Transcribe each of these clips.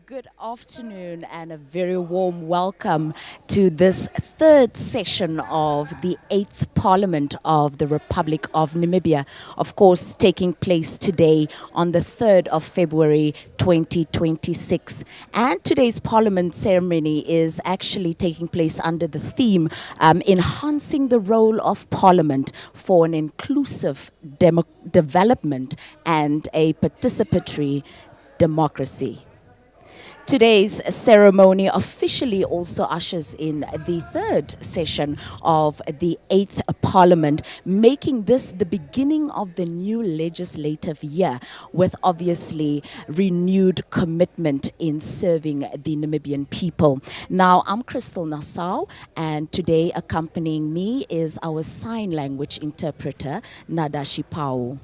Good afternoon and a very warm welcome to this third session of the 8th Parliament of the Republic of Namibia, of course taking place today on the 3rd of February 2026. And today's Parliament ceremony is actually taking place under the theme enhancing the role of Parliament for an inclusive development and a participatory democracy. Today's ceremony officially also ushers in the third session of the 8th Parliament, making this the beginning of the new legislative year with obviously renewed commitment in serving the Namibian people. Now, I'm Crystal Nassau, and today accompanying me is our sign language interpreter, Nadashi Pau.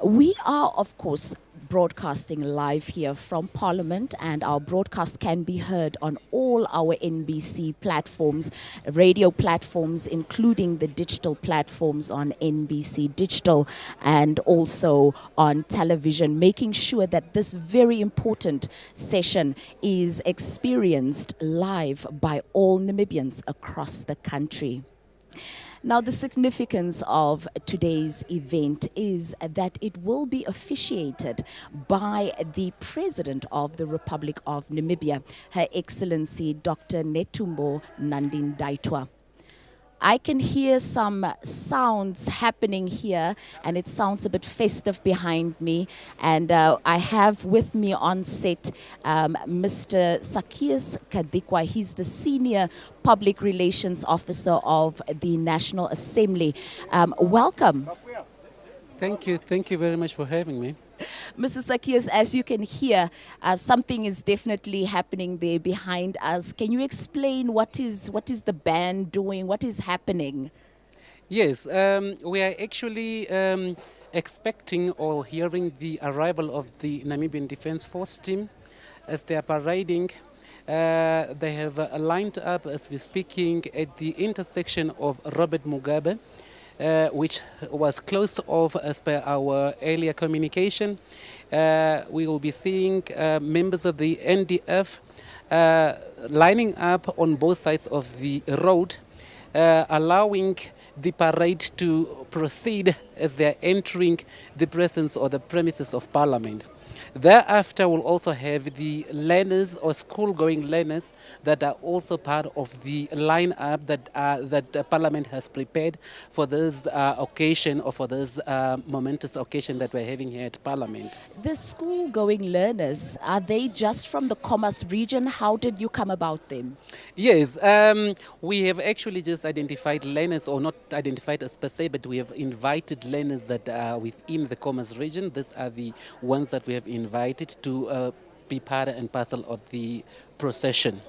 We are, of course, broadcasting live here from Parliament, and our broadcast can be heard on all our NBC platforms, radio platforms, including the digital platforms on NBC Digital and also on television, making sure that this very important session is experienced live by all Namibians across the country. Now, the significance of today's event is that it will be officiated by the President of the Republic of Namibia, Her Excellency Dr. Netumbo Nandi-Ndaitwah. I can hear some sounds happening here, and it sounds a bit festive behind me. And I have with me on set Mr. Zacchaeus Kadikwa. He's the Senior Public Relations Officer of the National Assembly. Welcome. Thank you. Thank you very much for having me. Mr. Zacchaeus, as you can hear, something is definitely happening there behind us. Can you explain what is the band doing? What is happening? Yes, we are actually expecting or hearing the arrival of the Namibian Defence Force team as they are parading. They have lined up as we're speaking at the intersection of Robert Mugabe, which was closed off as per our earlier communication. We will be seeing members of the NDF lining up on both sides of the road, allowing the parade to proceed as they are entering the presence or the premises of Parliament. Thereafter, we'll also have the learners or school-going learners that are also part of the line-up that Parliament has prepared for this occasion or for this momentous occasion that we're having here at Parliament. The school-going learners, are they just from the Commerce region? How did you come about them? Yes, we have actually just identified learners, or not identified as per se, but we have invited learners that are within the Commerce region. These are the ones that we have invited to be part and parcel of the procession.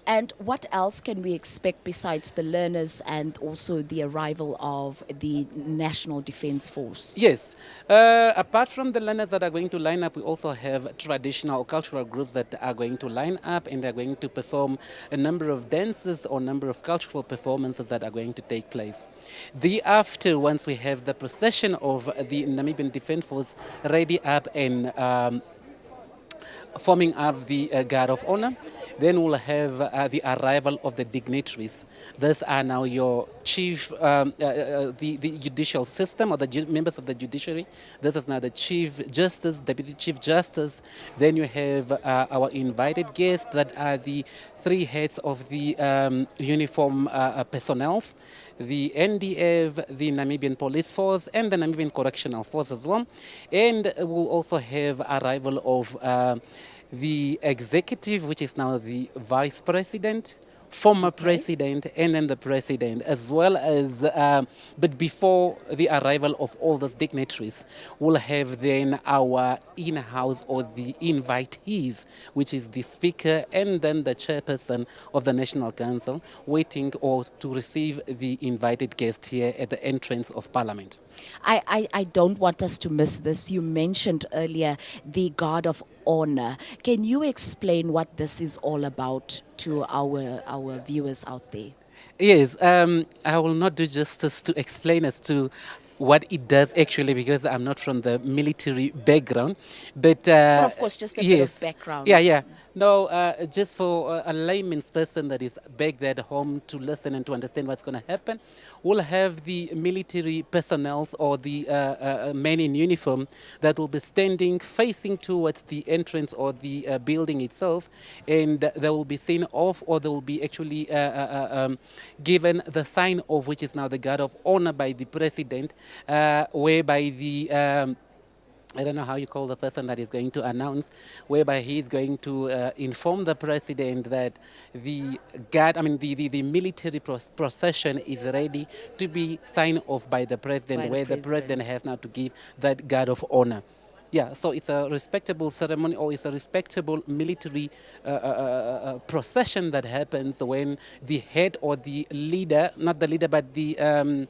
And what else can we expect besides the learners and also the arrival of the National Defence Force? Yes. Apart from the learners that are going to line up, we also have traditional or cultural groups that are going to line up, and they're going to perform a number of dances or number of cultural performances that are going to take place. Thereafter, once we have the procession of the Namibian Defence Force ready up and forming up the Guard of Honor, then we'll have the arrival of the dignitaries. These are now your chief, the judicial system, or the members of the judiciary. This is now the Chief Justice, Deputy Chief Justice. Then you have our invited guests that are the three heads of the uniform personnel, the NDF, the Namibian Police Force, and the Namibian Correctional Force as well. And we'll also have arrival of the executive, which is now the vice president, former president, and then the president, as well as, but before the arrival of all those dignitaries, we'll have then our in-house or the invitees, which is the speaker and then the chairperson of the National Council, waiting or to receive the invited guest here at the entrance of Parliament. I don't want us to miss this. You mentioned earlier the Guard of Honor. Can you explain what this is all about to our viewers out there? Yes, I will not do justice to explain as to what it does actually because I'm not from the military background. But But of course, just a bit of yes, yeah, background. yeah. No, just for a layman's person that is back there at home to listen and to understand what's going to happen, we'll have the military personnel or the men in uniform that will be standing facing towards the entrance or the building itself, and they will be seen off or they will be actually given the sign of which is now the guard of honor by the president, whereby the I don't know how you call the person that is going to announce, whereby he is going to inform the president that the guard, I mean, the military procession is ready to be signed off by the president, By the where the president president. has now to give that guard of honor. Yeah, so it's a respectable ceremony or it's a respectable military procession that happens when the head or the leader, not the leader, but The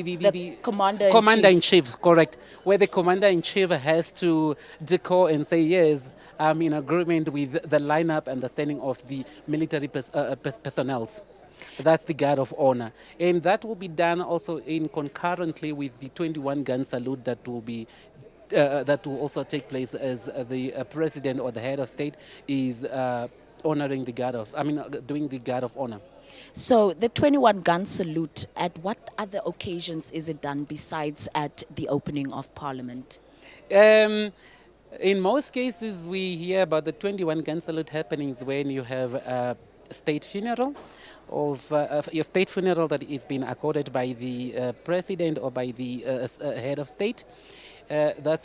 the commander in commander in chief. chief, correct, where the commander in chief has to declare and say, yes, I'm in agreement with the lineup and the standing of the military personnel. That's the guard of honor. And that will be done also in concurrently with the 21 gun salute that will also take place as the president or the head of state is honoring the guard of, doing the guard of honor. So the 21 gun salute, at what other occasions is it done besides at the opening of Parliament? Um, in most cases, we hear about the 21 gun salute happenings when you have a state funeral of your state funeral that is being accorded by the president or by the head of state. That's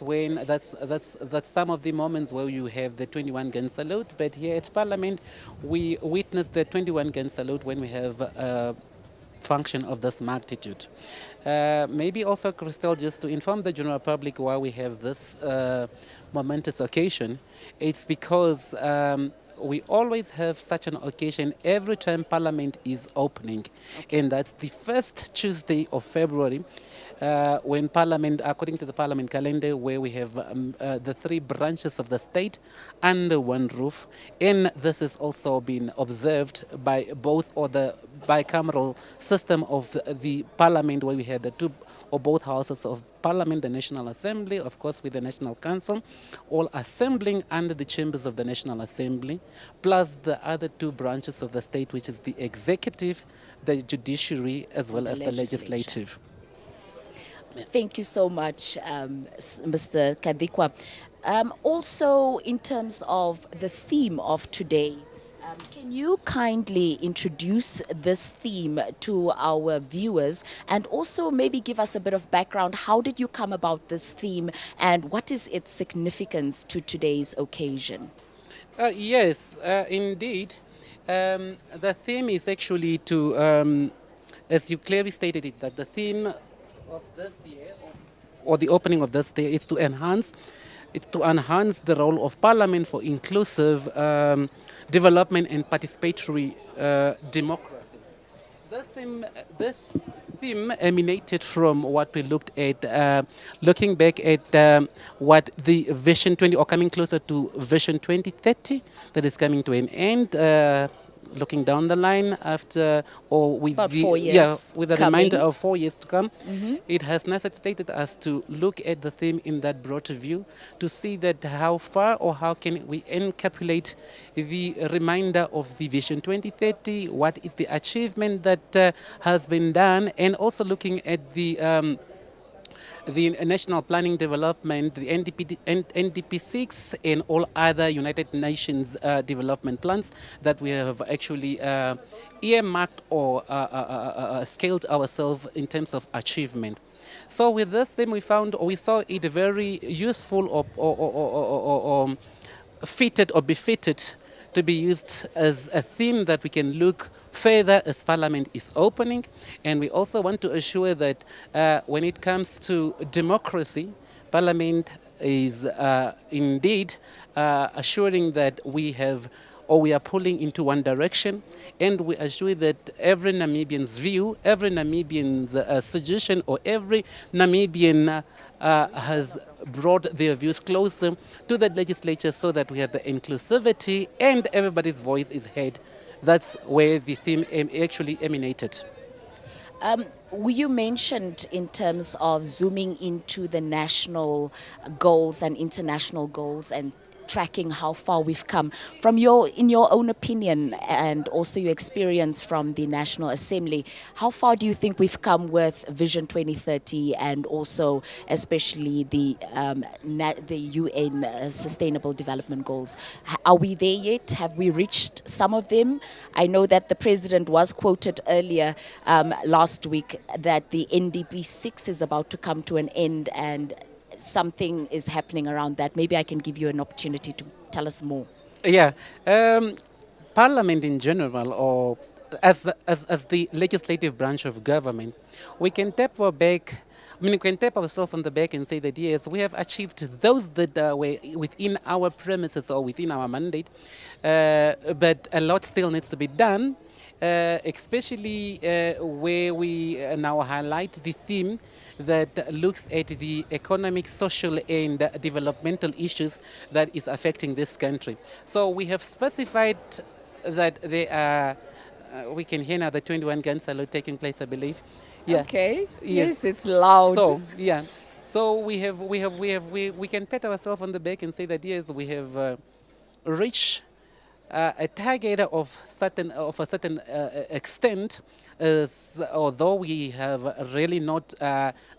some of the moments where you have the 21 gun salute. But here at Parliament, we witness the 21 gun salute when we have function of this magnitude. Maybe also, Christelle, just to inform the general public why we have this momentous occasion, it's because we always have such an occasion every time Parliament is opening, and that's the first Tuesday of February. When Parliament, according to the Parliament calendar, where we have the three branches of the state under one roof, and this has also been observed by both or the bicameral system of the Parliament, where we have the two or both houses of Parliament, the National Assembly, of course, with the National Council, all assembling under the chambers of the National Assembly, plus the other two branches of the state, which is the executive, the judiciary, as well as the legislative. Thank you so much, Mr. Kadikwa. Also, in terms of the theme of today, can you kindly introduce this theme to our viewers and also maybe give us a bit of background? How did you come about this theme and what is its significance to today's occasion? Yes, indeed. The theme is actually to, as you clearly stated it, that the theme of this year or the opening of this day is to enhance the role of Parliament for inclusive development and participatory democracy. This theme emanated from what we looked at, looking back at what the Vision 20, or coming closer to Vision 2030, that is coming to an end. Looking down the line after or with About the 4 years with a coming. reminder of 4 years to come, it has necessitated us to look at the theme in that broader view to see that how far or how can we encapsulate the reminder of the Vision 2030, what is the achievement that has been done, and also looking at the National Planning Development, the NDP6, and all other United Nations development plans that we have actually earmarked or scaled ourselves in terms of achievement. So with this thing, we saw it very useful or fitted or befitted to be used as a theme that we can look further as Parliament is opening. And we also want to assure that when it comes to democracy, Parliament is indeed assuring that we have or we are pulling into one direction, and we assure that every Namibian's view, every Namibian's suggestion, or every Namibian has brought their views closer to the legislature so that we have the inclusivity and everybody's voice is heard That's where the theme actually emanated. You mentioned in terms of zooming into the national goals and international goals and tracking how far we've come. In your own opinion and also your experience from the National Assembly, how far do you think we've come with Vision 2030 and also especially the UN Sustainable Development Goals? Are we there yet? Have we reached some of them? I know that the president was quoted earlier last week that the NDP 6 is about to come to an end and something is happening around that. Maybe I can give you an opportunity to tell us more. Yeah. Parliament in general, or as the legislative branch of government, we can tap our back. I mean, we can tap ourselves on the back and say that yes, we have achieved those that were within our premises or within our mandate, but a lot still needs to be done, especially where we now highlight the theme that looks at the economic, social, and developmental issues that is affecting this country. So we have specified that there are, we can hear now the 21 gun salute taking place, I believe. Yeah. Okay. Yes. Yes, it's loud. So yeah. So we can pat ourselves on the back and say that yes, we have reached a target of a certain extent, although we have really not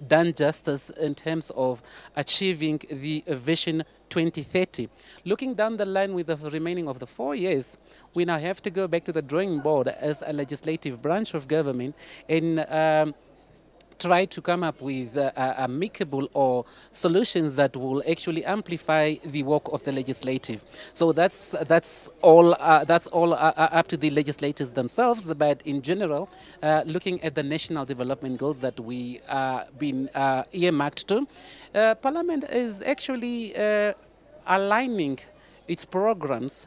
done justice in terms of achieving the Vision 2030. Looking down the line with the remaining of the 4 years, we now have to go back to the drawing board as a legislative branch of government and try to come up with amicable or solutions that will actually amplify the work of the legislative. So that's all up to the legislators themselves. But in general, looking at the national development goals that we been earmarked to, Parliament is actually aligning its programs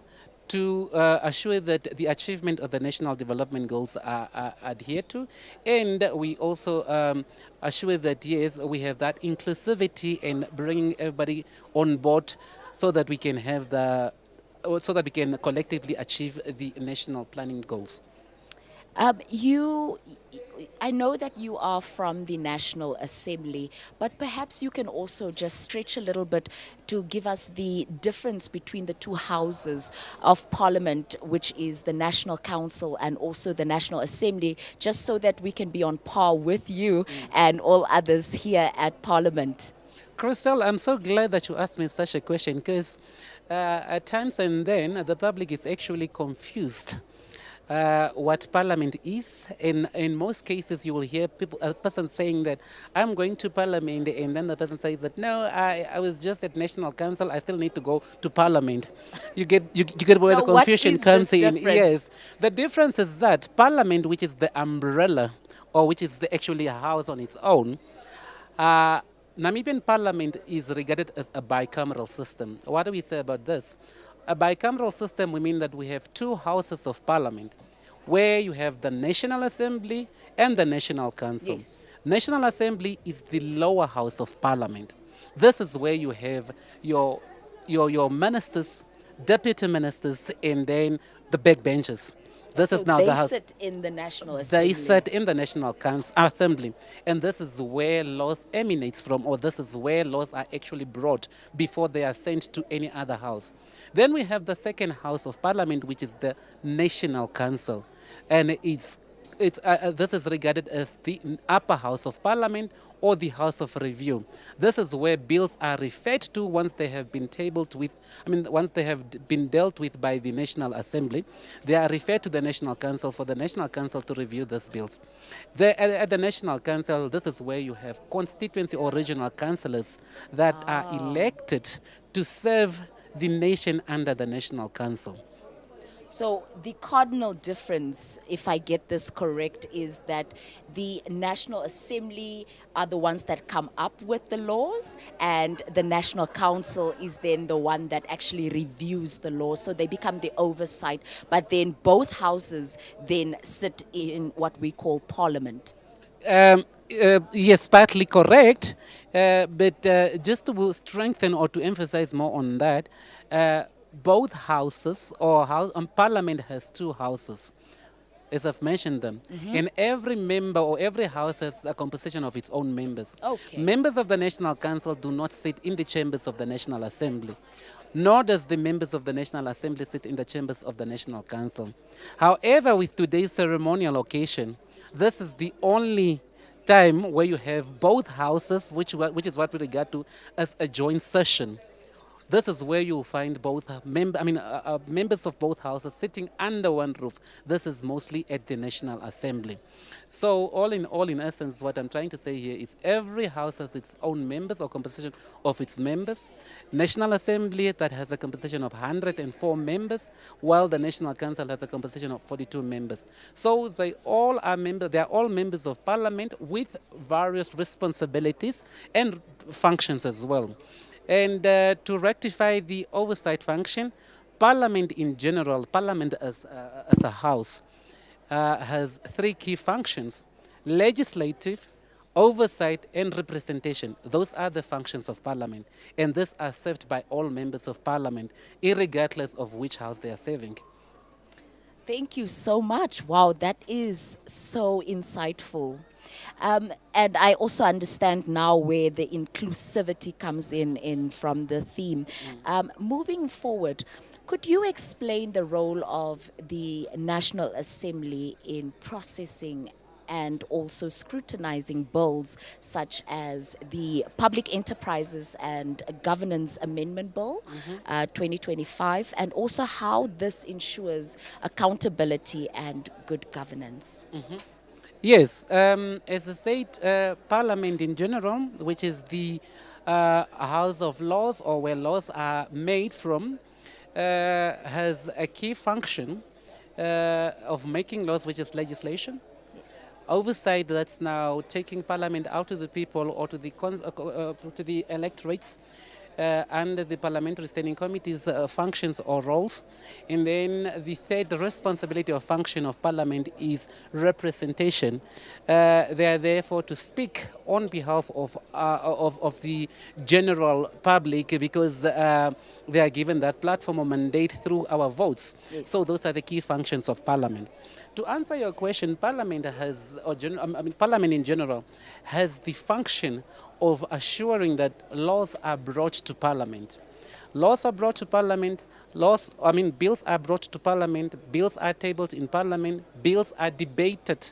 to assure that the achievement of the national development goals are adhered to, and we also assure that yes, we have that inclusivity and bringing everybody on board, so that we can have so that we can collectively achieve the national planning goals. I know that you are from the National Assembly, but perhaps you can also just stretch a little bit to give us the difference between the two houses of Parliament, which is the National Council and also the National Assembly, just so that we can be on par with you and all others here at Parliament. Crystal, I'm so glad that you asked me such a question, because at times and then the public is actually confused what Parliament is. In most cases, you will hear a person saying that I'm going to Parliament, and then the person says that no, I was just at National Council. I still need to go to Parliament. You get where the confusion comes in. Yes, the difference is that Parliament, which is the umbrella or which is actually a house on its own. Namibian Parliament is regarded as a bicameral system. What do we say about this? A bicameral system, we mean that we have two houses of Parliament, where you have the National Assembly and the National Council. Yes. National Assembly is the lower house of Parliament. This is where you have your ministers, deputy ministers, and then the backbenchers. This so is now they the house. sit in the National Assembly. They sit in the National Assembly, and this is where laws emanates from, or this is where laws are actually brought before they are sent to any other house. Then we have the second house of Parliament, which is the National Council, and this is regarded as the upper house of Parliament or the House of Review. This is where bills are referred to once they have been once they have been dealt with by the National Assembly. They are referred to the National Council for the National Council to review these bills. At the National Council, this is where you have constituency or regional councillors that are elected to serve the nation under the National Council. So the cardinal difference, if I get this correct, is that the National Assembly are the ones that come up with the laws, and the National Council is then the one that actually reviews the laws. So they become the oversight, but then both houses then sit in what we call Parliament. Yes, partly correct, but just to strengthen or to emphasize more on that, both houses, or Parliament has two houses, as I've mentioned them. And every member or every house has a composition of its own members. Okay. Members of the National Council do not sit in the chambers of the National Assembly, nor does the members of the National Assembly sit in the chambers of the National Council. However, with today's ceremonial occasion, this is the only time where you have both houses, which is what we regard to as a joint session. This is where you'll find both members of both houses sitting under one roof. This is mostly at the National Assembly. So all, in essence, what I'm trying to say here is every house has its own members or composition of its members. National Assembly that has a composition of 104 members, while the National Council has a composition of 42 members. So they all are members. They are all members of Parliament with various responsibilities and functions as well. And to rectify the oversight function, Parliament in general, Parliament as a house, has three key functions: legislative, oversight, and representation. Those are the functions of Parliament. And these are served by all members of Parliament, irregardless of which house they are serving. Thank you so much. Wow, that is so insightful. And I also understand now where the inclusivity comes in from the theme. Moving forward, could you explain the role of the National Assembly in processing and also scrutinizing bills such as the Public Enterprises and Governance Amendment Bill 2025, and also how this ensures accountability and good governance? Yes, as I said, Parliament in general, which is the House of Laws, or where laws are made from, has a key function of making laws, which is legislation. Yes. Oversight, that's now taking Parliament out to the people or to the electorates under the Parliamentary Standing Committee's functions or roles. And then the third responsibility or function of Parliament is representation. They are therefore to speak on behalf of the general public, because they are given that platform or mandate through our votes. Yes. So those are the key functions of Parliament. To answer your question, Parliament Parliament in general has the function of assuring that laws are brought to Parliament. Laws are brought to Parliament. Bills are brought to Parliament. Bills are tabled in Parliament. Bills are debated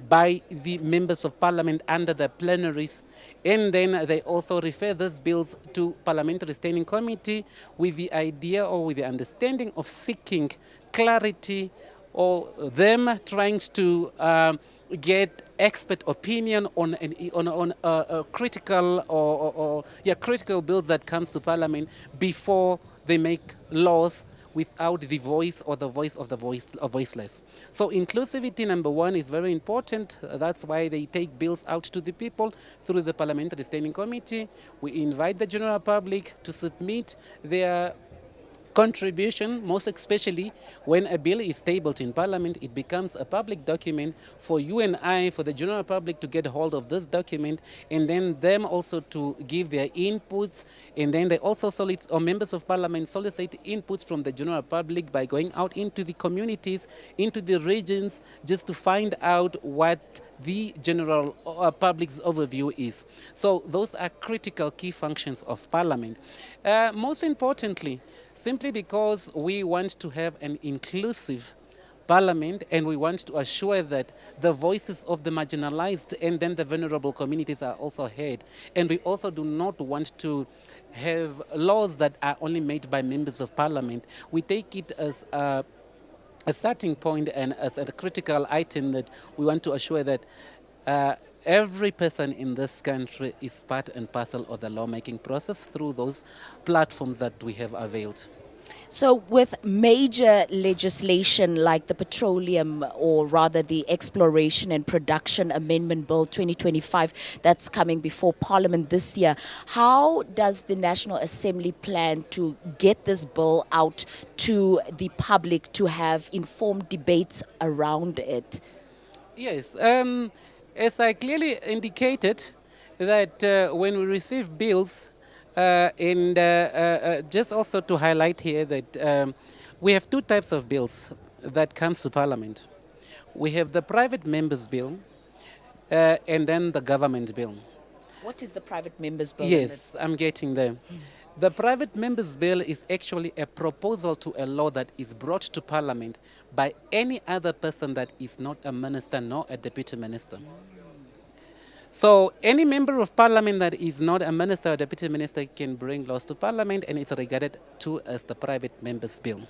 by the members of Parliament under the plenaries, and then they also refer these bills to Parliamentary Standing Committee with the idea or with the understanding of seeking clarity, or them trying to get expert opinion on a critical critical bills that comes to Parliament before they make laws without the voice or the voice of the voiceless. So inclusivity, number one, is very important. That's why they take bills out to the people through the Parliamentary Standing Committee. We invite the general public to submit their contribution, most especially when a bill is tabled in Parliament. It becomes a public document for you and I, for the general public to get hold of this document, and then them also to give their inputs. And then they also solicit, or members of Parliament solicit inputs from the general public by going out into the communities, into the regions, just to find out what the general public's overview is. So those are critical key functions of Parliament. Most importantly, simply because we want to have an inclusive Parliament, and we want to assure that the voices of the marginalized and then the vulnerable communities are also heard. And we also do not want to have laws that are only made by members of Parliament. We take it as a starting point and as a critical item that we want to assure that every person in this country is part and parcel of the lawmaking process through those platforms that we have availed. So with major legislation like the Petroleum, or rather the Exploration and Production Amendment Bill 2025 that's coming before Parliament this year, how does the National Assembly plan to get this bill out to the public to have informed debates around it? Yes, as I clearly indicated, that when we receive bills, Just also to highlight here that we have two types of bills that comes to Parliament. We have the private members bill and then the government bill. What is the private members bill? Yes, I'm getting there. The private members bill is actually a proposal to a law that is brought to Parliament by any other person that is not a minister nor a deputy minister. So any member of Parliament that is not a minister or deputy minister can bring laws to Parliament, and it's regarded to as the private members bill.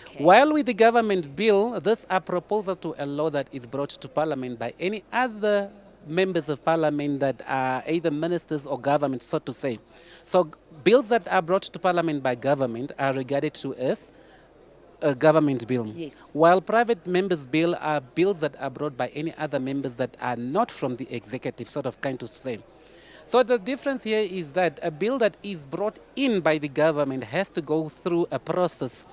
Okay. While with the government bill, this a proposal to a law that is brought to Parliament by any other members of Parliament that are either ministers or government, so to say. So bills that are brought to Parliament by government are regarded to as a government bill. Yes. While private members' bill are bills that are brought by any other members that are not from the executive, sort of kind to say. So the difference here is that a bill that is brought in by the government has to go through a process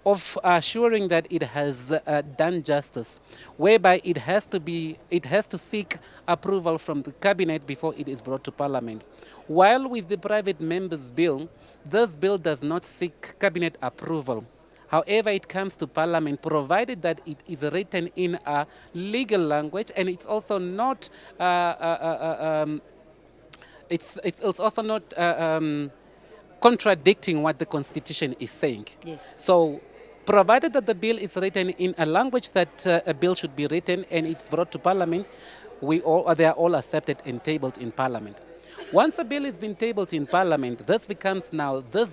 of assuring that it has done justice, whereby it has to seek approval from the cabinet before it is brought to Parliament. While with the private members' bill, this bill does not seek cabinet approval. However, it comes to Parliament provided that it is written in a legal language, and it's also not it's also not contradicting what the Constitution is saying. Yes. So, provided that the bill is written in a language that a bill should be written and it's brought to Parliament, they are all accepted and tabled in Parliament. Once a bill has been tabled in Parliament, this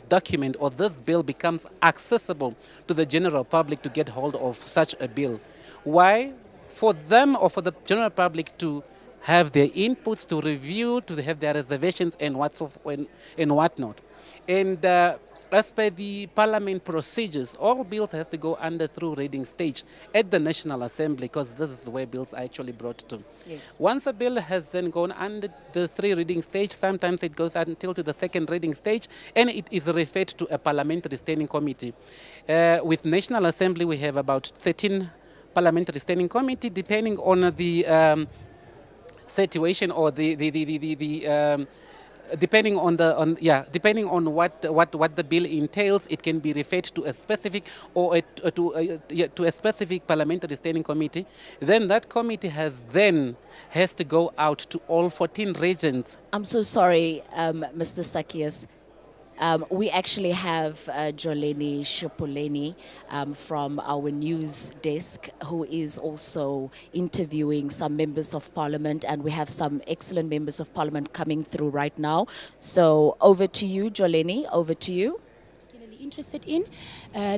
document or this bill becomes accessible to the general public to get hold of such a bill. Why? For them or for the general public to have their inputs, to review, to have their reservations and whatnot. And as per the Parliament procedures, all bills has to go through reading stage at the National Assembly, because this is where bills are actually brought to. Yes. Once a bill has then gone under the 3 reading stage, sometimes it goes until to the 2nd reading stage, and it is referred to a parliamentary standing committee. With National Assembly, we have about 13 parliamentary standing committee, depending on the situation or depending on what the bill entails, it can be referred to a specific or to a specific parliamentary standing committee. Then that committee has to go out to all 14 regions. I'm so sorry, Mr. Sakias. We actually have Joleni Shopoleni from our news desk, who is also interviewing some members of Parliament, and we have some excellent members of Parliament coming through right now. So over to you, Joleni, over to you. Interested in.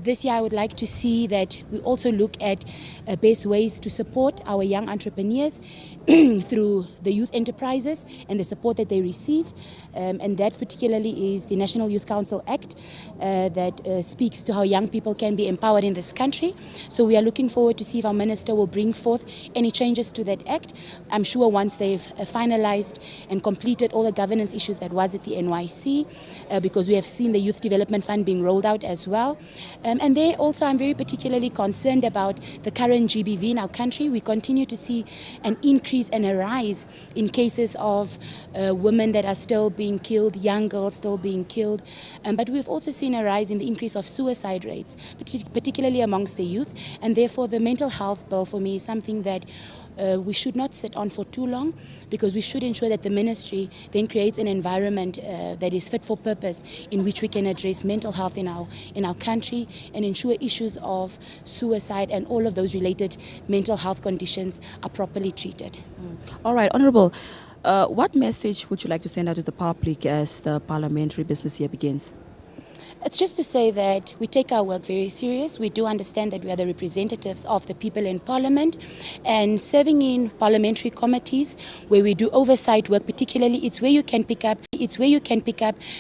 This year I would like to see that we also look at best ways to support our young entrepreneurs through the youth enterprises and the support that they receive, and that particularly is the National Youth Council Act that speaks to how young people can be empowered in this country. So we are looking forward to see if our minister will bring forth any changes to that act. I'm sure once they've finalized and completed all the governance issues that was at the NYC, because we have seen the Youth Development Fund being rolled out as well. And there also I'm very particularly concerned about the current GBV in our country. We continue to see an increase and a rise in cases of women that are still being killed, young girls still being killed. But we've also seen a rise in the increase of suicide rates, particularly amongst the youth. And therefore the mental health bill for me is something that we should not sit on for too long, because we should ensure that the ministry then creates an environment that is fit for purpose, in which we can address mental health in our country and ensure issues of suicide and all of those related mental health conditions are properly treated. All right, Honourable, what message would you like to send out to the public as the parliamentary business year begins? It's just to say that we take our work very serious. We do understand that we are the representatives of the people in Parliament, and serving in parliamentary committees where we do oversight work particularly, it's where you can pick up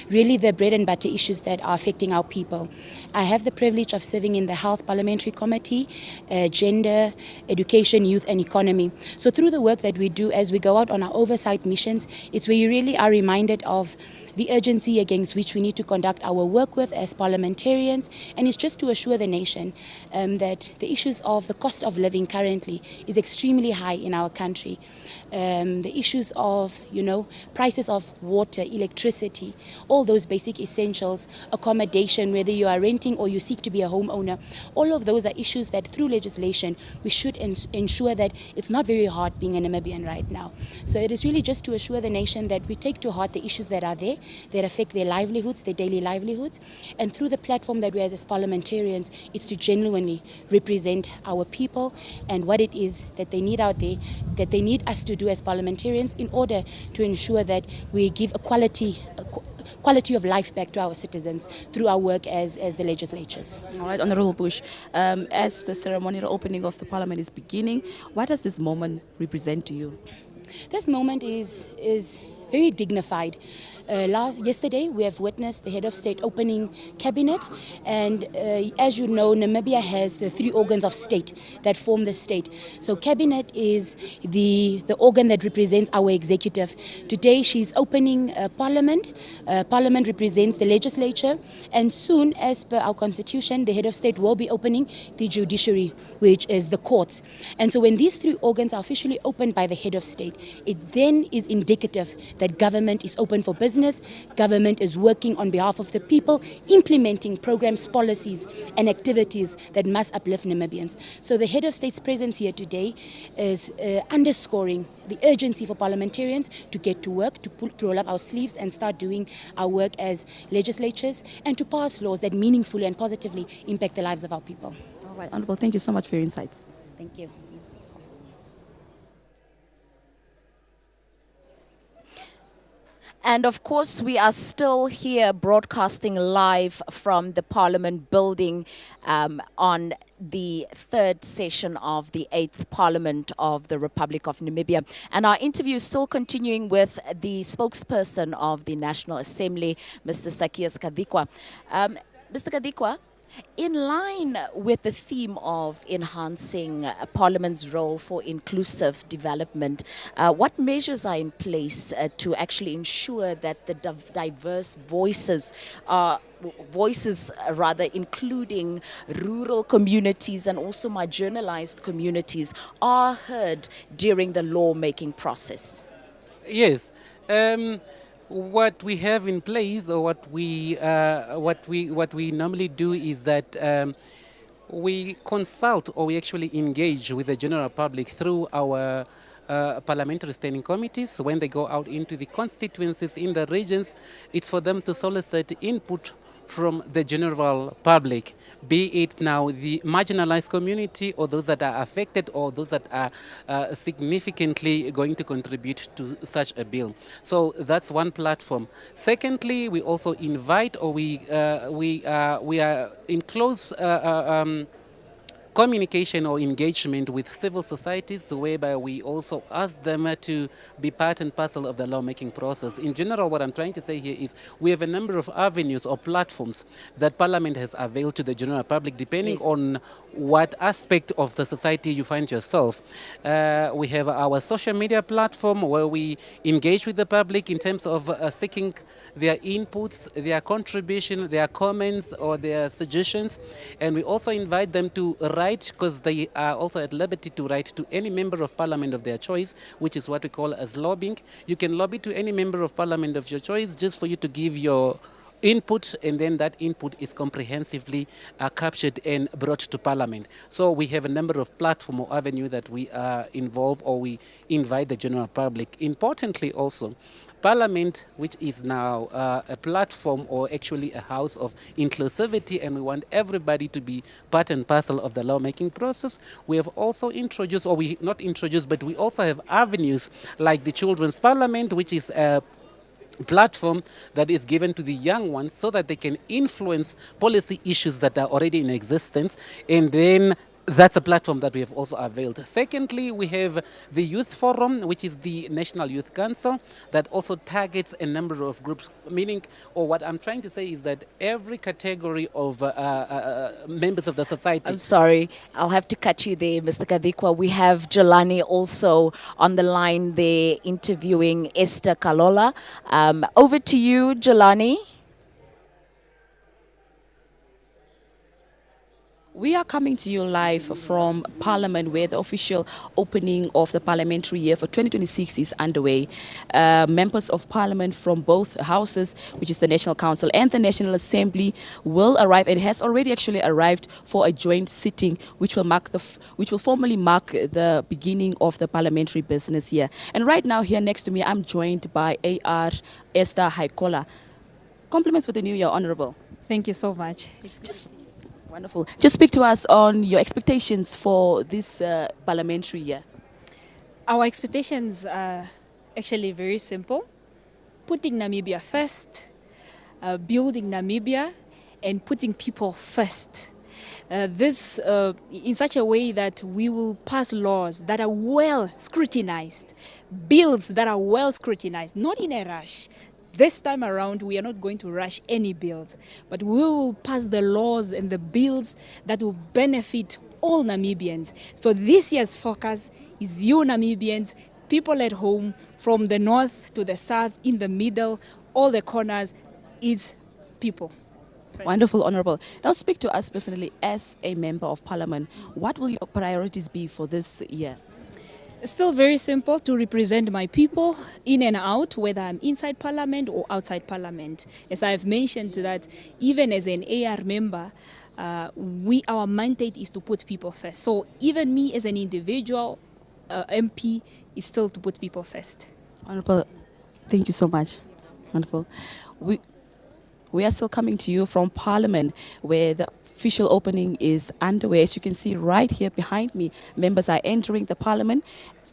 really the bread and butter issues that are affecting our people. I have the privilege of serving in the Health Parliamentary Committee, Gender, Education, Youth and Economy. So through the work that we do as we go out on our oversight missions, it's where you really are reminded of the urgency against which we need to conduct our work with as parliamentarians, and it's just to assure the nation that the issues of the cost of living currently is extremely high in our country. The issues of, prices of water, electricity, all those basic essentials, accommodation, whether you are renting or you seek to be a homeowner, all of those are issues that through legislation we should ensure that it's not very hard being a Namibian right now. So it is really just to assure the nation that we take to heart the issues that are there, that affect their livelihoods, their daily livelihoods, and through the platform that we have as parliamentarians, it's to genuinely represent our people and what it is that they need out there, that they need us to do as parliamentarians in order to ensure that we give a quality of life back to our citizens through our work as the legislatures. All right, Honorable Bush, as the ceremonial opening of the Parliament is beginning, what does this moment represent to you? This moment is very dignified. Yesterday, we have witnessed the head of state opening cabinet, and as you know, Namibia has the 3 organs of state that form the state. So cabinet is the organ that represents our executive. Today, she's opening parliament. Parliament represents the legislature, and soon, as per our constitution, the head of state will be opening the judiciary, which is the courts. And so when these 3 organs are officially opened by the head of state, it then is indicative that government is open for business. Government is working on behalf of the people, implementing programs, policies, and activities that must uplift Namibians. So the head of state's presence here today is underscoring the urgency for parliamentarians to get to work, to roll up our sleeves and start doing our work as legislatures, and to pass laws that meaningfully and positively impact the lives of our people. All right, Honorable, thank you so much for your insights. Thank you. And of course, we are still here broadcasting live from the Parliament building on the 3rd session of the 8th Parliament of the Republic of Namibia. And our interview is still continuing with the spokesperson of the National Assembly, Mr. Zacchaeus Kadikwa. Mr. Kadikwa, in line with the theme of enhancing Parliament's role for inclusive development, what measures are in place to actually ensure that the diverse voices, including rural communities and also marginalized communities, are heard during the lawmaking process? Yes. What we have in place, or what we normally do, is that we consult, or we actually engage with the general public through our parliamentary standing committees. When they go out into the constituencies in the regions, it's for them to solicit input from the general public, be it now the marginalized community or those that are affected or those that are significantly going to contribute to such a bill. So that's one platform. Secondly, we also invite, or we are in close communication or engagement with civil societies, whereby we also ask them to be part and parcel of the lawmaking process. In general, what I'm trying to say here is we have a number of avenues or platforms that Parliament has availed to the general public, depending on what aspect of the society you find yourself. We have our social media platform where we engage with the public in terms of seeking their inputs, their contribution, their comments or their suggestions. And we also invite them to write, because they are also at liberty to write to any member of Parliament of their choice, which is what we call as lobbying. You can lobby to any member of Parliament of your choice just for you to give your input, and then that input is comprehensively captured and brought to Parliament. So we have a number of platform or avenue that we involve, or we invite the general public. Importantly also, Parliament, which is now a platform or actually a house of inclusivity, and we want everybody to be part and parcel of the lawmaking process. We have also introduced, or we not introduced, but we also have avenues like the Children's Parliament, which is a platform that is given to the young ones so that they can influence policy issues that are already in existence, and then That's a platform that we have also availed. Secondly, we have the Youth Forum, which is the National Youth Council that also targets a number of groups, meaning, or what I'm trying to say is that every category of members of the society. I'm sorry, I'll have to cut you there, Mr. Kadikwa. We have Jelani also on the line there interviewing Esther Kalola. Over to you, Jelani. We are coming to you live from Parliament, where the official opening of the parliamentary year for 2026 is underway. Members of Parliament from both houses, which is the National Council and the National Assembly, will arrive and has already actually arrived for a joint sitting, which will formally mark the beginning of the parliamentary business year. And right now, here next to me, I'm joined by AR Esther Haikola. Compliments for the new year, Honourable. Thank you so much. Wonderful. Just speak to us on your expectations for this parliamentary year. Our expectations are actually very simple. Putting Namibia first, building Namibia, and putting people first. This in such a way that we will pass laws that are well scrutinized, bills that are well scrutinized, not in a rush. This time around, we are not going to rush any bills, but we will pass the laws and the bills that will benefit all Namibians. So this year's focus is you Namibians, people at home, from the north to the south, in the middle, all the corners, is people. Wonderful, Honourable. Now speak to us personally as a Member of Parliament. What will your priorities be for this year? Still very simple, to represent my people in and out, whether I'm inside Parliament or outside Parliament. As I've mentioned that even as an AR member, our mandate is to put people first. So even me as an individual MP is still to put people first. Honourable, thank you so much. Wonderful. We are still coming to you from Parliament, where the official opening is underway. As you can see right here behind me, members are entering the Parliament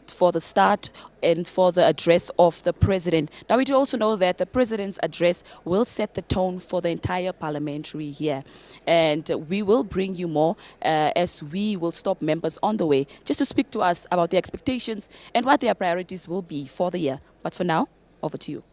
for the start and for the address of the President. Now, we do also know that the President's address will set the tone for the entire parliamentary year. And we will bring you more as we will stop members on the way just to speak to us about the expectations and what their priorities will be for the year. But for now, over to you.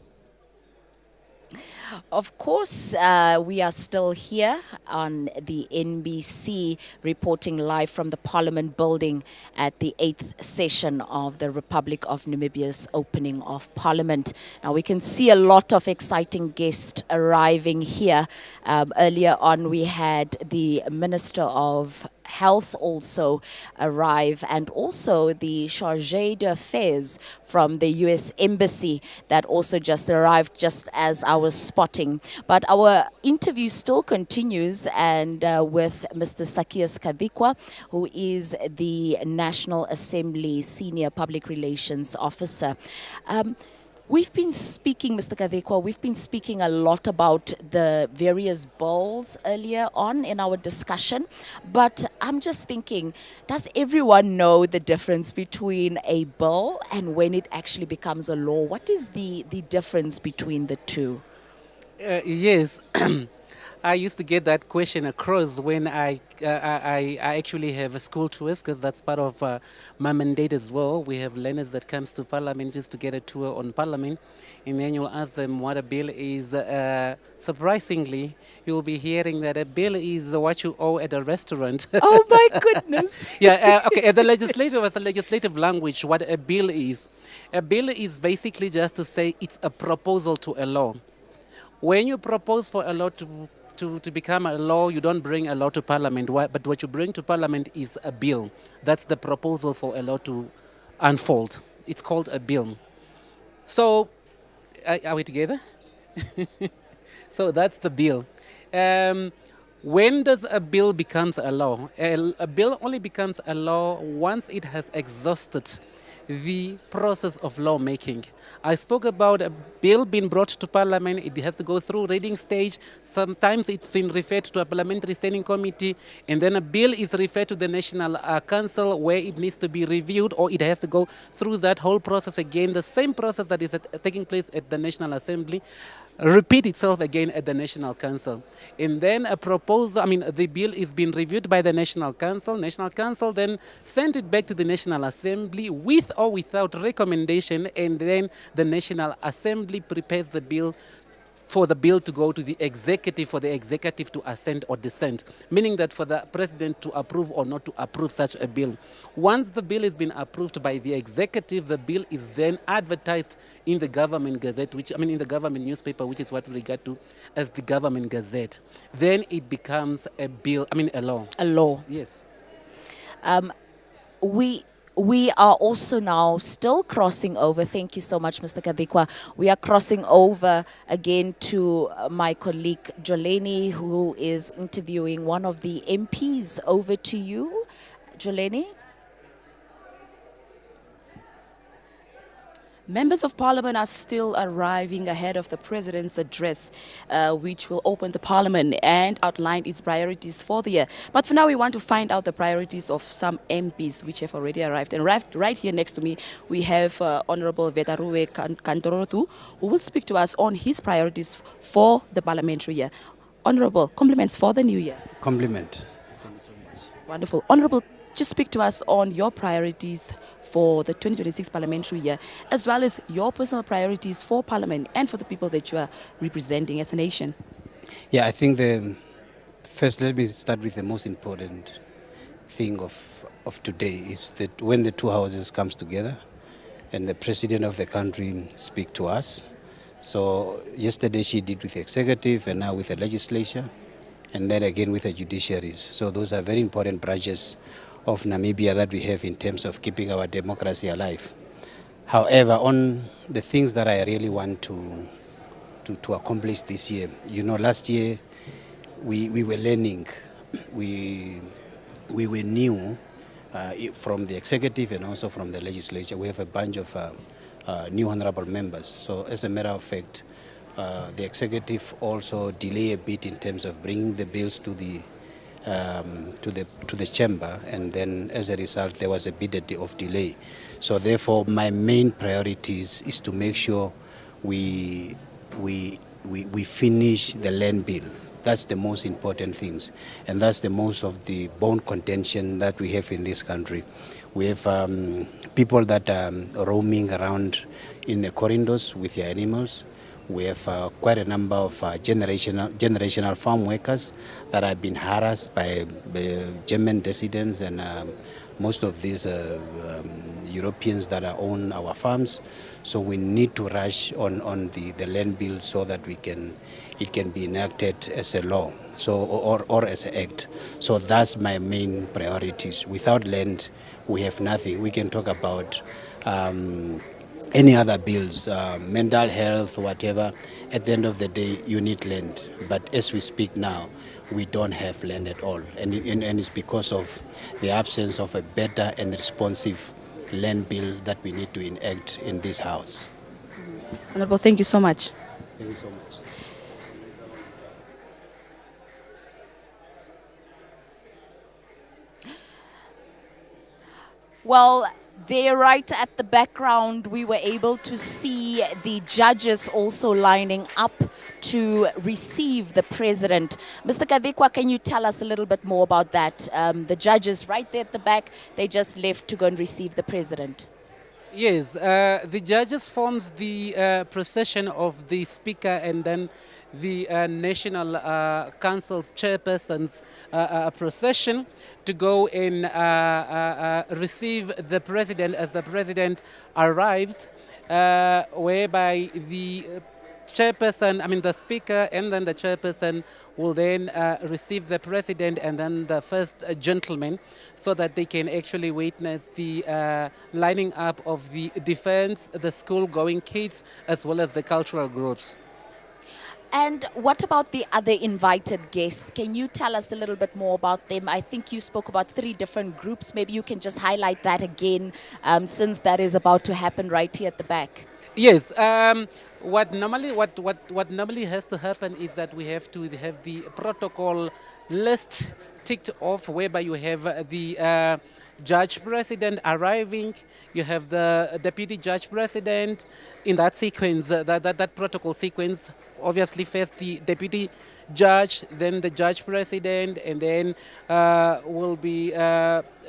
Of course, we are still here on the NBC, reporting live from the Parliament building at the 8th session of the Republic of Namibia's opening of Parliament. Now, we can see a lot of exciting guests arriving here. Earlier on, we had the Minister of Health also arrive, and also the Chargé d'Affaires from the US Embassy that also just arrived just as I was spotting. But our interview still continues, and with Mr. Sakias Kadikwa, who is the National Assembly Senior Public Relations Officer. We've been speaking, Mr. Kadekwa, we've been speaking a lot about the various bills earlier on in our discussion, but I'm just thinking, does everyone know the difference between a bill and when it actually becomes a law? What is the difference between the two? Yes. I used to get that question across when I actually have a school tours, because that's part of my mandate as well. We have learners that comes to Parliament just to get a tour on Parliament, and then you'll ask them what a bill is. Surprisingly, you'll be hearing that a bill is what you owe at a restaurant. Oh my goodness! Yeah, okay. At the legislature, as a legislative language, what a bill is basically just to say it's a proposal to a law. When you propose for a law to become a law, you don't bring a law to Parliament, but what you bring to Parliament is a bill. That's the proposal for a law to unfold. It's called a bill. So, are we together? So that's the bill. When does a bill becomes a law? A bill only becomes a law once it has exhausted the process of lawmaking. I spoke about a bill being brought to Parliament. It has to go through reading stage. Sometimes it's been referred to a parliamentary standing committee, and then a bill is referred to the National Council, where it needs to be reviewed, or it has to go through that whole process again, the same process that is taking place at the National Assembly. repeat itself again at the National Council. And then a proposal, the bill is being reviewed by the National Council. National Council then sent it back to the National Assembly with or without recommendation, and then the National Assembly prepares the bill for the bill to go to the executive, for the executive to assent or dissent, meaning that for the president to approve or not to approve such a bill. Once the bill has been approved by the executive, the bill is then advertised in the government gazette, in the government newspaper, which is what we regard to as the government gazette. Then it becomes a bill, a law. A law. Yes. We are also now still crossing over. Thank you so much, Mr. Kadikwa. We are crossing over again to my colleague Jolene, who is interviewing one of the MPs. Over to you, Jolene. Members of Parliament are still arriving ahead of the President's address, which will open the Parliament and outline its priorities for the year. But for now, we want to find out the priorities of some MPs which have already arrived. And right here next to me, we have Honorable Vetaruwe Kantorotu, who will speak to us on his priorities for the parliamentary year. Honorable, compliments for the new year. Compliment. Thank you so much. Wonderful. Honorable, just speak to us on your priorities for the 2026 parliamentary year, as well as your personal priorities for Parliament and for the people that you are representing as a nation. Yeah, I think first let me start with the most important thing of today is that when the two houses comes together and the president of the country speak to us. So yesterday she did with the executive and now with the legislature and then again with the judiciaries. So those are very important branches of Namibia that we have in terms of keeping our democracy alive. However, on the things that I really want to accomplish this year, last year we were learning, we were new from the executive and also from the legislature. We have a bunch of new honorable members. So as a matter of fact, the executive also delay a bit in terms of bringing the bills to the chamber, and then as a result there was a bit of delay. So therefore my main priorities is to make sure we finish the land bill. That's the most important things, and that's the most of the bone contention that we have in this country. We have people that are roaming around in the corridors with their animals. We have quite a number of generational farm workers that have been harassed by German dissidents and most of these Europeans that own our farms. So we need to rush on the land bill so that it can be enacted as a law, or as an act. So that's my main priorities. Without land, we have nothing. We can talk about any other bills, mental health, whatever. At the end of the day, you need land. But as we speak now, we don't have land at all. And it's because of the absence of a better and responsive land bill that we need to enact in this House. Honorable, thank you so much. Thank you so much. Well, there right at the background, we were able to see the judges also lining up to receive the president. Mr. Kadikwa, can you tell us a little bit more about that? The judges right there at the back, they just left to go and receive the president. Yes, the judges forms the procession of the speaker and then the National Council's chairperson's procession to go and receive the president as the president arrives, whereby the chairperson, the speaker and then the chairperson will then receive the president and then the first gentleman, so that they can actually witness the lining up of the defense, the school-going kids, as well as the cultural groups. And what about the other invited guests? Can you tell us a little bit more about them? I think you spoke about 3 different groups. Maybe you can just highlight that again, since that is about to happen right here at the back. Yes. What normally has to happen is that we have to have the protocol list ticked off, whereby you have the judge president arriving, you have the deputy judge president. In that sequence, that protocol sequence, obviously first the deputy judge, then the judge president, and then we'll be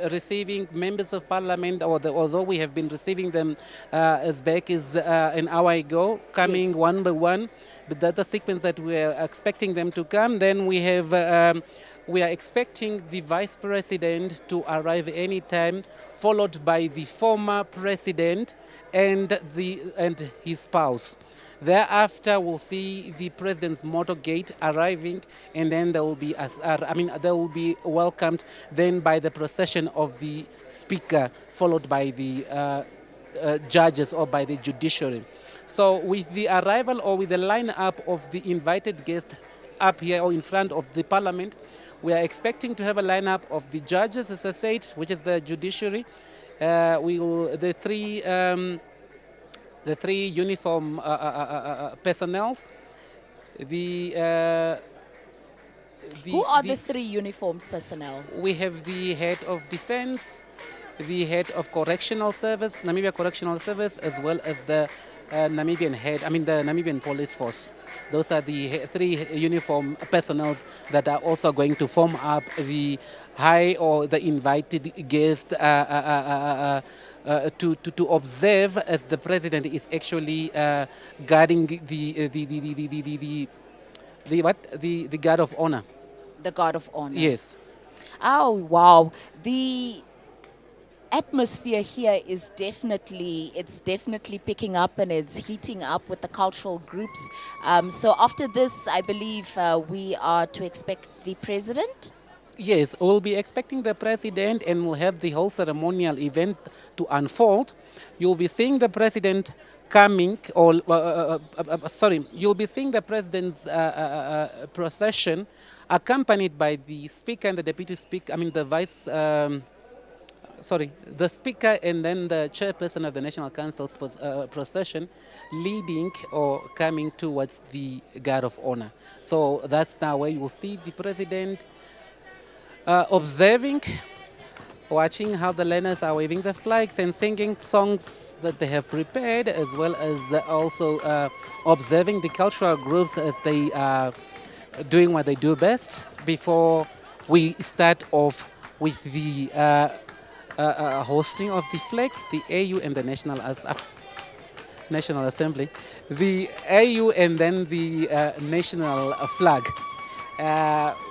receiving members of parliament, although we have been receiving them as back as an hour ago, coming Yes. one by one. But that's the sequence that we're expecting them to come. Then we have we are expecting the vice president to arrive anytime, followed by the former president and his spouse. Thereafter, we'll see the president's motorcade arriving, and then they will be, they will be welcomed then by the procession of the speaker, followed by the judges or by the judiciary. So, with the arrival or with the lineup of the invited guests up here or in front of the parliament, we are expecting to have a lineup of the judges, as I said, which is the judiciary. The three uniform personnels. Who are the three uniformed personnel? We have the head of defense, the head of correctional service, Namibia Correctional Service, as well as the Namibian the Namibian police force. Those are the three uniform personnel that are also going to form up the high or the invited guest to observe as the president is actually guarding the guard of honor. The guard of honor. Yes. Oh, wow. The atmosphere here is definitely picking up and it's heating up with the cultural groups. So after this, I believe we are to expect the president. Yes, we'll be expecting the president and we'll have the whole ceremonial event to unfold. You'll be seeing the president coming, you'll be seeing the president's procession accompanied by the speaker and the deputy speaker, the speaker and then the chairperson of the National Council's procession leading or coming towards the guard of honor. So that's now where you will see the president observing, watching how the learners are waving the flags and singing songs that they have prepared, as well as also observing the cultural groups as they are doing what they do best before we start off with the hosting of the flags, the AU and the National Assembly, the AU and then the national flag,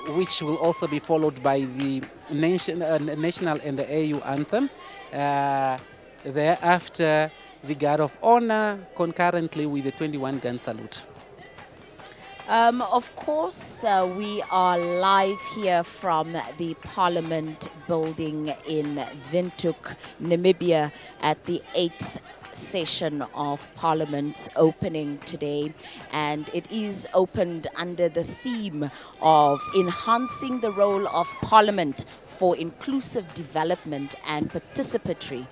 which will also be followed by the national and the AU anthem. Thereafter, the Guard of Honor, concurrently with the 21-gun salute. Of course, we are live here from the Parliament building in Windhoek, Namibia, at the 8th session of Parliament's opening today, and it is opened under the theme of enhancing the role of Parliament for inclusive development and participatory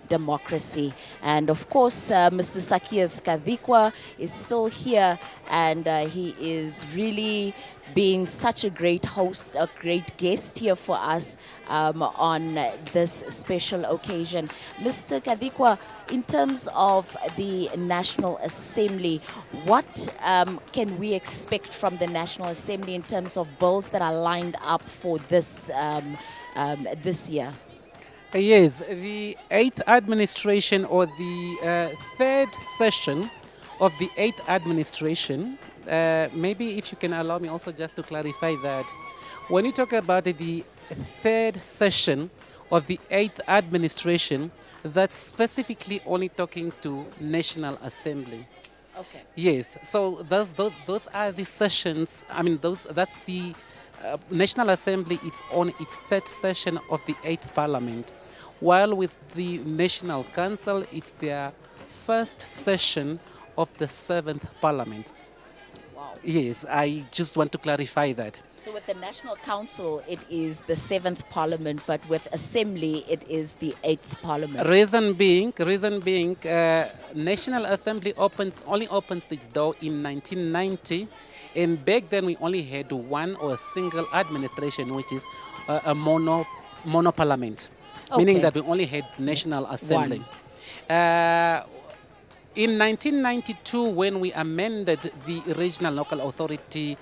democracy. And of course, Mr. Zacchaeus Kadikwa is still here, and he is really being such a great host, a great guest here for us on this special occasion. Mr. Kadikwa, in terms of the National Assembly, what can we expect from the National Assembly in terms of bills that are lined up for this this year? Yes, the 8th administration, or the third session of the 8th administration, maybe if you can allow me also just to clarify that. When you talk about the third session of the 8th administration, that's specifically only talking to National Assembly. Okay. Yes, so those are the sessions, that's the National Assembly, it's on its third session of the 8th Parliament, while with the National Council, it's their first session of the 7th Parliament. Wow. Yes, I just want to clarify that. So with the National Council, it is the 7th Parliament, but with Assembly, it is the 8th Parliament. Reason being, National Assembly only opens its door in 1990, and back then we only had one or a single administration, which is a mono parliament. meaning Okay. that we only had National Assembly. In 1992, when we amended the Regional Local Authority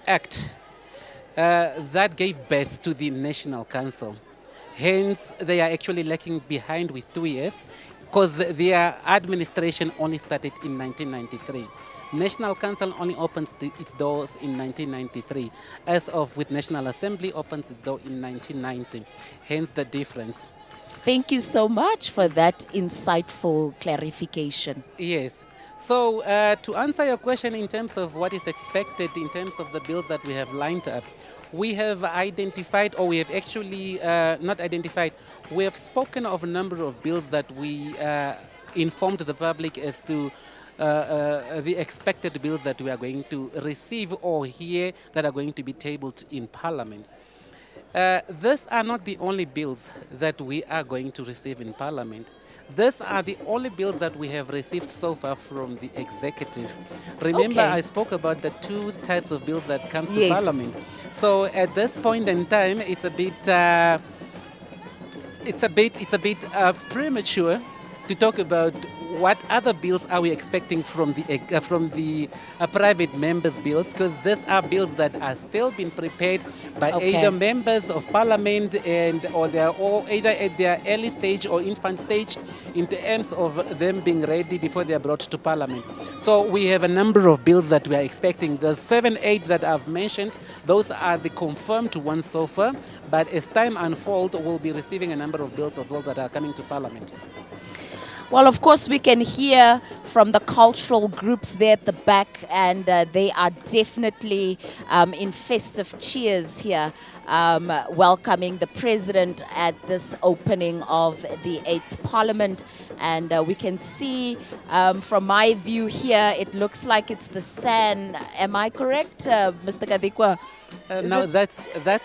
Act, that gave birth to the National Council. Hence, they are actually lagging behind with 2 years because their administration only started in 1993. National Council only opens its doors in 1993, as of with National Assembly opens its door in 1990. Hence the difference. Thank you so much for that insightful clarification. Yes. So to answer your question in terms of what is expected in terms of the bills that we have lined up, we have identified, or we have actually not identified, we have spoken of a number of bills that we informed the public as to the expected bills that we are going to receive or hear that are going to be tabled in Parliament. These are not the only bills that we are going to receive in Parliament. These are the only bills that we have received so far from the executive. Remember, Okay. I spoke about the 2 types of bills that comes to Yes. Parliament. So at this point in time, it's a bit premature to talk about what other bills are we expecting from the private members' bills, because these are bills that are still being prepared by Okay. either members of Parliament or they are all either at their early stage or infant stage in terms of them being ready before they are brought to Parliament. So we have a number of bills that we are expecting. The 7, 8 that I've mentioned, those are the confirmed ones so far, but as time unfolds, we'll be receiving a number of bills as well that are coming to Parliament. Well, of course, we can hear from the cultural groups there at the back, and they are definitely in festive cheers here, welcoming the president at this opening of the 8th Parliament. And we can see from my view here, it looks like it's the San. Am I correct, Mr. Kadikwa? No, it- that's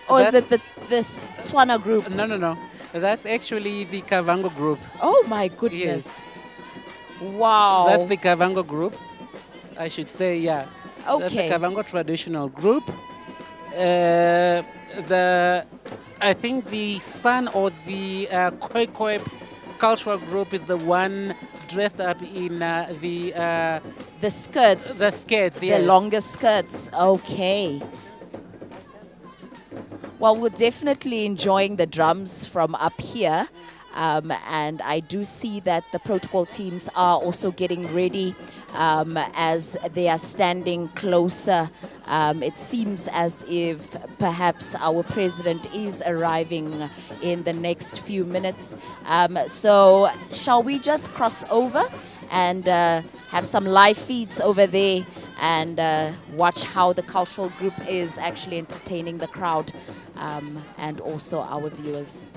Or is that's- it the Tswana group? no. That's actually the Kavango group. Oh, my goodness. Yes. Wow. That's the Kavango group. I should say, yeah. That's the Okay. Kavango traditional group. I think the San or the Khoikhoi cultural group is the one dressed up in The skirts. the skirts. Yes. The longer skirts. Okay. Well, we're definitely enjoying the drums from up here. And I do see that the protocol teams are also getting ready as they are standing closer. It seems as if perhaps our president is arriving in the next few minutes. So shall we just cross over and have some live feeds over there and watch how the cultural group is actually entertaining the crowd and also our viewers.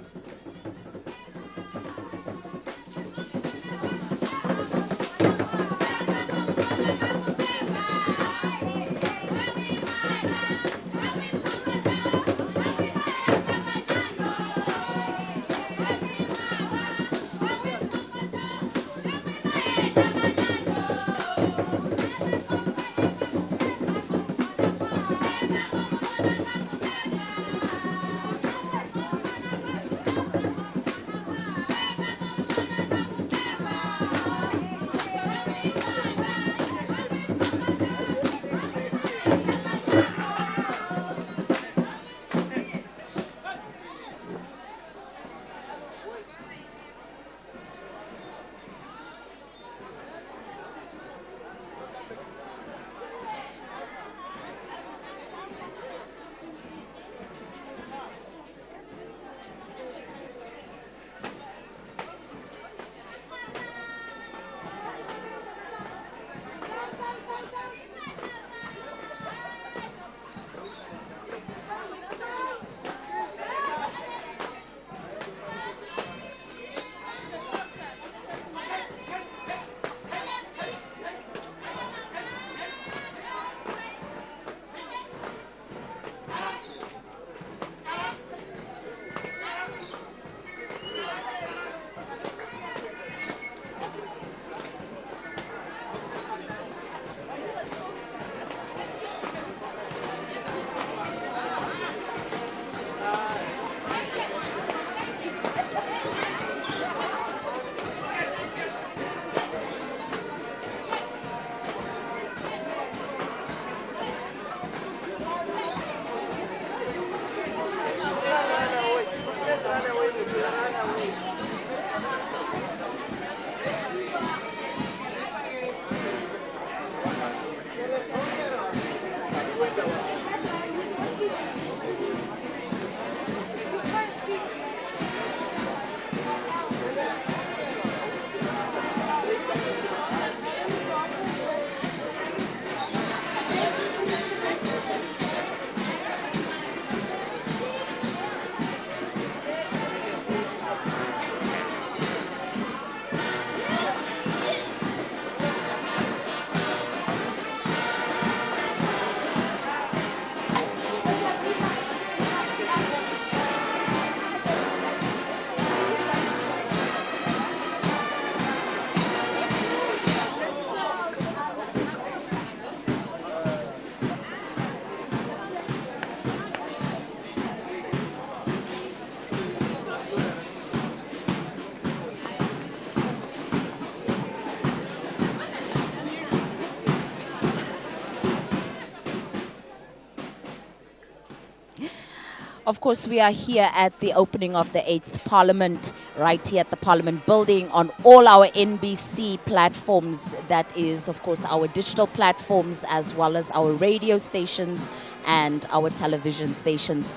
Of course, we are here at the opening of the 8th Parliament, right here at the Parliament building on all our NBC platforms. That is, of course, our digital platforms as well as our radio stations and our television stations.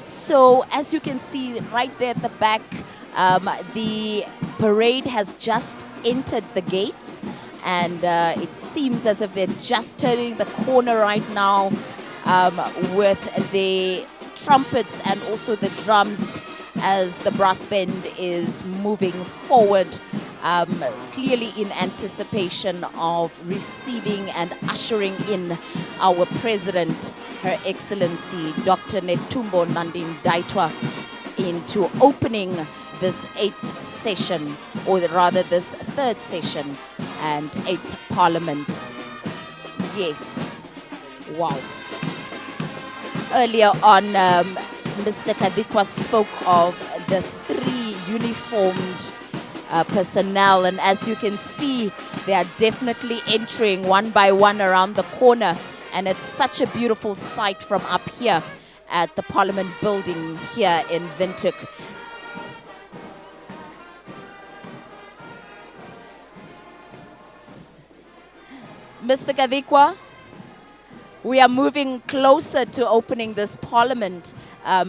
So, as you can see right there at the back, the parade has just entered the gates, and it seems as if they're just turning the corner right now with the trumpets and also the drums as the brass band is moving forward, clearly in anticipation of receiving and ushering in our President, Her Excellency Dr. Netumbo Nandi-Ndaitwah, into opening this 8th session, or rather this 3rd session and 8th Parliament. Yes. Wow. Earlier on, Mr. Kadikwa spoke of the 3 uniformed personnel, and as you can see, they are definitely entering one by one around the corner, and it's such a beautiful sight from up here at the Parliament building here in Windhoek. Mr. Kadikwa, we are moving closer to opening this Parliament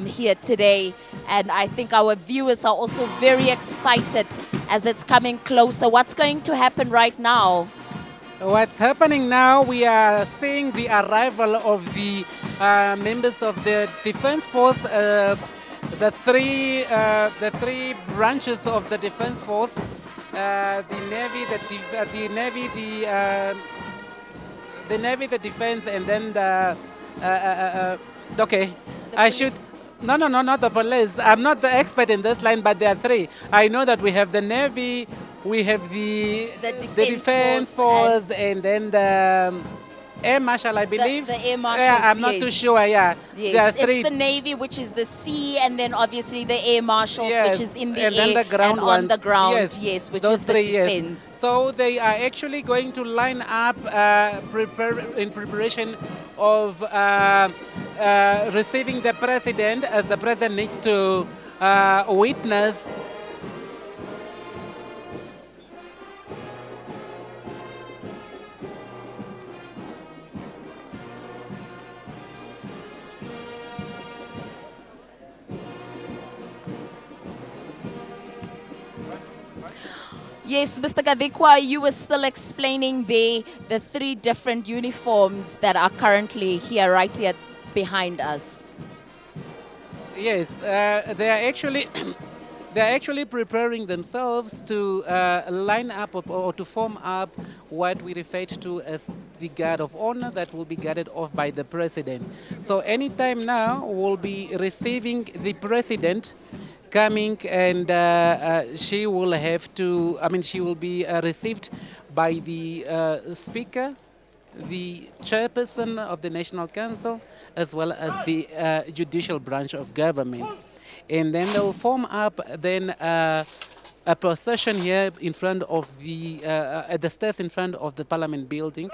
here today, and I think our viewers are also very excited as it's coming closer. What's going to happen right now? What's happening now, we are seeing the arrival of the members of the Defence Force, the three branches of the Defence Force, the Navy, the Navy, the Defense, and then the okay. I should. No, not the police. I'm not the expert in this line, but there are 3. I know that we have the Navy, we have the Defense Force, and then the Air Marshal, I believe. The Air Marshals, yeah, I'm not too sure, yeah. Yes, There are it's 3. the Navy, which is the sea, and then obviously the Air Marshals, Yes, which is in the and air, then the ground and on ones. the ground, Yes, which those is the 3, yes. defense. So they are actually going to line up in preparation of receiving the President, as the President needs to witness Yes, Mr. Kadikwa, you were still explaining the 3 different uniforms that are currently here, right here behind us. Yes, they are actually they are actually preparing themselves to line up or to form up what we refer to as the guard of honor that will be guarded off by the President. So anytime now we'll be receiving the President coming, and she will have to, she will be received by the Speaker, the Chairperson of the National Council, as well as the judicial branch of government. And then they'll form up then a procession here in front of the, at the stairs in front of the Parliament building.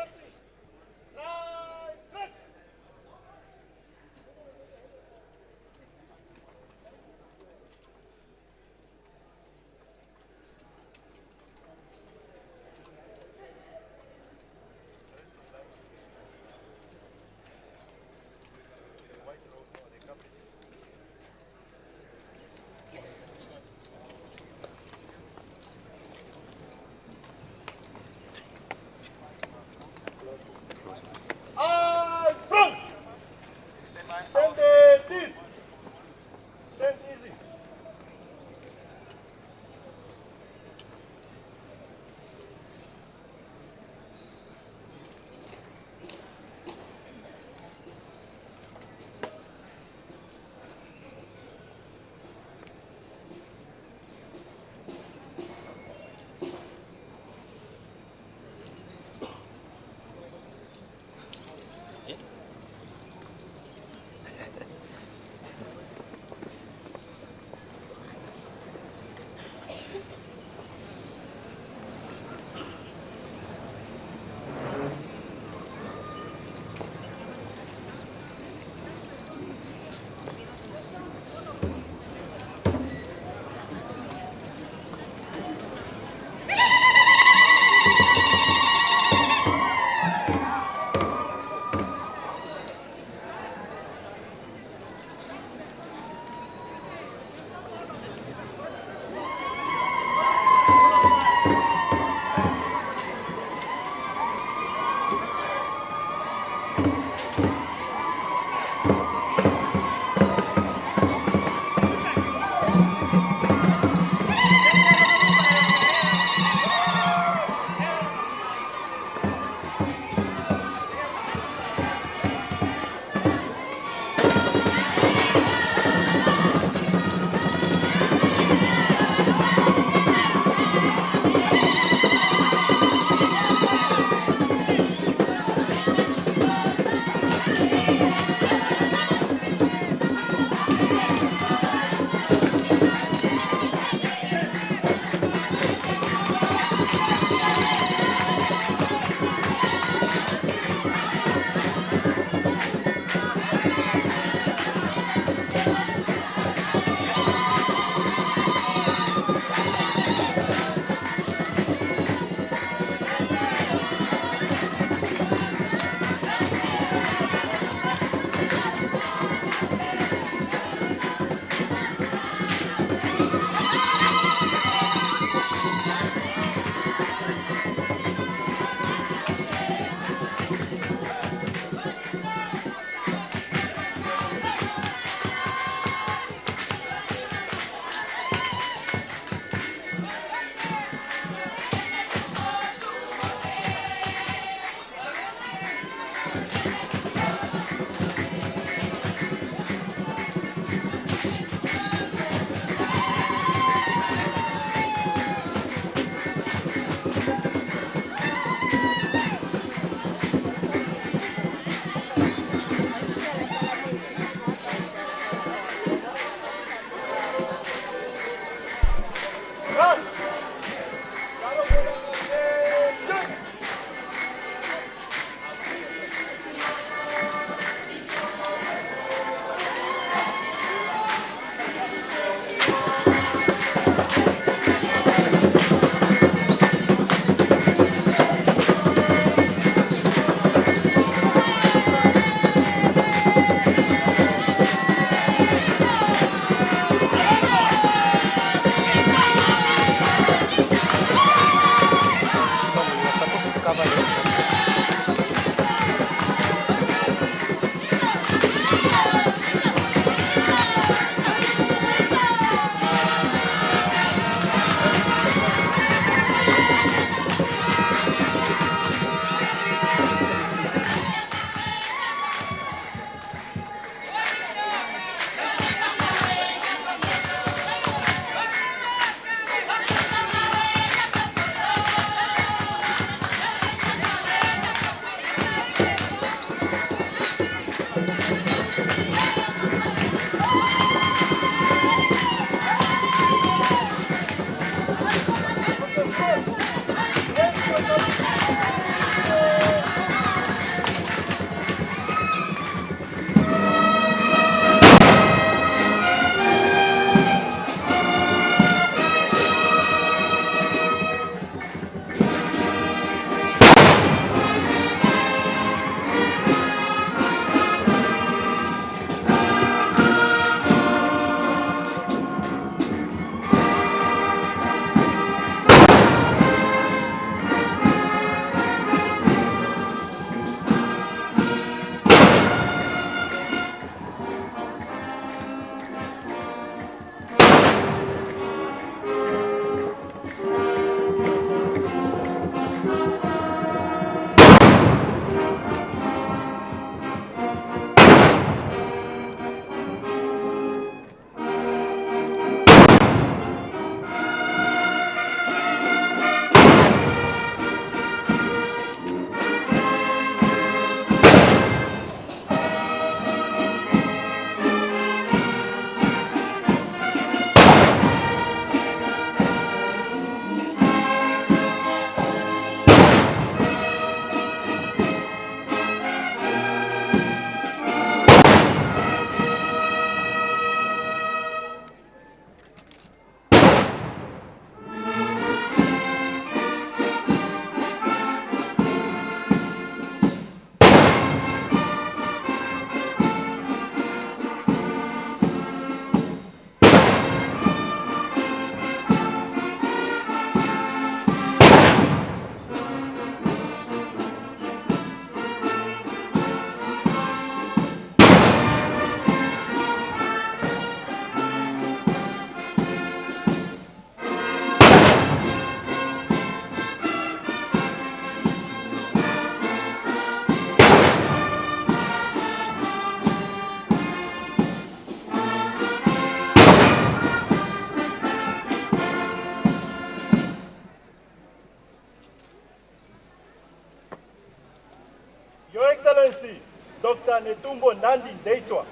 Your Excellency, Dr. Netumbo Nandi-Ndaitwah,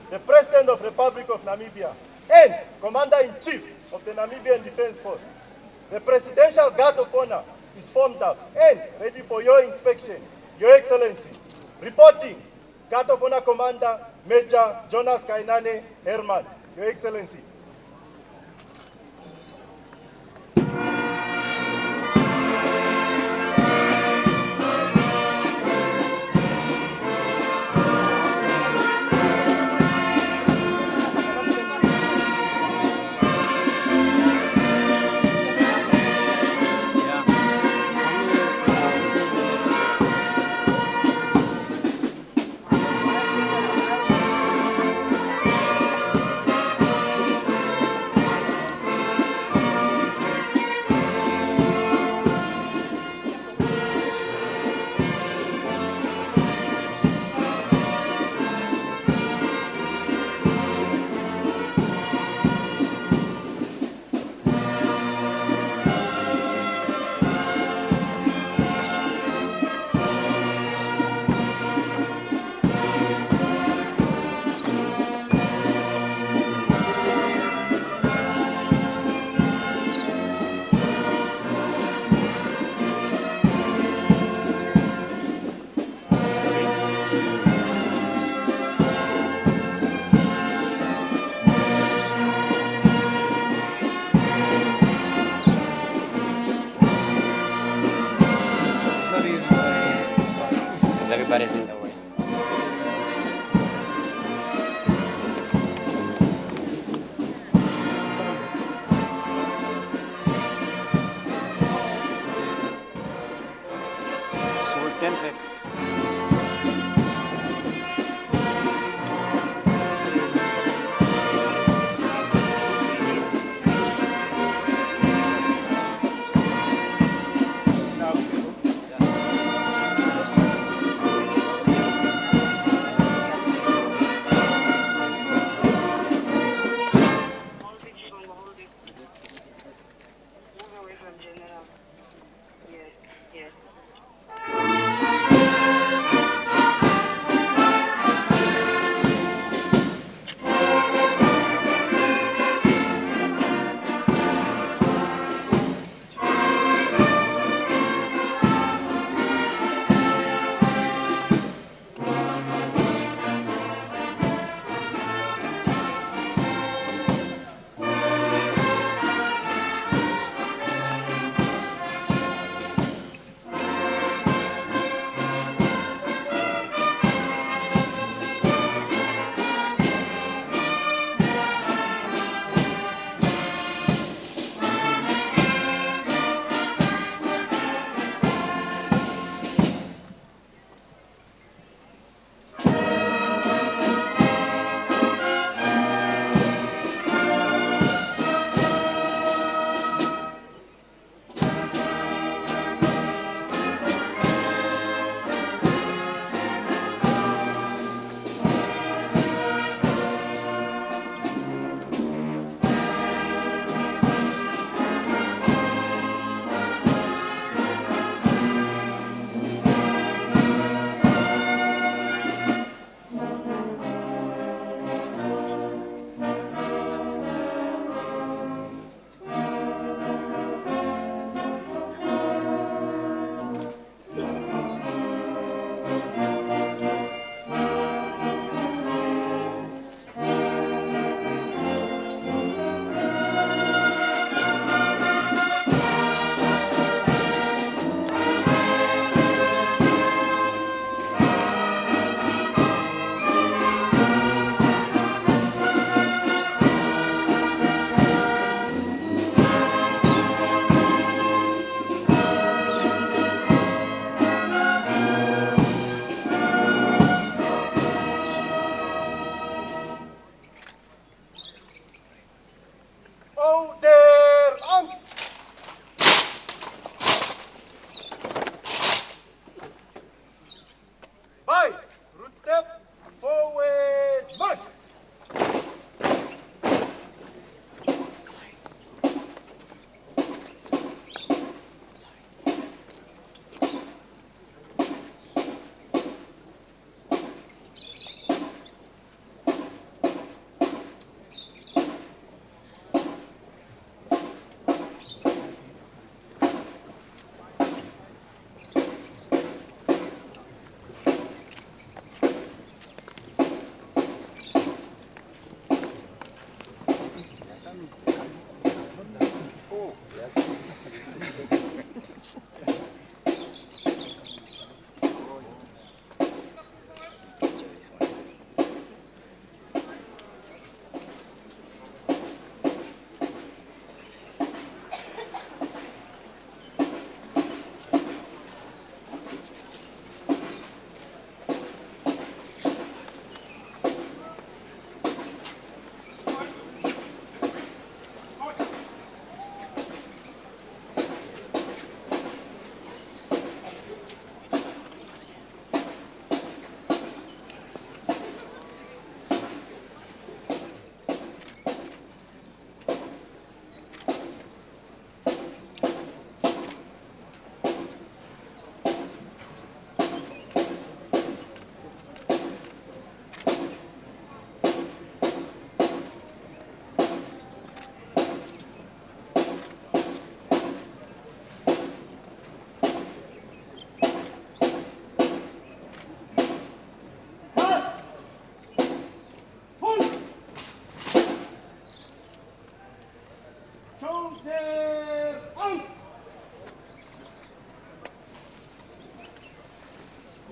the President of the Republic of Namibia, and Commander-in-Chief of the Namibian Defense Force. The Presidential Guard of Honor is formed up and ready for your inspection. Your Excellency, reporting, Guard of Honor Commander, Major Jonas Kainane Herman. Your Excellency. Everybody's in the way. Yes, yes.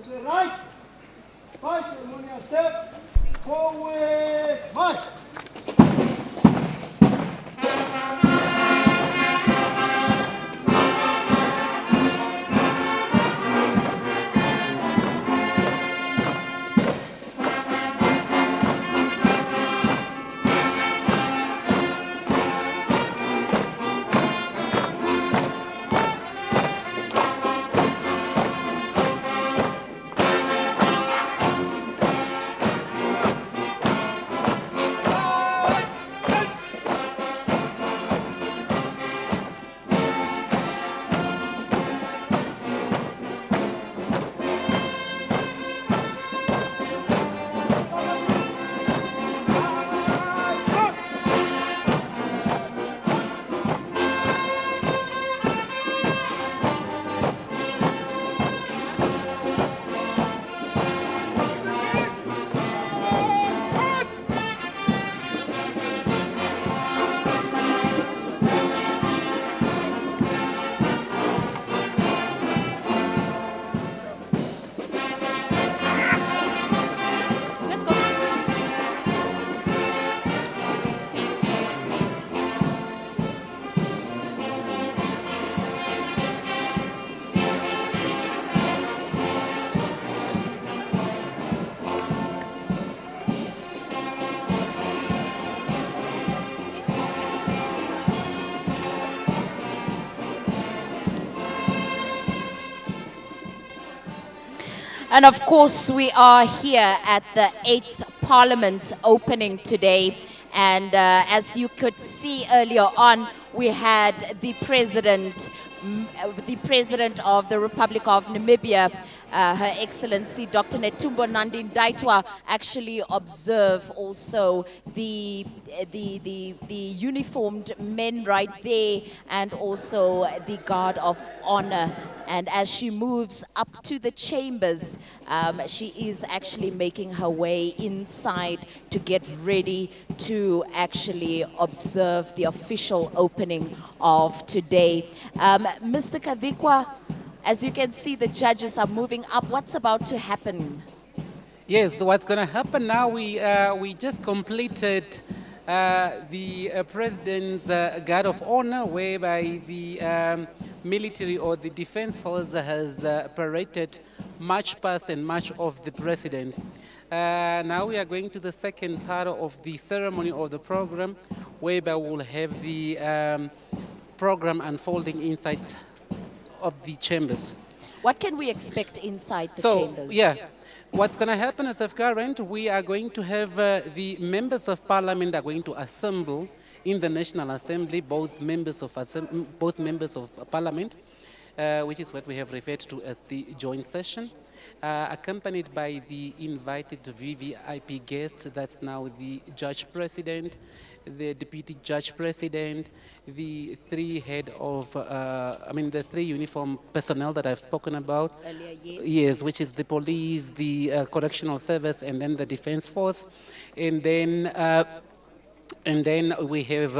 the right, 5 ceremonial step, forward, march. And of course, we are here at the 8th Parliament opening today. And as you could see earlier on, we had the President of the Republic of Namibia, Her Excellency Dr. Netumbo Nandi-Ndaitwah, actually observe also the uniformed men right there, and also the guard of honor. And as she moves up to the chambers, she is actually making her way inside to get ready to actually observe the official opening of today. Mr. Kadikwa, as you can see, the judges are moving up. What's about to happen? Yes, what's going to happen now, we just completed the President's Guard of Honor, whereby the military or the defense force has paraded march past and march of the President. Now we are going to the second part of the ceremony of the program, whereby we'll have the program unfolding inside of the chambers. What can we expect inside the chambers? Yeah, what's going to happen is, of current, we are going to have the members of Parliament are going to assemble in the National Assembly, both members of Parliament, which is what we have referred to as the joint session, accompanied by the invited VVIP guests. That's now the Judge President, the Deputy Judge President, the three the three uniform personnel that I've spoken about. Earlier, yes. Yes, which is the police, the correctional service, and then the defense force. And then we have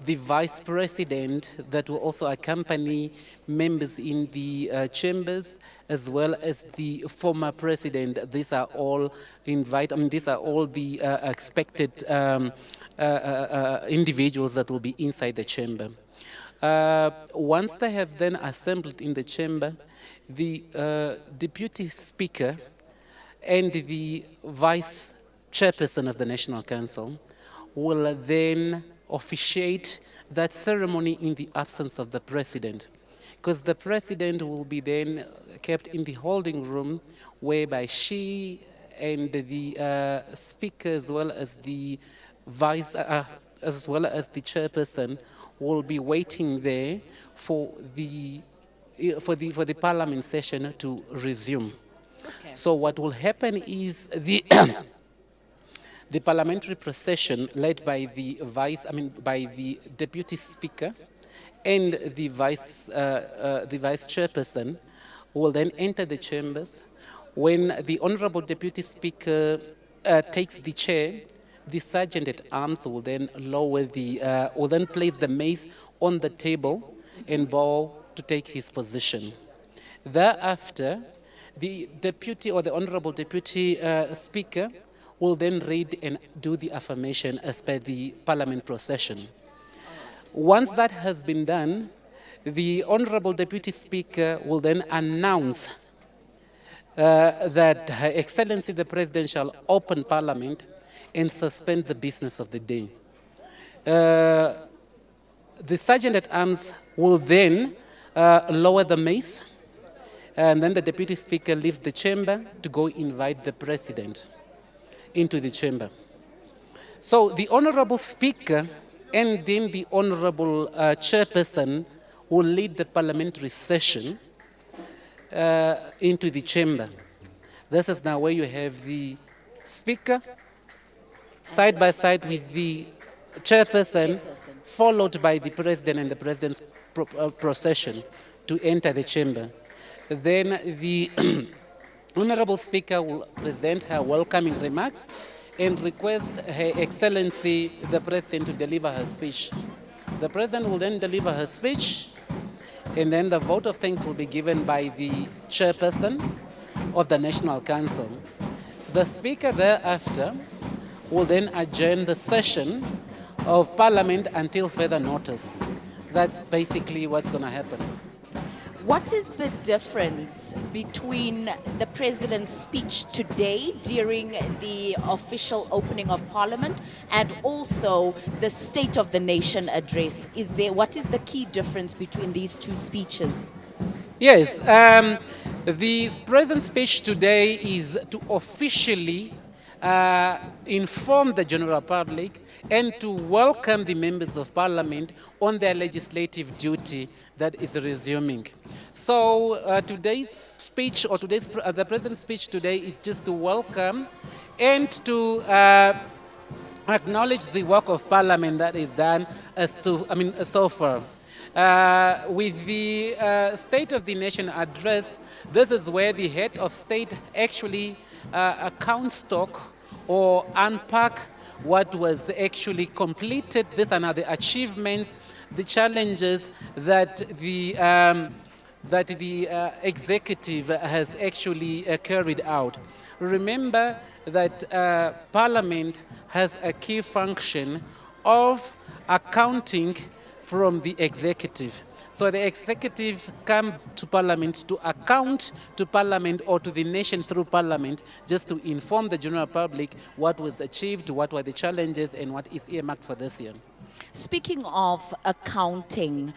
the Vice President that will also accompany members in the chambers, as well as the former President. These are all these are all the expected individuals that will be inside the chamber. Once they have then assembled in the chamber, the Deputy Speaker and the Vice Chairperson of the National Council will then officiate that ceremony in the absence of the President, because the President will be then kept in the holding room, whereby she and the Speaker, as well as the Vice, as well as the Chairperson, will be waiting there for the Parliament session to resume. Okay. So what will happen is the the parliamentary procession, led by the by the Deputy Speaker and the Vice Chairperson, will then enter the chambers. When the Honourable Deputy Speaker takes the chair, the Sergeant at Arms will then will then place the mace on the table and bow to take his position. Thereafter, the deputy or the honorable deputy speaker will then read and do the affirmation as per the parliament procession. Once that has been done, the honorable deputy speaker will then announce that Her Excellency the President shall open parliament and suspend the business of the day. The sergeant at arms will then lower the mace, and then the deputy speaker leaves the chamber to go invite the president into the chamber. So the honorable speaker and then the honorable chairperson will lead the parliamentary session into the chamber. This is now where you have the speaker side by side with the chairperson, followed by the president and the president's procession to enter the chamber. Then the honorable speaker will present her welcoming remarks and request Her Excellency the President to deliver her speech. The President will then deliver her speech, and then the vote of thanks will be given by the chairperson of the National Council. The Speaker thereafter will then adjourn the session of Parliament until further notice. That's basically what's going to happen. What is the difference between the President's speech today during the official opening of Parliament and also the State of the Nation address? What is the key difference between these two speeches? Yes, the President's speech today is to officially inform the general public and to welcome the members of Parliament on their legislative duty that is resuming. So today's speech, or the President's speech today, is just to welcome and to acknowledge the work of Parliament that is done so far. With the State of the Nation address, this is where the head of state actually account stock or unpack what was actually completed. These are now the achievements, the challenges that the executive has actually carried out. Remember that Parliament has a key function of accounting from the executive. So the executive come to Parliament to account to Parliament or to the nation through Parliament, just to inform the general public what was achieved, what were the challenges, and what is earmarked for this year. Speaking of accounting,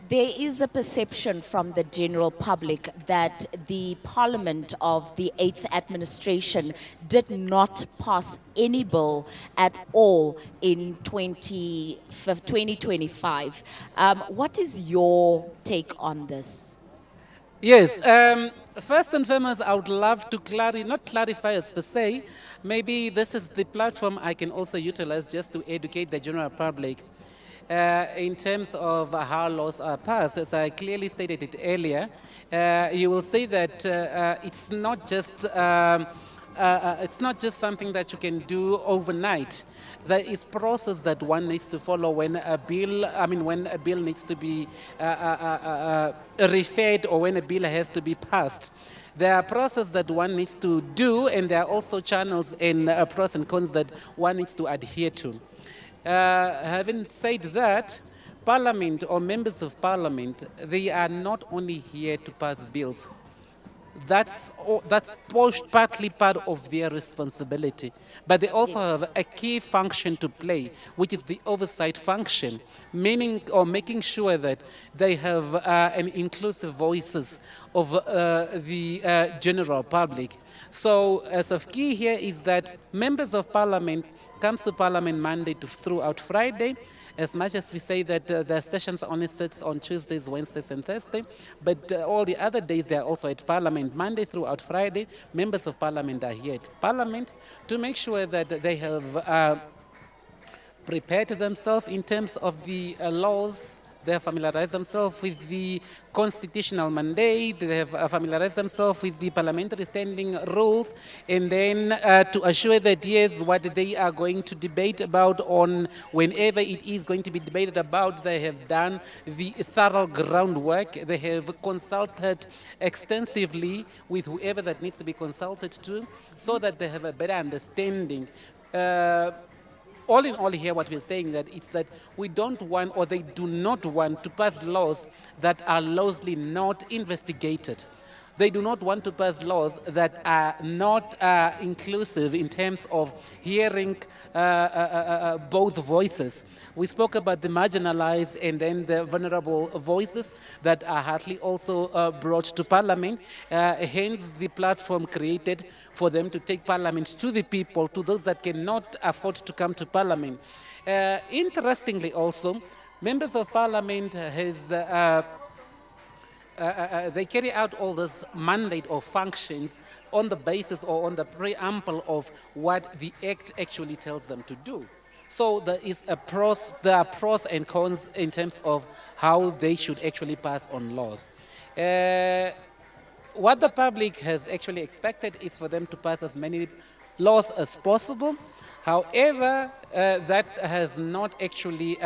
there is a perception from the general public that the Parliament of the 8th administration did not pass any bill at all in 2025. What is your take on this? Yes, first and foremost, I would love to not clarify as per se. Maybe this is the platform I can also utilize just to educate the general public in terms of how laws are passed. As I clearly stated it earlier, you will see that it's not just something that you can do overnight. There is process that one needs to follow when a bill needs to be referred or when a bill has to be passed. There are processes that one needs to do, and there are also channels and pros and cons that one needs to adhere to. Having said that, Parliament or members of Parliament, they are not only here to pass bills. That's partly part of their responsibility. But they also have a key function to play, which is the oversight function, meaning or making sure that they have an inclusive voices of the general public. So as of key here is that members of Parliament comes to Parliament Monday throughout Friday. As much as we say that the sessions only sits on Tuesdays, Wednesdays, and Thursday, but all the other days they are also at Parliament. Monday throughout Friday, members of Parliament are here at Parliament to make sure that they have prepared themselves in terms of the laws They have familiarized themselves with the constitutional mandate. They have familiarized themselves with the parliamentary standing rules. And then to assure that, yes, what they are going to debate about on whenever it is going to be debated about, they have done the thorough groundwork. They have consulted extensively with whoever that needs to be consulted to, so that they have a better understanding. All in all here, what we're saying that it's that we don't want, or they do not want, to pass laws that are largely not investigated. They do not want to pass laws that are not inclusive in terms of hearing both voices. We spoke about the marginalized and then the vulnerable voices that are hardly also brought to Parliament, hence the platform created for them to take Parliament to the people, to those that cannot afford to come to Parliament. Interestingly also, members of Parliament they carry out all this mandate or functions on the basis or on the preamble of what the Act actually tells them to do. So there are pros and cons in terms of how they should actually pass on laws. What the public has actually expected is for them to pass as many laws as possible. However, that has not actually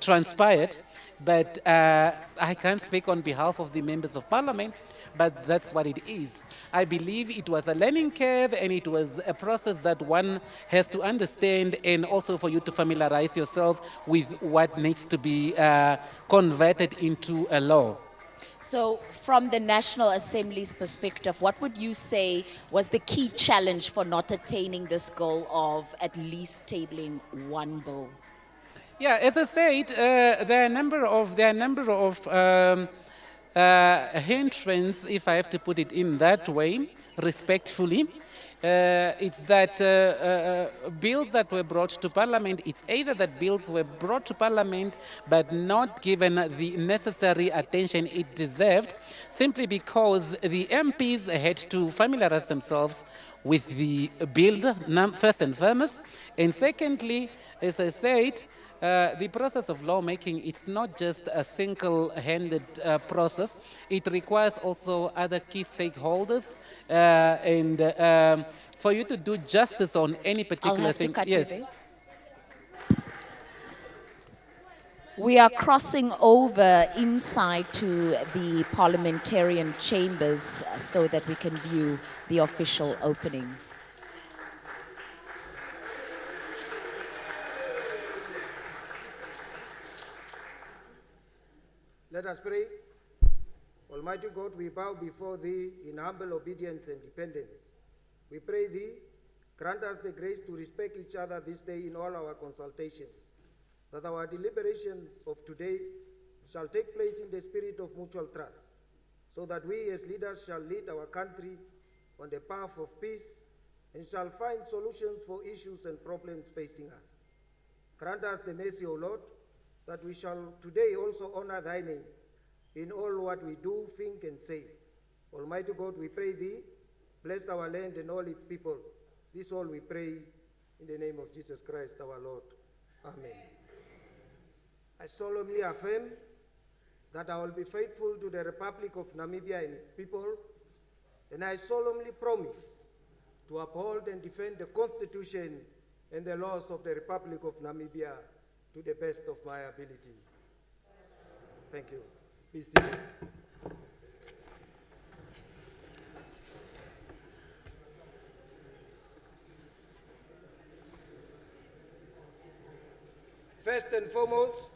transpired. But I can't speak on behalf of the members of Parliament, but that's what it is. I believe it was a learning curve, and it was a process that one has to understand, and also for you to familiarize yourself with what needs to be converted into a law. So from the National Assembly's perspective, what would you say was the key challenge for not attaining this goal of at least tabling one bill? Yeah, as I said, there are a number of hindrances, if I have to put it in that way, respectfully. It's that bills that were brought to Parliament, it's either that bills were brought to Parliament but not given the necessary attention it deserved, simply because the MPs had to familiarize themselves with the bill, first and foremost. And secondly, as I said, the process of lawmaking, it's not just a single-handed process. It requires also other key stakeholders, and for you to do justice on any particular thing. Yes. We are crossing over inside to the parliamentarian chambers so that we can view the official opening. Let us pray. Almighty God, we bow before Thee in humble obedience and dependence. We pray Thee, grant us the grace to respect each other this day in all our consultations, that our deliberations of today shall take place in the spirit of mutual trust, so that we as leaders shall lead our country on the path of peace and shall find solutions for issues and problems facing us. Grant us the mercy, O Lord, that we shall today also honor Thy name in all what we do, think, and say. Almighty God, we pray Thee, bless our land and all its people. This all we pray in the name of Jesus Christ, our Lord. Amen. I solemnly affirm that I will be faithful to the Republic of Namibia and its people, and I solemnly promise to uphold and defend the Constitution and the laws of the Republic of Namibia to the best of my ability. Thank you. Be seated. First and foremost,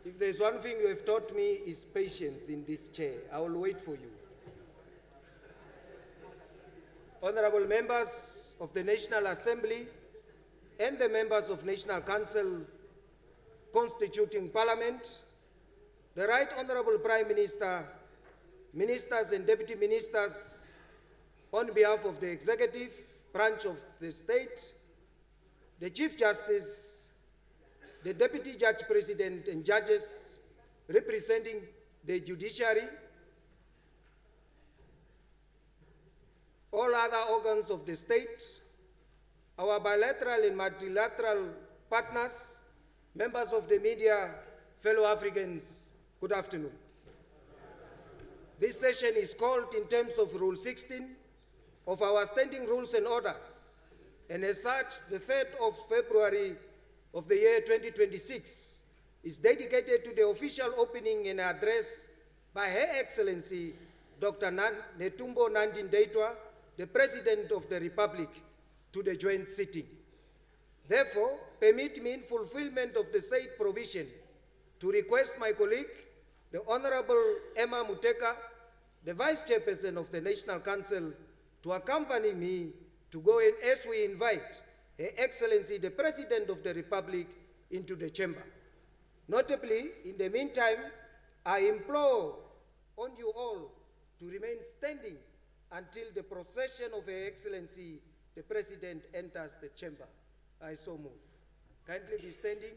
if there's one thing you have taught me is patience in this chair. I will wait for you. Honorable members of the National Assembly and the members of National Council constituting Parliament, the Right Honorable Prime Minister, Ministers and Deputy Ministers, on behalf of the Executive Branch of the State, the Chief Justice, the Deputy Judge President and judges representing the Judiciary, all other organs of the state, our bilateral and multilateral partners, members of the media, fellow Africans, good afternoon. This session is called in terms of Rule 16 of our Standing Rules and Orders, and as such, the 3rd of February of the year 2026 is dedicated to the official opening and address by Her Excellency Dr. Netumbo Nandi-Ndaitwah, the President of the Republic, to the joint sitting. Therefore, permit me in fulfillment of the said provision to request my colleague, the Honorable Emma Muteka, the Vice Chairperson of the National Council, to accompany me to go in as we invite Her Excellency the President of the Republic into the chamber. Notably, in the meantime, I implore on you all to remain standing until the procession of Her Excellency the President enters the chamber. I so move. Kindly be standing.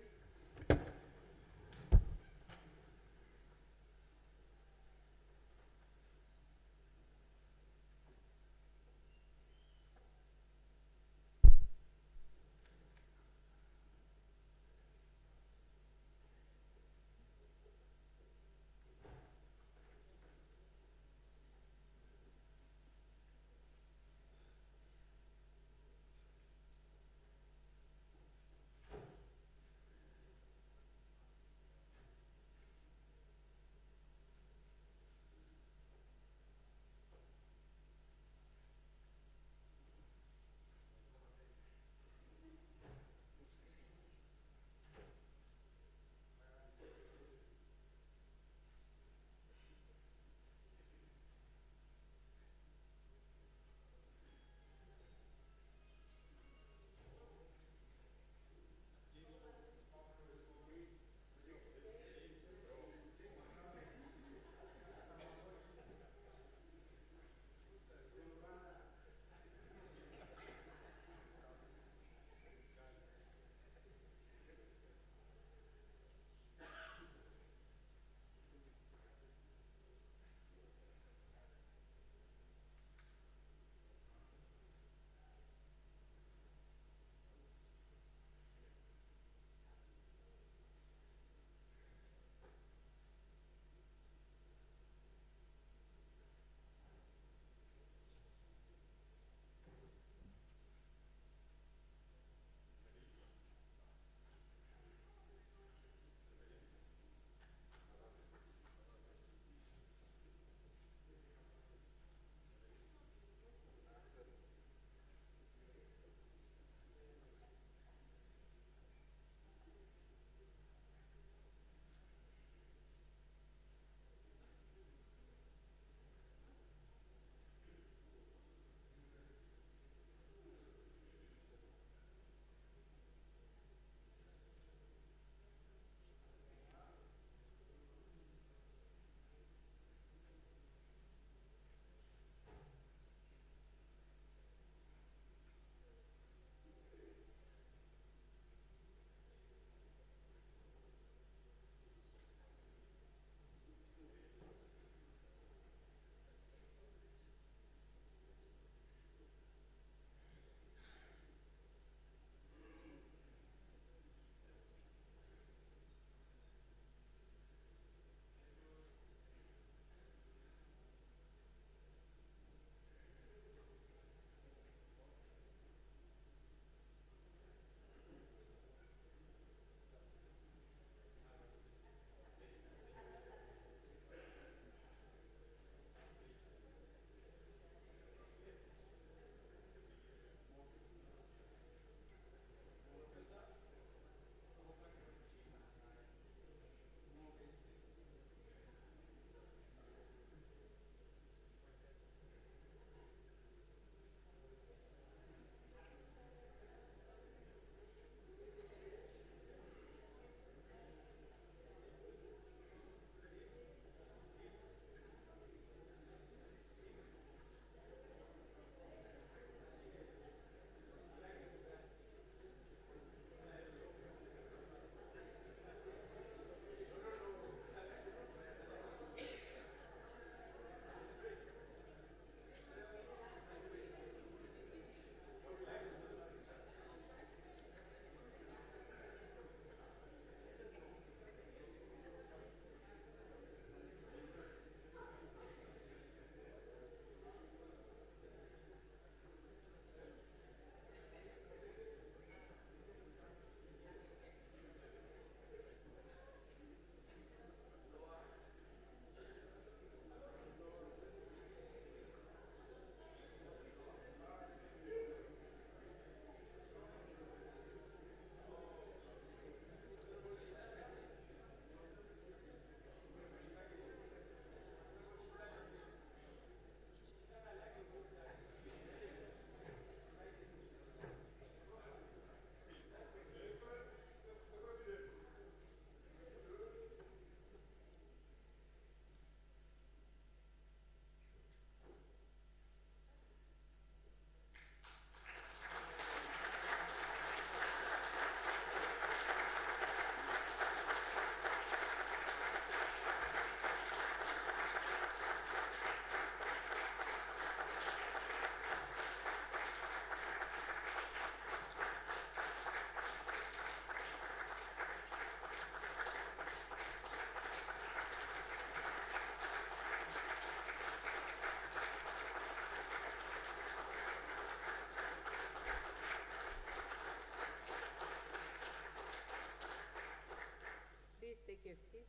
your seat.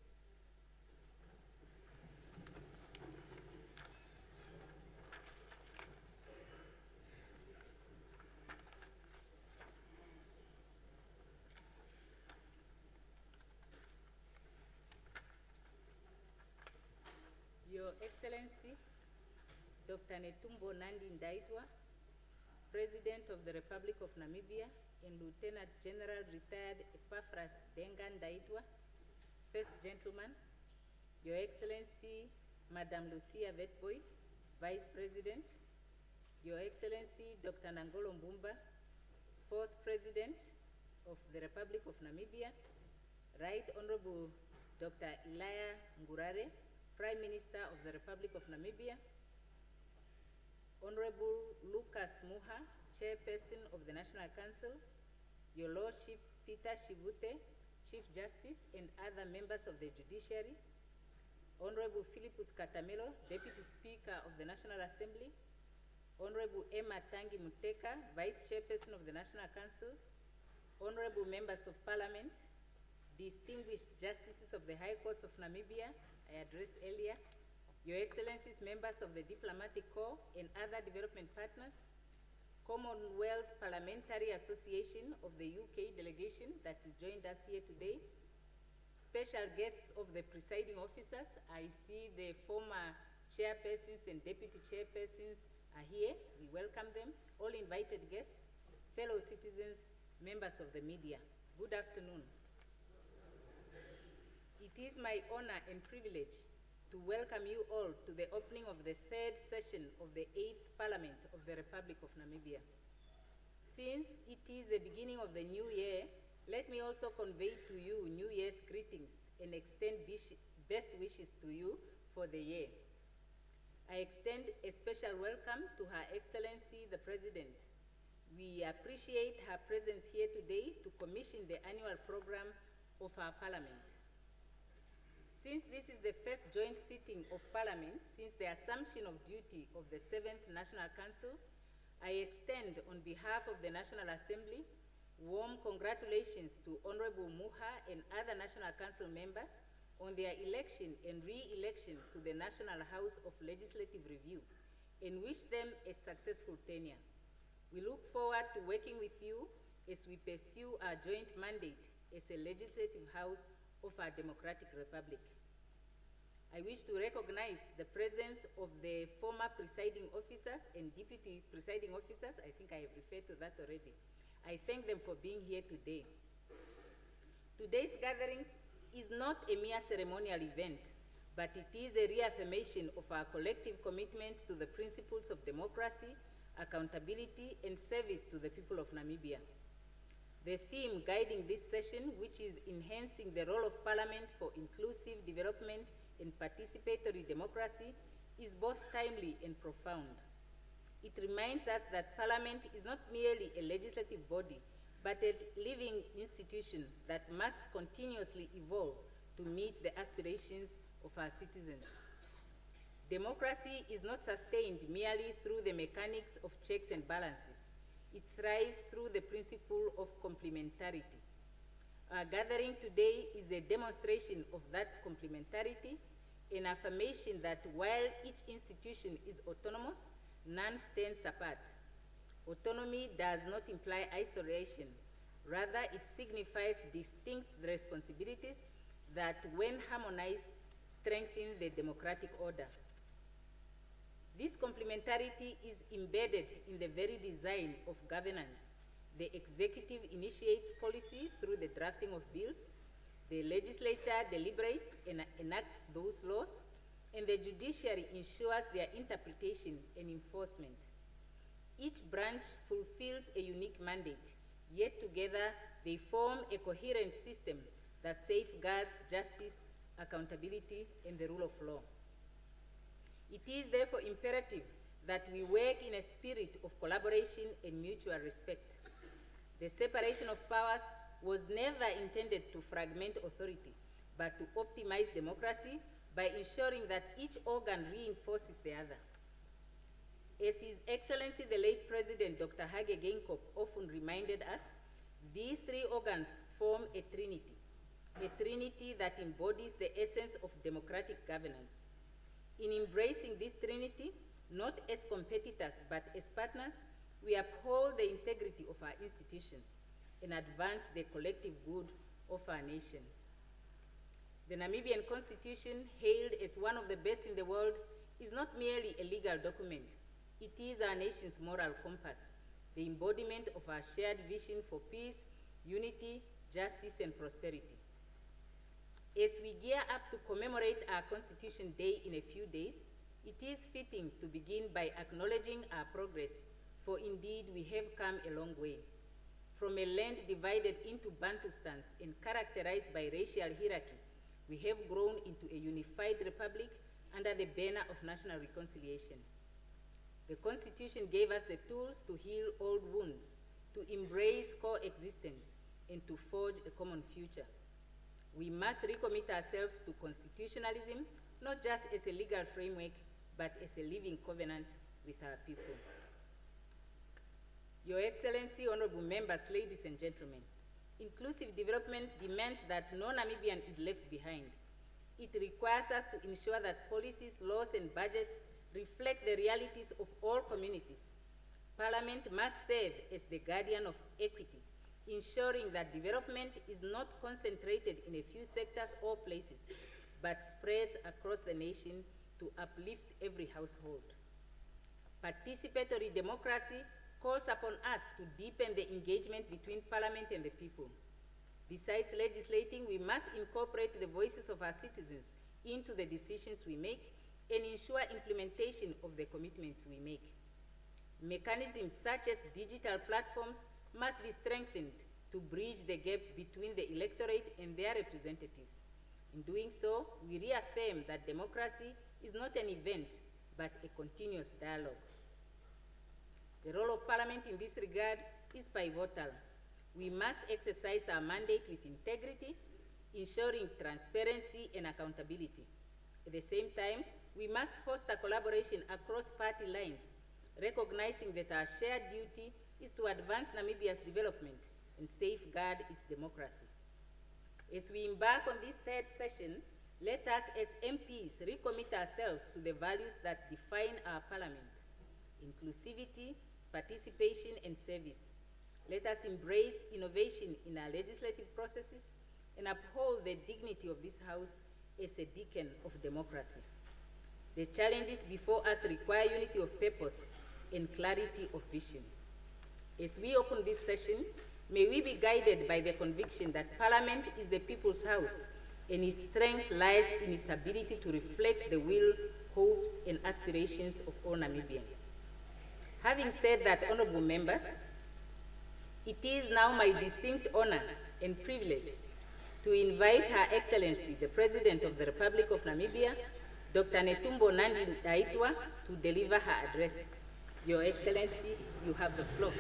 Your Excellency, Dr. Netumbo Nandi-Ndaitwah, President of the Republic of Namibia, and Lieutenant General Retired Epaphras Denga-Ndaitwah, First Gentleman, Your Excellency, Madam Lucia Vetboy, Vice President, Your Excellency, Dr. Nangolo Mbumba, Fourth President of the Republic of Namibia, Right Honorable Dr. Elia Ngurare, Prime Minister of the Republic of Namibia, Honorable Lucas Muha, Chairperson of the National Council, Your Lordship Peter Shivute, Chief Justice, and other members of the Judiciary, Honorable Philippus Katamelo, Deputy Speaker of the National Assembly, Honorable Emma Tangi Muteka, Vice Chairperson of the National Council, Honorable Members of Parliament, distinguished Justices of the High Courts of Namibia, I addressed earlier, Your Excellencies, members of the Diplomatic Corps and other development partners, Commonwealth Parliamentary Association of the UK delegation that has joined us here today, special guests of the presiding officers. I see the former chairpersons and deputy chairpersons are here. We welcome them. All invited guests, fellow citizens, members of the media. Good afternoon. It is my honor and privilege to welcome you all to the opening of the third session of the 8th Parliament of the Republic of Namibia. Since it is the beginning of the new year, let me also convey to you New Year's greetings and extend best wishes to you for the year. I extend a special welcome to Her Excellency the President. We appreciate her presence here today to commission the annual program of our Parliament. Since this is the first joint sitting of Parliament since the assumption of duty of the 7th National Council, I extend on behalf of the National Assembly warm congratulations to Honorable Muha and other National Council members on their election and re-election to the National House of Legislative Review and wish them a successful tenure. We look forward to working with you as we pursue our joint mandate as a legislative house of our democratic republic. I wish to recognize the presence of the former presiding officers and deputy presiding officers. I think I have referred to that already. I thank them for being here today. Today's gathering is not a mere ceremonial event, but it is a reaffirmation of our collective commitment to the principles of democracy, accountability, and service to the people of Namibia. The theme guiding this session, which is enhancing the role of Parliament for inclusive development and participatory democracy, is both timely and profound. It reminds us that Parliament is not merely a legislative body, but a living institution that must continuously evolve to meet the aspirations of our citizens. Democracy is not sustained merely through the mechanics of checks and balances. It thrives through the principle of complementarity. Our gathering today is a demonstration of that complementarity, an affirmation that while each institution is autonomous, none stands apart. Autonomy does not imply isolation. Rather, it signifies distinct responsibilities that, when harmonized, strengthen the democratic order. This complementarity is embedded in the very design of governance. The executive initiates policy through the drafting of bills, the legislature deliberates and enacts those laws, and the judiciary ensures their interpretation and enforcement. Each branch fulfills a unique mandate, yet together they form a coherent system that safeguards justice, accountability, and the rule of law. It is therefore imperative that we work in a spirit of collaboration and mutual respect. The separation of powers was never intended to fragment authority, but to optimize democracy by ensuring that each organ reinforces the other. As His Excellency the late President Dr. Hage Geingob often reminded us, these three organs form a trinity. a trinity that embodies the essence of democratic governance. In embracing this trinity, not as competitors but as partners, we uphold the integrity of our institutions and advance the collective good of our nation. The Namibian Constitution, hailed as one of the best in the world, is not merely a legal document. It is our nation's moral compass, the embodiment of our shared vision for peace, unity, justice, and prosperity. As we gear up to commemorate our Constitution Day in a few days, it is fitting to begin by acknowledging our progress, for indeed we have come a long way. From a land divided into Bantustans and characterized by racial hierarchy, we have grown into a unified republic under the banner of national reconciliation. The Constitution gave us the tools to heal old wounds, to embrace coexistence, and to forge a common future. We must recommit ourselves to constitutionalism, not just as a legal framework, but as a living covenant with our people. Your Excellency, honorable members, ladies and gentlemen, inclusive development demands that no Namibian is left behind. It requires us to ensure that policies, laws, and budgets reflect the realities of all communities. Parliament must serve as the guardian of equity, ensuring that development is not concentrated in a few sectors or places, but spreads across the nation to uplift every household. Participatory democracy calls upon us to deepen the engagement between Parliament and the people. Besides legislating, we must incorporate the voices of our citizens into the decisions we make and ensure implementation of the commitments we make. Mechanisms such as digital platforms must be strengthened to bridge the gap between the electorate and their representatives. In doing so, we reaffirm that democracy is not an event, but a continuous dialogue. The role of Parliament in this regard is pivotal. We must exercise our mandate with integrity, ensuring transparency and accountability. At the same time, we must foster collaboration across party lines, recognizing that our shared duty is to advance Namibia's development and safeguard its democracy. As we embark on this third session, let us as MPs recommit ourselves to the values that define our Parliament: inclusivity, participation, and service. Let us embrace innovation in our legislative processes and uphold the dignity of this House as a beacon of democracy. The challenges before us require unity of purpose and clarity of vision. As we open this session, may we be guided by the conviction that Parliament is the people's house, and its strength lies in its ability to reflect the will, hopes, and aspirations of all Namibians. Having said that, honorable members, it is now my distinct honor and privilege to invite Her Excellency, the President of the Republic of Namibia, Dr. Netumbo Nandi-Ndaitwah, to deliver her address. Your Excellency, you have the floor.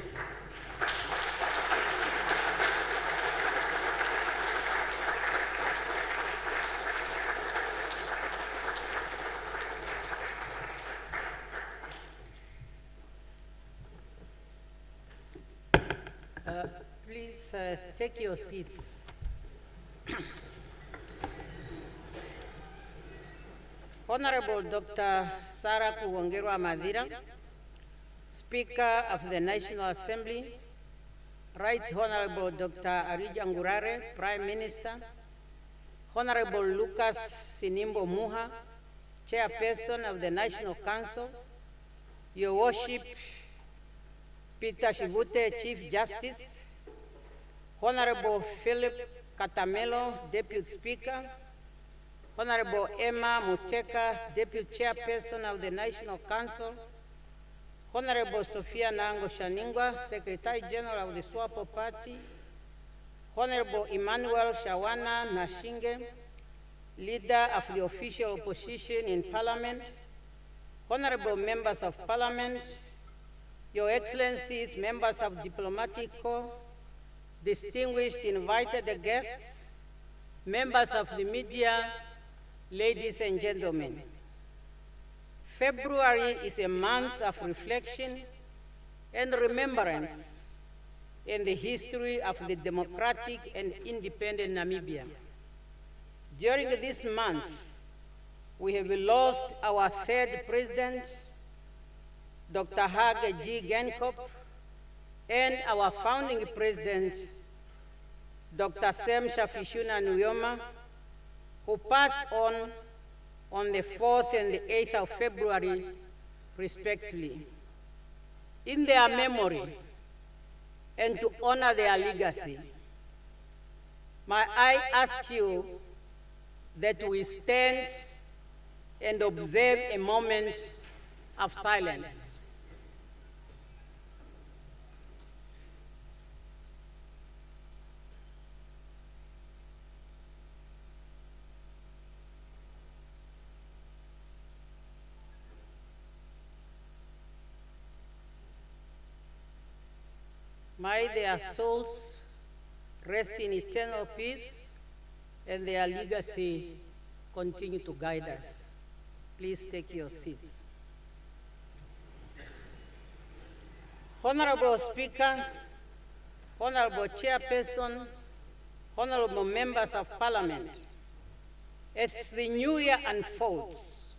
Please take your seats. Honorable Dr. Sarah Kuwongerwa Madira, Speaker of the National Assembly, Right Honorable Dr. Arija Ngurare, Prime Minister, Honorable Lucas Sinimbo Muha, Chairperson of the National Council, Your Worship, Peter Shivute, Chief Justice, Honorable Philip Katamelo, Deputy Speaker, Honorable Emma Muteka, Deputy Chairperson of the National Council, Honorable Sophia Nango Shaningwa, Secretary General of the SWAPO Party, Honorable Emmanuel Shawana Nashinge, Leader of the official opposition in Parliament, Honorable Members of Parliament, Your Excellencies, Members of Diplomatic Corps, distinguished invited guests, members of the media, ladies and gentlemen. February is a month of reflection and remembrance in the history of the democratic and independent Namibia. During this month, we have lost our third president, Dr. Hage G. Geingob, and our founding president, Dr. Sam Shafishuna Nujoma, who passed on the 4th and the 8th of February, respectively. In their memory, and to honor their legacy, may I ask you that we stand and observe a moment of silence. May their souls rest in eternal peace and their legacy continue to guide us. Please take your seats. Honorable Speaker, Honorable Chairperson, Honorable Members of Parliament, as the new year unfolds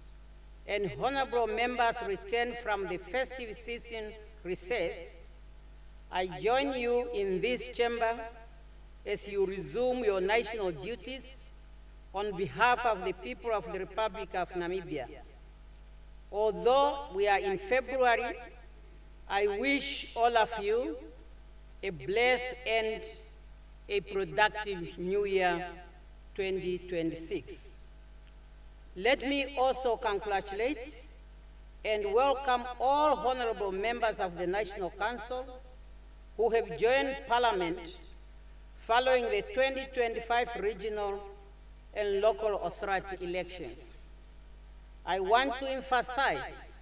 and honorable members return from the festive season recess, I join you in this chamber as you resume your national duties on behalf of the people of the Republic of Namibia. Although we are in February, I wish all of you a blessed and a productive New Year 2026. Let me also congratulate and welcome all honorable members of the National Council who have joined Parliament following the 2025 regional and local authority elections. I want to emphasize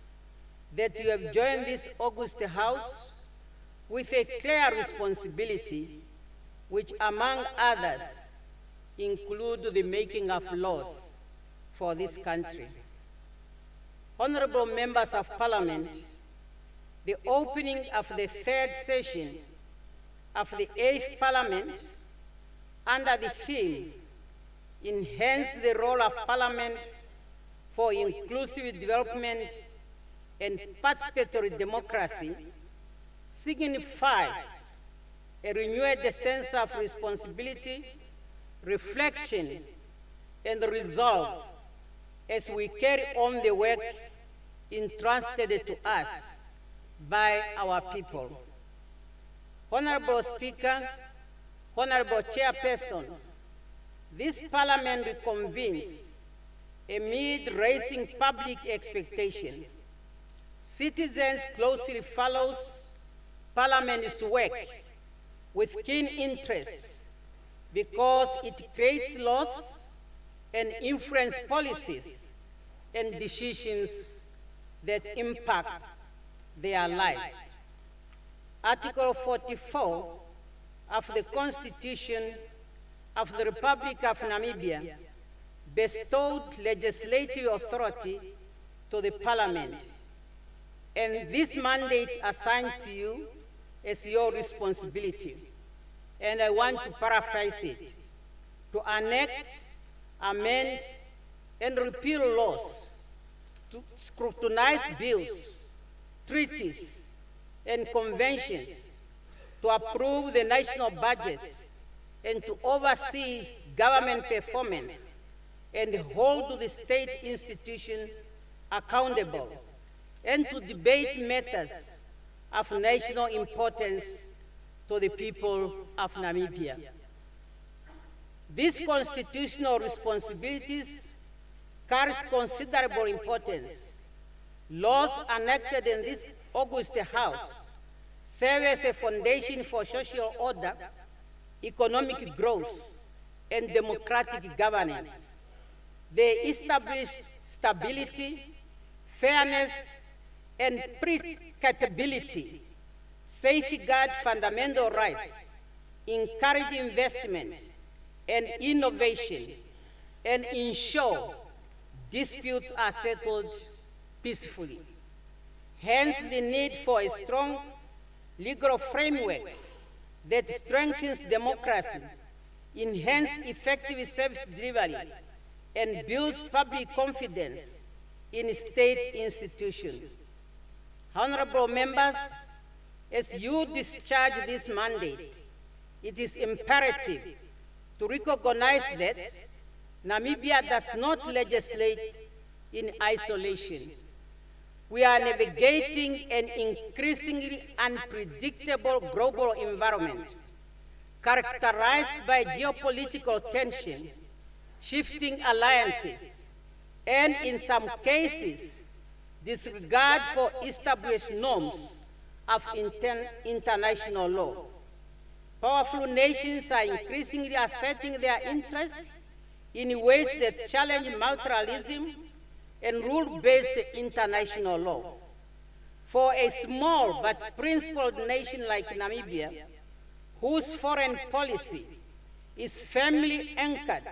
that you have joined this august House with a clear responsibility, which among others include the making of laws for this country. Honorable members of Parliament, the opening of the third session of the 8th Parliament under the theme, Enhance the Role of Parliament for Inclusive Development and Participatory Democracy, signifies a renewed sense of responsibility, reflection, and resolve as we carry on the work entrusted to us by our people. Honorable Speaker, Honorable Chairperson, this Parliament reconvenes amid rising public expectation. Citizens closely follow Parliament's work with keen interest because it creates laws and influences policies and decisions that impact their lives. Article 44 of the Constitution of the Republic of Namibia bestowed legislative authority to the Parliament, and this mandate assigned to you is your responsibility. And I want to paraphrase it: to enact, amend, and repeal laws, to scrutinize bills, treaties, and conventions, to approve the national budget, and to oversee government performance, and hold the state institution accountable, and to debate matters of national importance to the people of Namibia. These constitutional responsibilities carry considerable importance. Laws enacted in this august House serve as a foundation for social order, economic growth, and democratic governance. They establish stability, fairness, and predictability, safeguard fundamental rights, encourage investment and innovation, and ensure disputes are settled peacefully. Hence the need for a strong legal framework that strengthens democracy, enhances effective service delivery, and builds public confidence in state institutions. Honorable members, as you discharge this mandate, it is imperative to recognize that Namibia does not legislate in isolation. We are navigating an increasingly unpredictable global environment characterized by geopolitical tension, shifting alliances, and in some cases, disregard for established norms of international law. Powerful nations are increasingly asserting their interests in ways that challenge multilateralism and rule-based international law. For a small but principled nation like Namibia, whose foreign policy is firmly anchored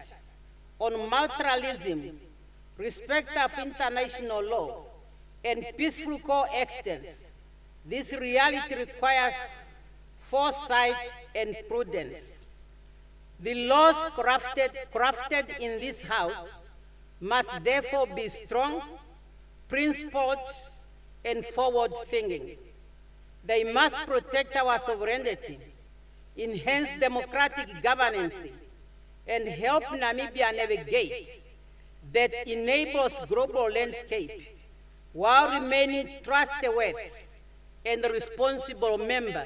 on multilateralism, respect of international law, and peaceful coexistence, this reality requires foresight and prudence. The laws crafted in this House must therefore be strong, principled, and forward-thinking. They must protect our sovereignty, enhance democratic governance, and help Namibia navigate that enables global landscape while remaining trustworthy and responsible member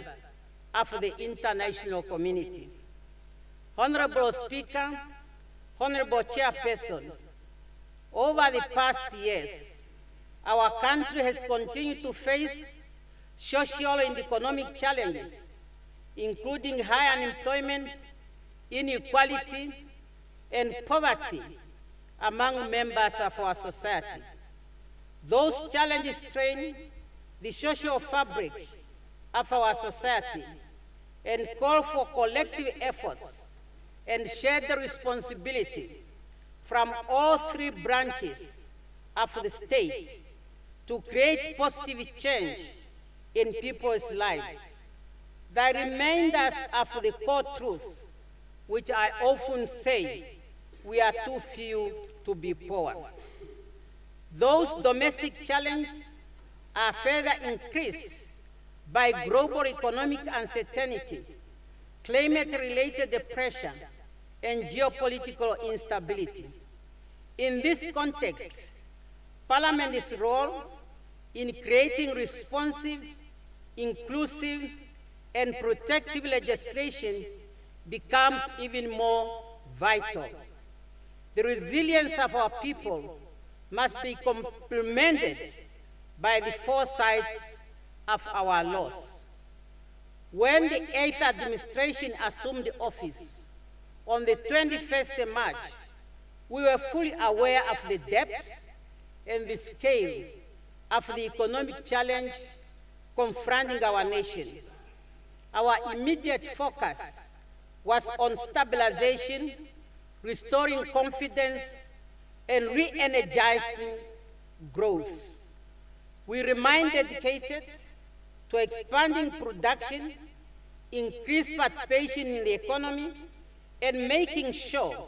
of the international community. Honorable Speaker, Honorable Chairperson, over the past years, our country has continued to face social and economic challenges, including high unemployment, inequality, and poverty among members of our society. Those challenges strain the social fabric of our society and call for collective efforts and shared responsibility from all three branches of the state to create positive change in people's lives. The reminders of the core truth, which I often say, we are too few to be poor. Those domestic challenges are further increased by global economic uncertainty, climate-related pressure, and geopolitical instability. In this context, Parliament's role in creating responsive, inclusive, and protective legislation becomes even more vital. The resilience of our people must be complemented by the foresights of our laws. When the 8th administration assumed office on the 21st March, we were fully aware of the depth and the scale of the economic challenge confronting our nation. Our immediate focus was on stabilization, restoring confidence, and re-energizing growth. We remain dedicated to expanding production, increased participation in the economy, and making sure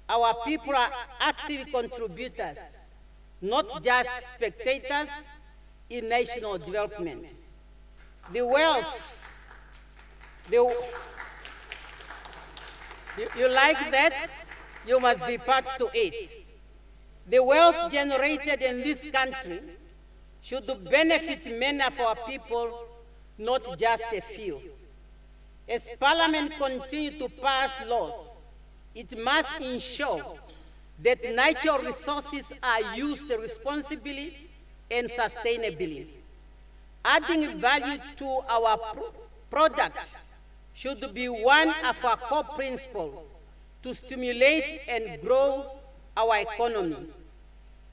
our people are active contributors, not just spectators in national development. The wealth, you like that? You must be part to it. The wealth generated in this country should benefit many of our people, not just a few. As Parliament continues to pass laws, it must ensure that natural resources are used responsibly and sustainably. Adding value to our product should be one of our core principles to stimulate and grow our economy.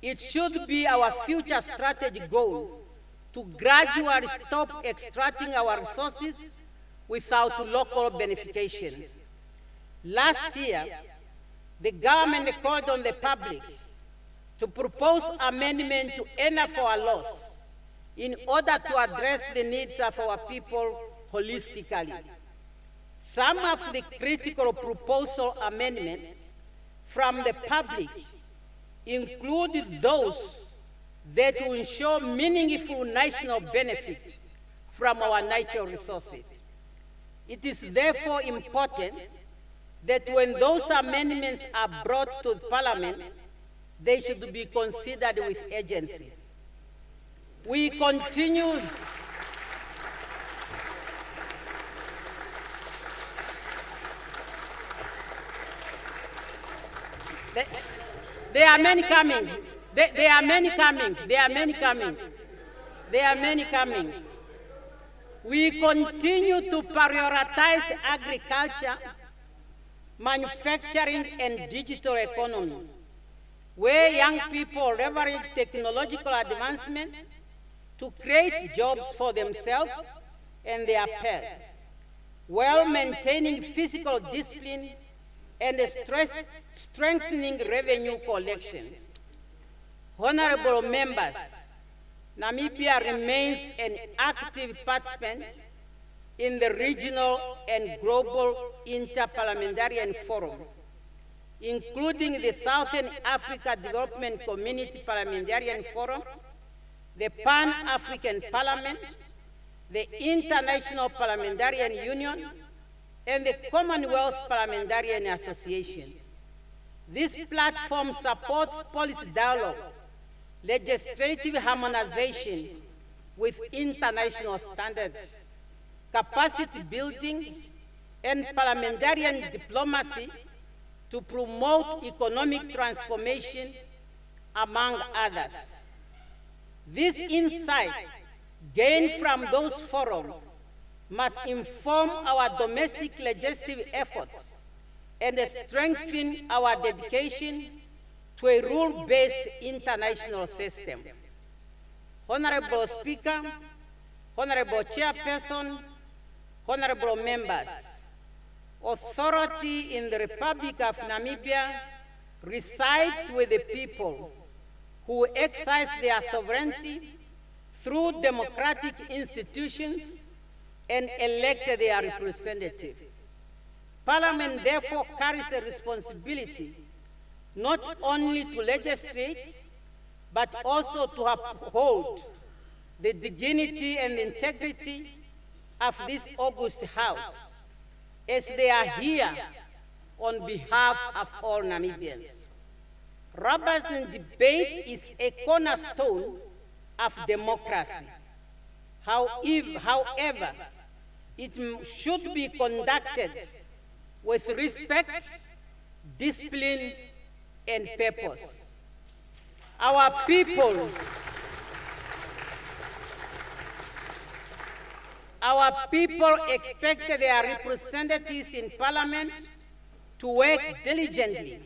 It should be our future strategic goal to gradually stop extracting our resources without local beneficiation. Last year, the government called on the public to propose amendment to any of our laws in order to address the needs of our people holistically. Some of the critical proposal amendments from the public include those that will ensure meaningful national benefit from our natural resources. It is therefore important that when those amendments are brought to Parliament, they should be considered with urgency. We continue There are many coming. There are many coming. There are many coming. There are many coming. We continue to prioritize agriculture, manufacturing, and digital economy, where young people leverage technological advancement to create jobs for themselves and their pets, while maintaining physical discipline and strengthening revenue collection. Honorable members, Namibia remains an active participant in the regional and global interparliamentarian forum, including the Southern Africa Development Community Parliamentarian Forum, the Pan-African Parliament, the International Parliamentarian Union, and the Commonwealth Parliamentarian Association. This platform supports policy dialogue, legislative harmonization with international standards, capacity building, and parliamentarian diplomacy to promote economic transformation, among others. This insight gained from those forums must inform our domestic legislative efforts and strengthen our dedication to a rule-based international system. Honorable Speaker, Honorable Chairperson, honorable members, authority in the Republic of Namibia resides with the people who exercise their sovereignty through democratic institutions and elect their representative. Parliament therefore carries a responsibility not only to legislate, but also to uphold the dignity and integrity of this august House, as they are here on behalf of all Namibians. Robust debate is a cornerstone of democracy. However, it should be conducted with respect, discipline, and purpose. Our people expect their representatives in Parliament to work diligently.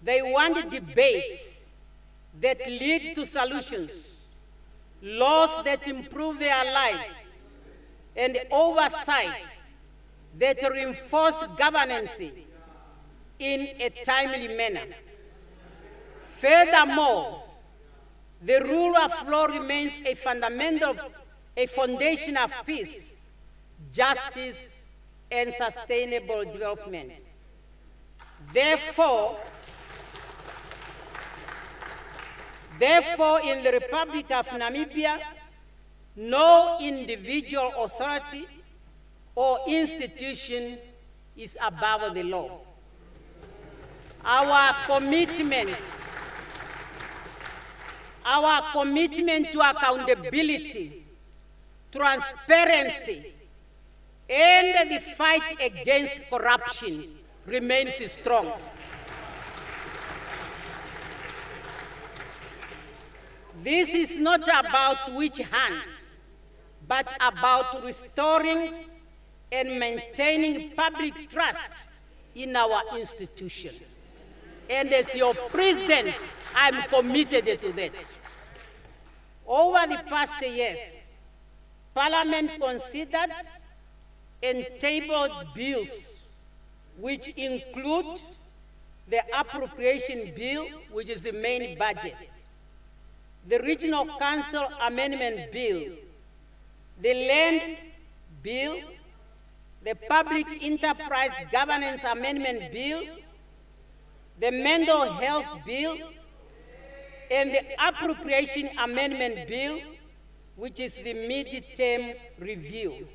They want debates that lead to solutions, laws that improve their lives, and oversight that reinforce governance in a timely manner. Furthermore, the rule of law remains a foundation of peace, justice, and sustainable development. Therefore, in the Republic of Namibia, no individual authority or institution is above the law. Our commitment to accountability, transparency, and the fight against corruption remains strong. This is not about which hand, but about restoring and maintaining public trust in our institution. And as your president, I'm committed to that. Over the past years, Parliament considered and tabled bills which include the Appropriation Bill, which is the main budget, the Regional Council Amendment Bill, the Land Bill, the Public Enterprise Governance Amendment Bill, the Mental Health Bill, and the Appropriation Amendment Bill, which is the mid-term review.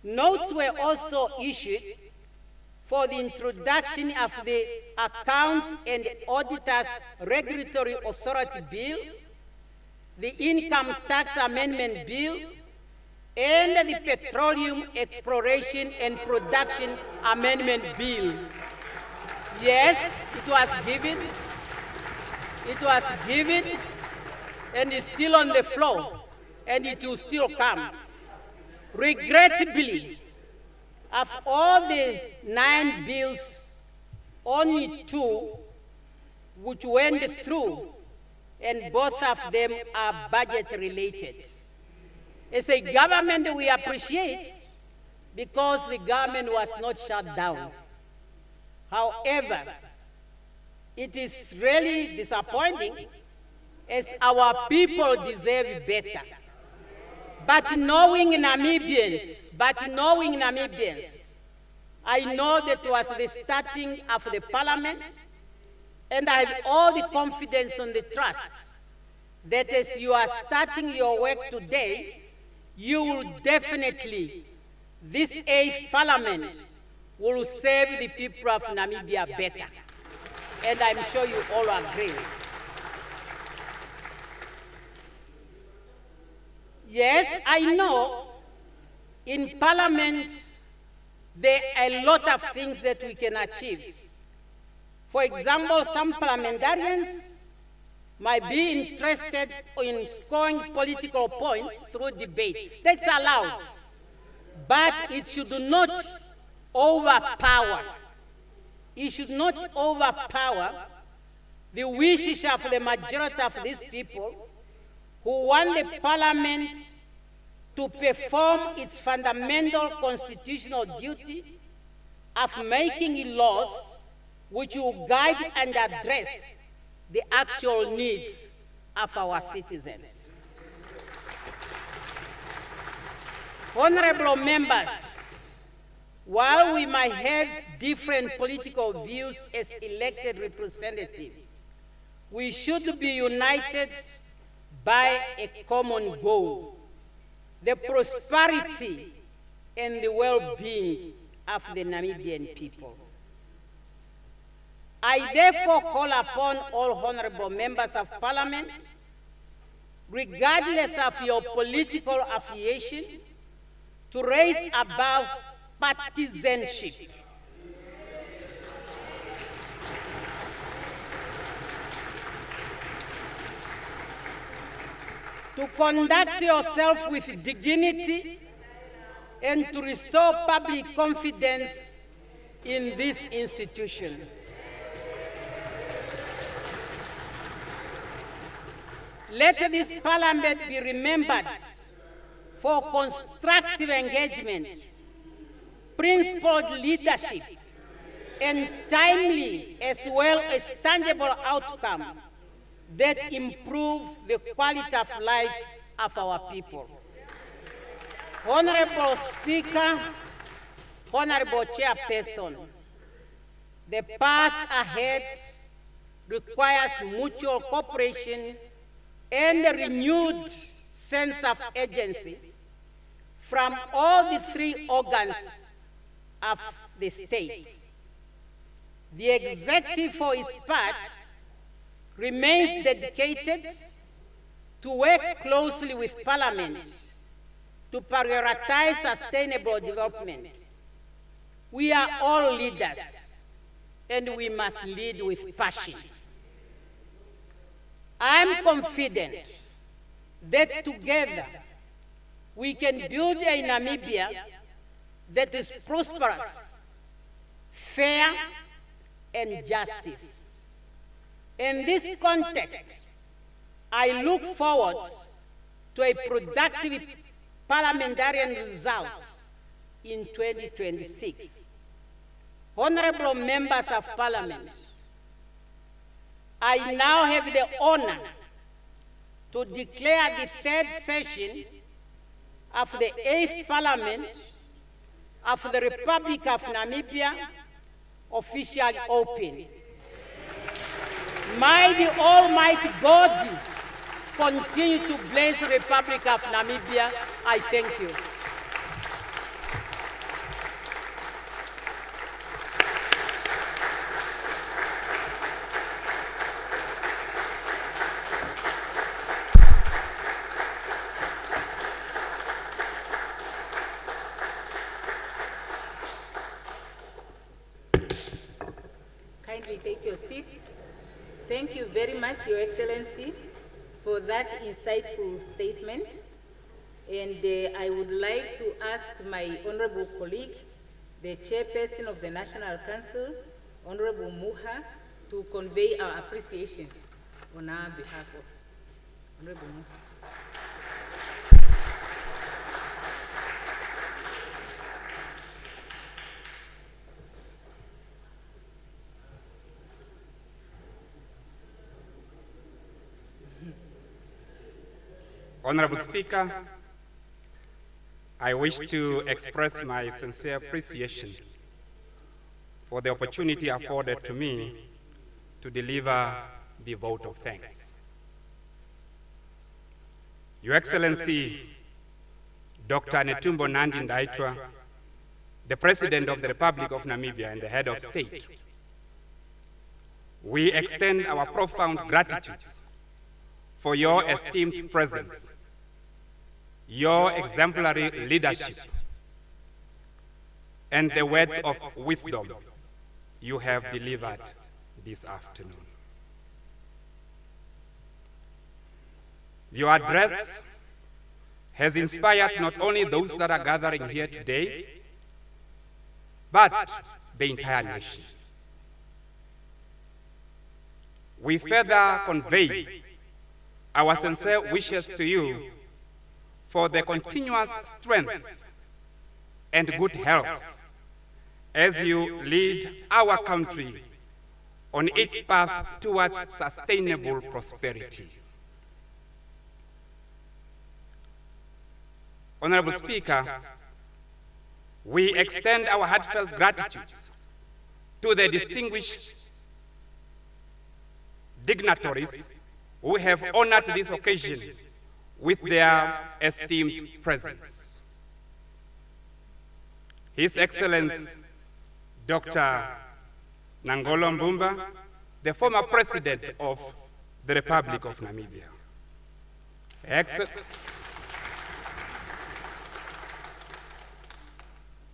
Notes were also issued for the introduction of the Accounts and Auditors Regulatory Authority Bill, the Income Tax Amendment Bill, and the Petroleum Exploration and Production Amendment Bill. Yes, it was given. It was given, and it's still on the floor, and it will still come. Regrettably, of all the 9 bills, only 2 which went through, and both of them are budget-related. As a government, we appreciate because the government was not shut down. However, it is really disappointing as our people deserve better. But knowing Namibians, I know that was the starting of the parliament, and I have all the confidence and the trust that as you are starting your work today, you will definitely, this 8th parliament will serve the people of Namibia better. And I'm sure you all agree. Yes, I know in Parliament there are a lot of things that we can achieve. For example, some parliamentarians might be interested in scoring political points through debate. That's allowed. But it should not overpower. It should not overpower the wishes of the majority of these people who want the parliament to perform its fundamental constitutional duty of making laws which will guide and address the actual needs of our citizens. Honorable members, while we might have different political views as elected representatives, we should be united by a common goal: the prosperity and the well-being of the Namibian people. I therefore call upon all honorable members of parliament, regardless of your political affiliation, to raise above partisanship. To conduct yourself with dignity and to restore public confidence in this institution. Let this parliament be remembered for constructive engagement, principled leadership, and timely as well as tangible outcome that improve the quality of life of our people. Honorable Speaker, Honorable Chairperson, the path ahead requires mutual cooperation and a renewed sense of agency from all the 3 organs of the state. The executive, for its part, remains dedicated to work closely with Parliament to prioritize sustainable development. We are all leaders, and we must lead with passion. I am confident that together we can build a Namibia that is prosperous, fair, and justice. In this context, I look forward to a productive parliamentarian result in 2026. Honorable members of Parliament, I now have the honor to declare the 3rd session of the 8th Parliament of the Republic of Namibia officially open. May the Almighty God continue to bless the Republic of Namibia. I thank you. Kindly take your seats. Thank you very much, Your Excellency, for that insightful statement. And I would like to ask my honorable colleague, the chairperson of the National Council, Honorable Muha, to convey our appreciation on our behalf of Honorable Muha. Honorable Speaker, I wish to express my sincere appreciation for the opportunity afforded to me to deliver the vote of thanks. Your Excellency, Dr. Netumbo Nandi-Ndaitwah, the President of the Republic of Namibia and the Head of State, we extend our profound gratitude for your esteemed presence, your exemplary leadership, and the words of wisdom you have delivered this afternoon. Your address has inspired not only those that are gathering here today, but the entire nation. We further convey our sincere wishes to you for the continuous strength and good health as you lead our country on its path towards sustainable prosperity. Honorable Speaker, we extend our heartfelt gratitude to the distinguished dignitaries who have honored this occasion with their esteemed presence. His Excellency, Dr. Nangolo Mbumba, the former President of the Republic of Namibia.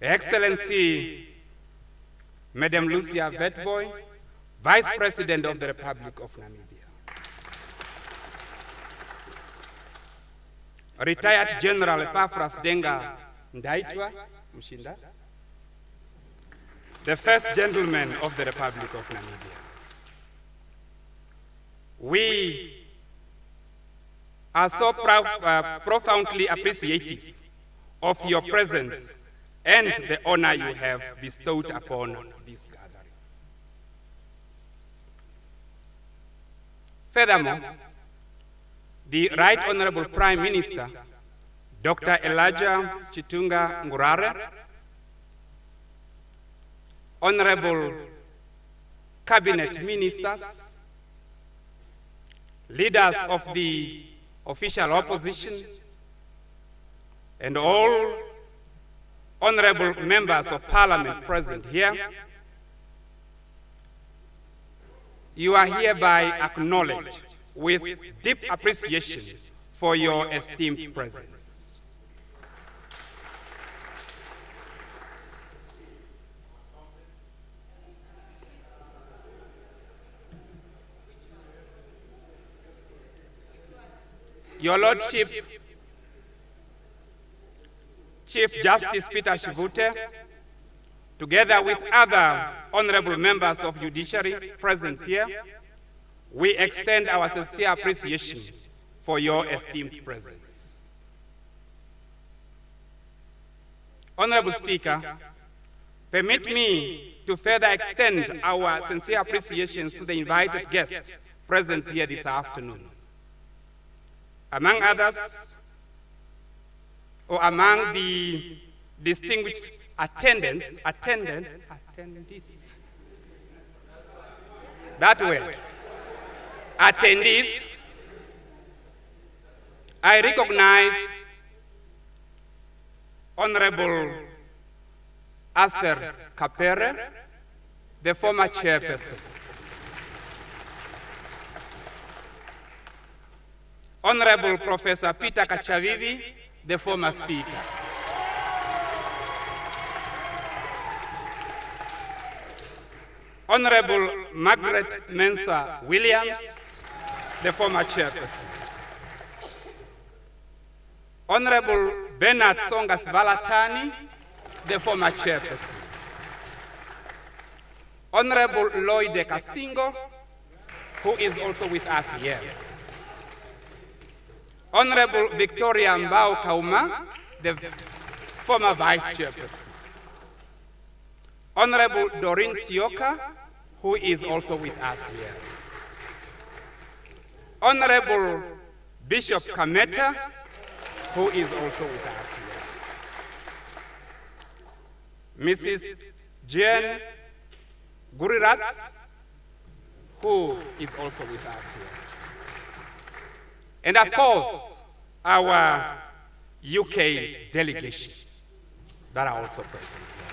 Excellency, Madam Lucia Vetboy, Vice President of the Republic of Namibia. Retired General Epaphras Denga Ndaitwah, Mshinda, the First Gentleman of the Republic of Namibia. We are so profoundly appreciative of your presence and the honor you have bestowed upon this gathering. Furthermore, the Right Honorable Prime Minister, Dr. Elijah Chitunga Ngurare, Honorable Cabinet Ministers, leaders of the official opposition, and all honorable members of Parliament present here, you are hereby acknowledged with deep appreciation for your esteemed presence. Your Lordship, Chief Justice Peter Shivute, together with other honorable members of Judiciary present here, we extend our sincere appreciation for your esteemed presence. Honorable Speaker, permit me to further extend our sincere appreciations to the invited guests present here this afternoon. Among others, or among the distinguished attendees, that word, attendees, I recognize Honorable Aser Kapere, the former chairperson. Honorable Professor Peter Kachavivi, the former speaker. Honorable Margaret Mensah Williams, the former chairperson. Honorable Bernard Songas Valatani, the former chairperson. Honorable Lloyd Kasingo, who is also with us here. Honorable Victoria Mbao Kauma, the former vice chairperson. Honorable Doreen Sioka, who is also with us here. Honorable Bishop Kameta, who is also with us here. Mrs. Jane Guriras, who is also with us here. And of course, our UK delegation that are also present here.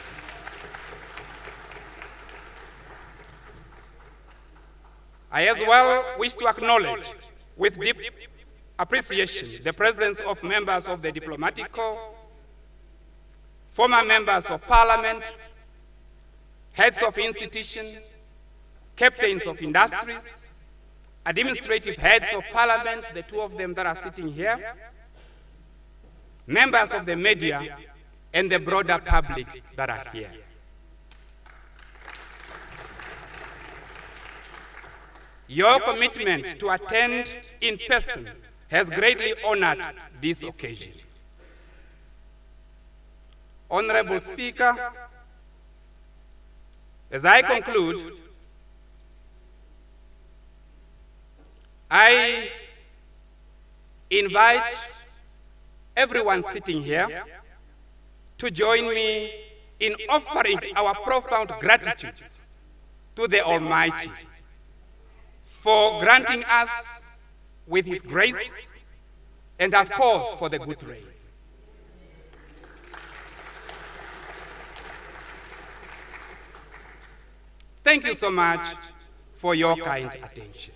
I as well wish to acknowledge with deep appreciation the presence of members of the Diplomatic Corps, former members of Parliament, heads of institutions, captains of industries, administrative heads of Parliament, the two of them that are sitting here, members of the media, and the broader public that are here. Your commitment to attend in person has greatly honored this occasion. Honorable Speaker, as I conclude, I invite everyone sitting here to join me in offering our profound gratitude to the Almighty for granting us with His grace and, of course, for the good rain. Thank you so much for your kind attention.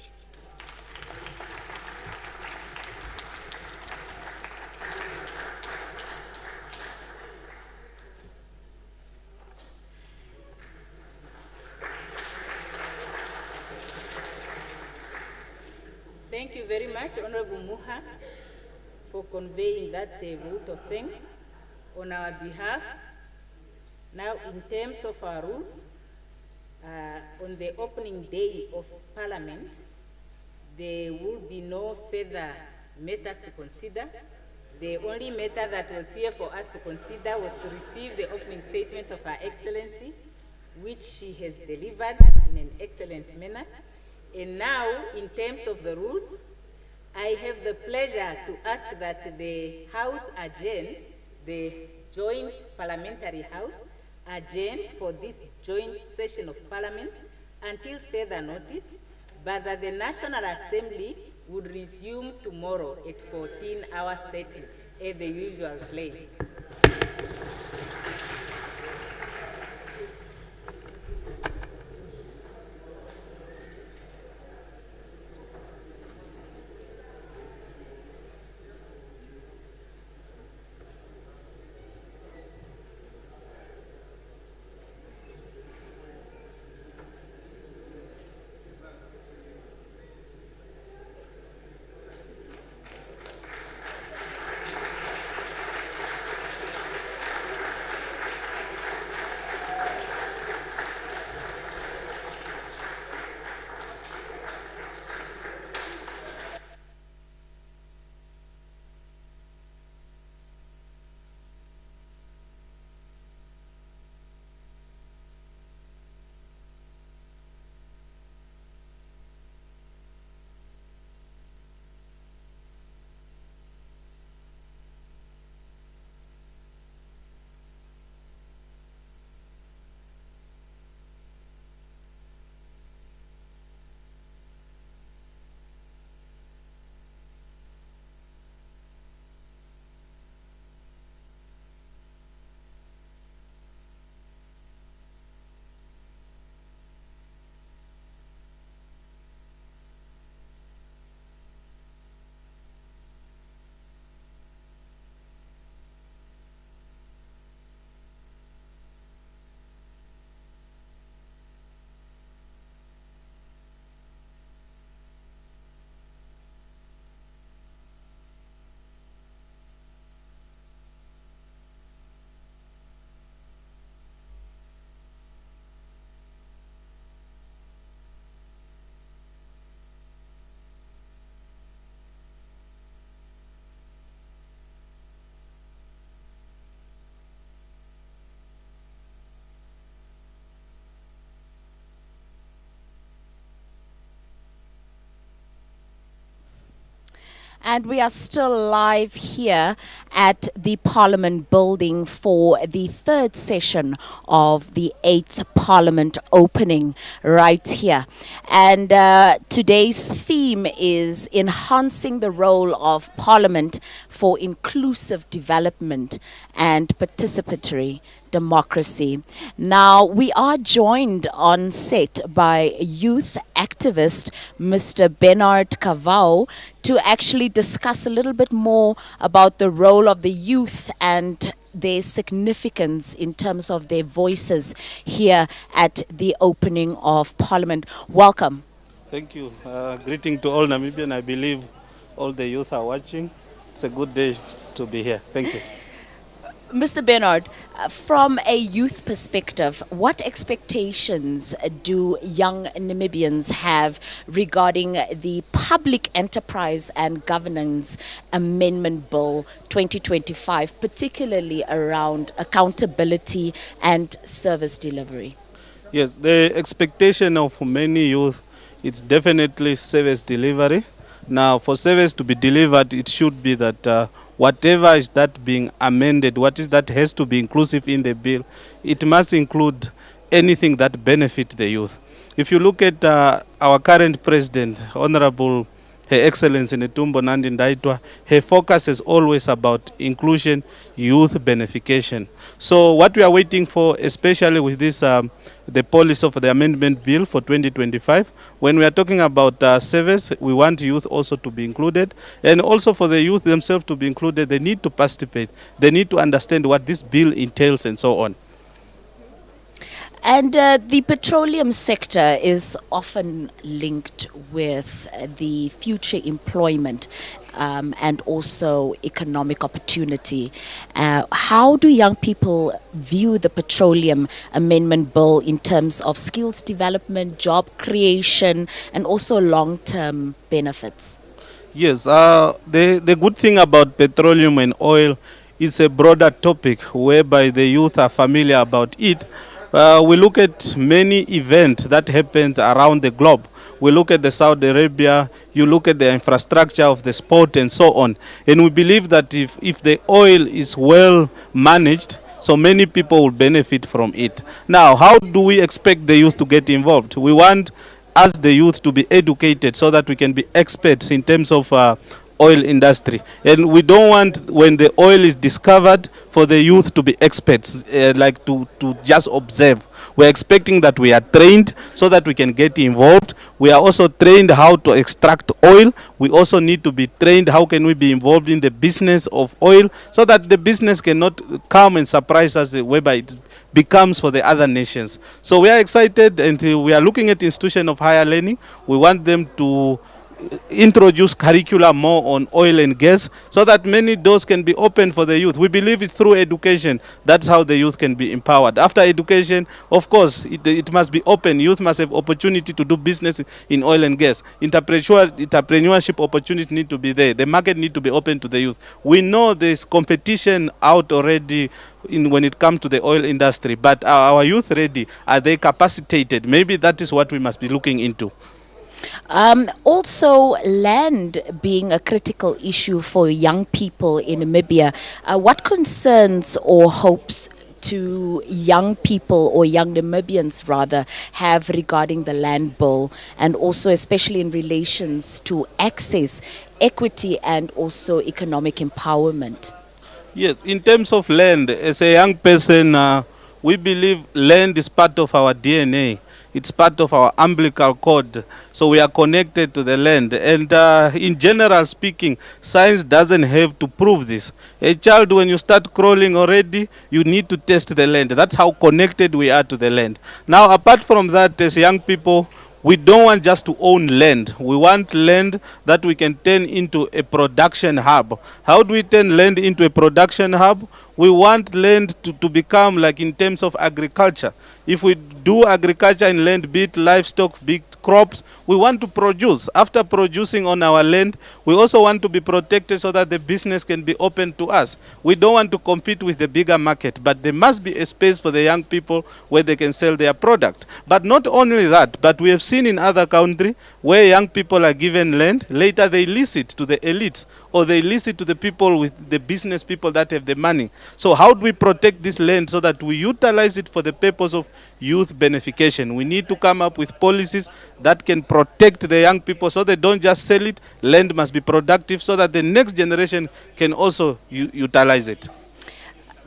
Thank you very much, Honorable Muha, for conveying that vote of thanks on our behalf. Now, in terms of our rules, on the opening day of Parliament, there will be no further matters to consider. The only matter that was here for us to consider was to receive the opening statement of Her Excellency, which she has delivered in an excellent manner. And now, in terms of the rules, I have the pleasure to ask that the House adjourn, the Joint Parliamentary House, adjourn for this joint session of Parliament until further notice, but that the National Assembly would resume tomorrow at 14 hours 30 at the usual place. And we are still live here at the Parliament building for the third session of the 8th Parliament opening right here. And today's theme is enhancing the role of Parliament for inclusive development and participatory democracy. Now, we are joined on set by youth activist Mr. Bernard Kavau to actually discuss a little bit more about the role of the youth and their significance in terms of their voices here at the opening of Parliament. Welcome. Thank you. Greeting to all Namibian. I believe all the youth are watching. It's a good day to be here. Thank you. Mr. Bernard, from a youth perspective, what expectations do young Namibians have regarding the Public Enterprise and Governance Amendment Bill 2025, particularly around accountability and service delivery? Yes, the expectation of many youth is definitely service delivery. Now, for service to be delivered, it should be that whatever is that being amended, what is that has to be inclusive in the bill, it must include anything that benefits the youth. If you look at our current president, Honorable Her Excellency Netumbo Nandi-Ndaitwah, her focus is always about inclusion, youth benefication. So what we are waiting for, especially with this, the policy of the amendment bill for 2025, when we are talking about service, we want youth also to be included, and also for the youth themselves to be included. They need to participate. They need to understand what this bill entails and so on. And the petroleum sector is often linked with the future employment and also economic opportunity. How do young people view the Petroleum Amendment Bill in terms of skills development, job creation, and also long-term benefits? Yes, the good thing about petroleum and oil is a broader topic whereby the youth are familiar about it. We look at many events that happened around the globe. We look at the Saudi Arabia, you look at the infrastructure of the sport and so on. And we believe that if the oil is well managed, so many people will benefit from it. Now, how do we expect the youth to get involved? We want us, the youth, to be educated so that we can be experts in terms of oil industry. And we don't want, when the oil is discovered, for the youth to be experts, like to just observe. We're expecting that we are trained so that we can get involved. We are also trained how to extract oil. We also need to be trained how can we be involved in the business of oil so that the business cannot come and surprise us whereby it becomes for the other nations. So we are excited, and we are looking at institution of higher learning. We want them to introduce curriculum more on oil and gas so that many doors can be opened for the youth. We believe it's through education. That's how the youth can be empowered. After education, of course, it must be open. Youth must have opportunity to do business in oil and gas. Entrepreneurship opportunity need to be there. The market need to be open to the youth. We know there's competition out already when it comes to the oil industry, but are our youth ready? Are they capacitated? Maybe that is what we must be looking into. Also, land being a critical issue for young people in Namibia. What concerns or hopes to young people, or young Namibians rather, have regarding the land bill, and also especially in relations to access, equity, and also economic empowerment? Yes, in terms of land, as a young person, we believe land is part of our DNA. It's part of our umbilical cord, so we are connected to the land. And in general speaking, science doesn't have to prove this. A child, when you start crawling already, you need to test the land. That's how connected we are to the land. Now, apart from that, as young people, we don't want just to own land. We want land that we can turn into a production hub. How do we turn land into a production hub? We want land to become like in terms of agriculture. If we do agriculture in land, be it livestock, be it crops, we want to produce. After producing on our land, we also want to be protected so that the business can be open to us. We don't want to compete with the bigger market, but there must be a space for the young people where they can sell their product. But not only that, but we have seen in other countries where young people are given land, later they lease it to the elites, or they lease it to the people with the business people that have the money. So how do we protect this land so that we utilize it for the purpose of youth benefication? We need to come up with policies that can protect the young people so they don't just sell it. Land must be productive so that the next generation can also utilize it.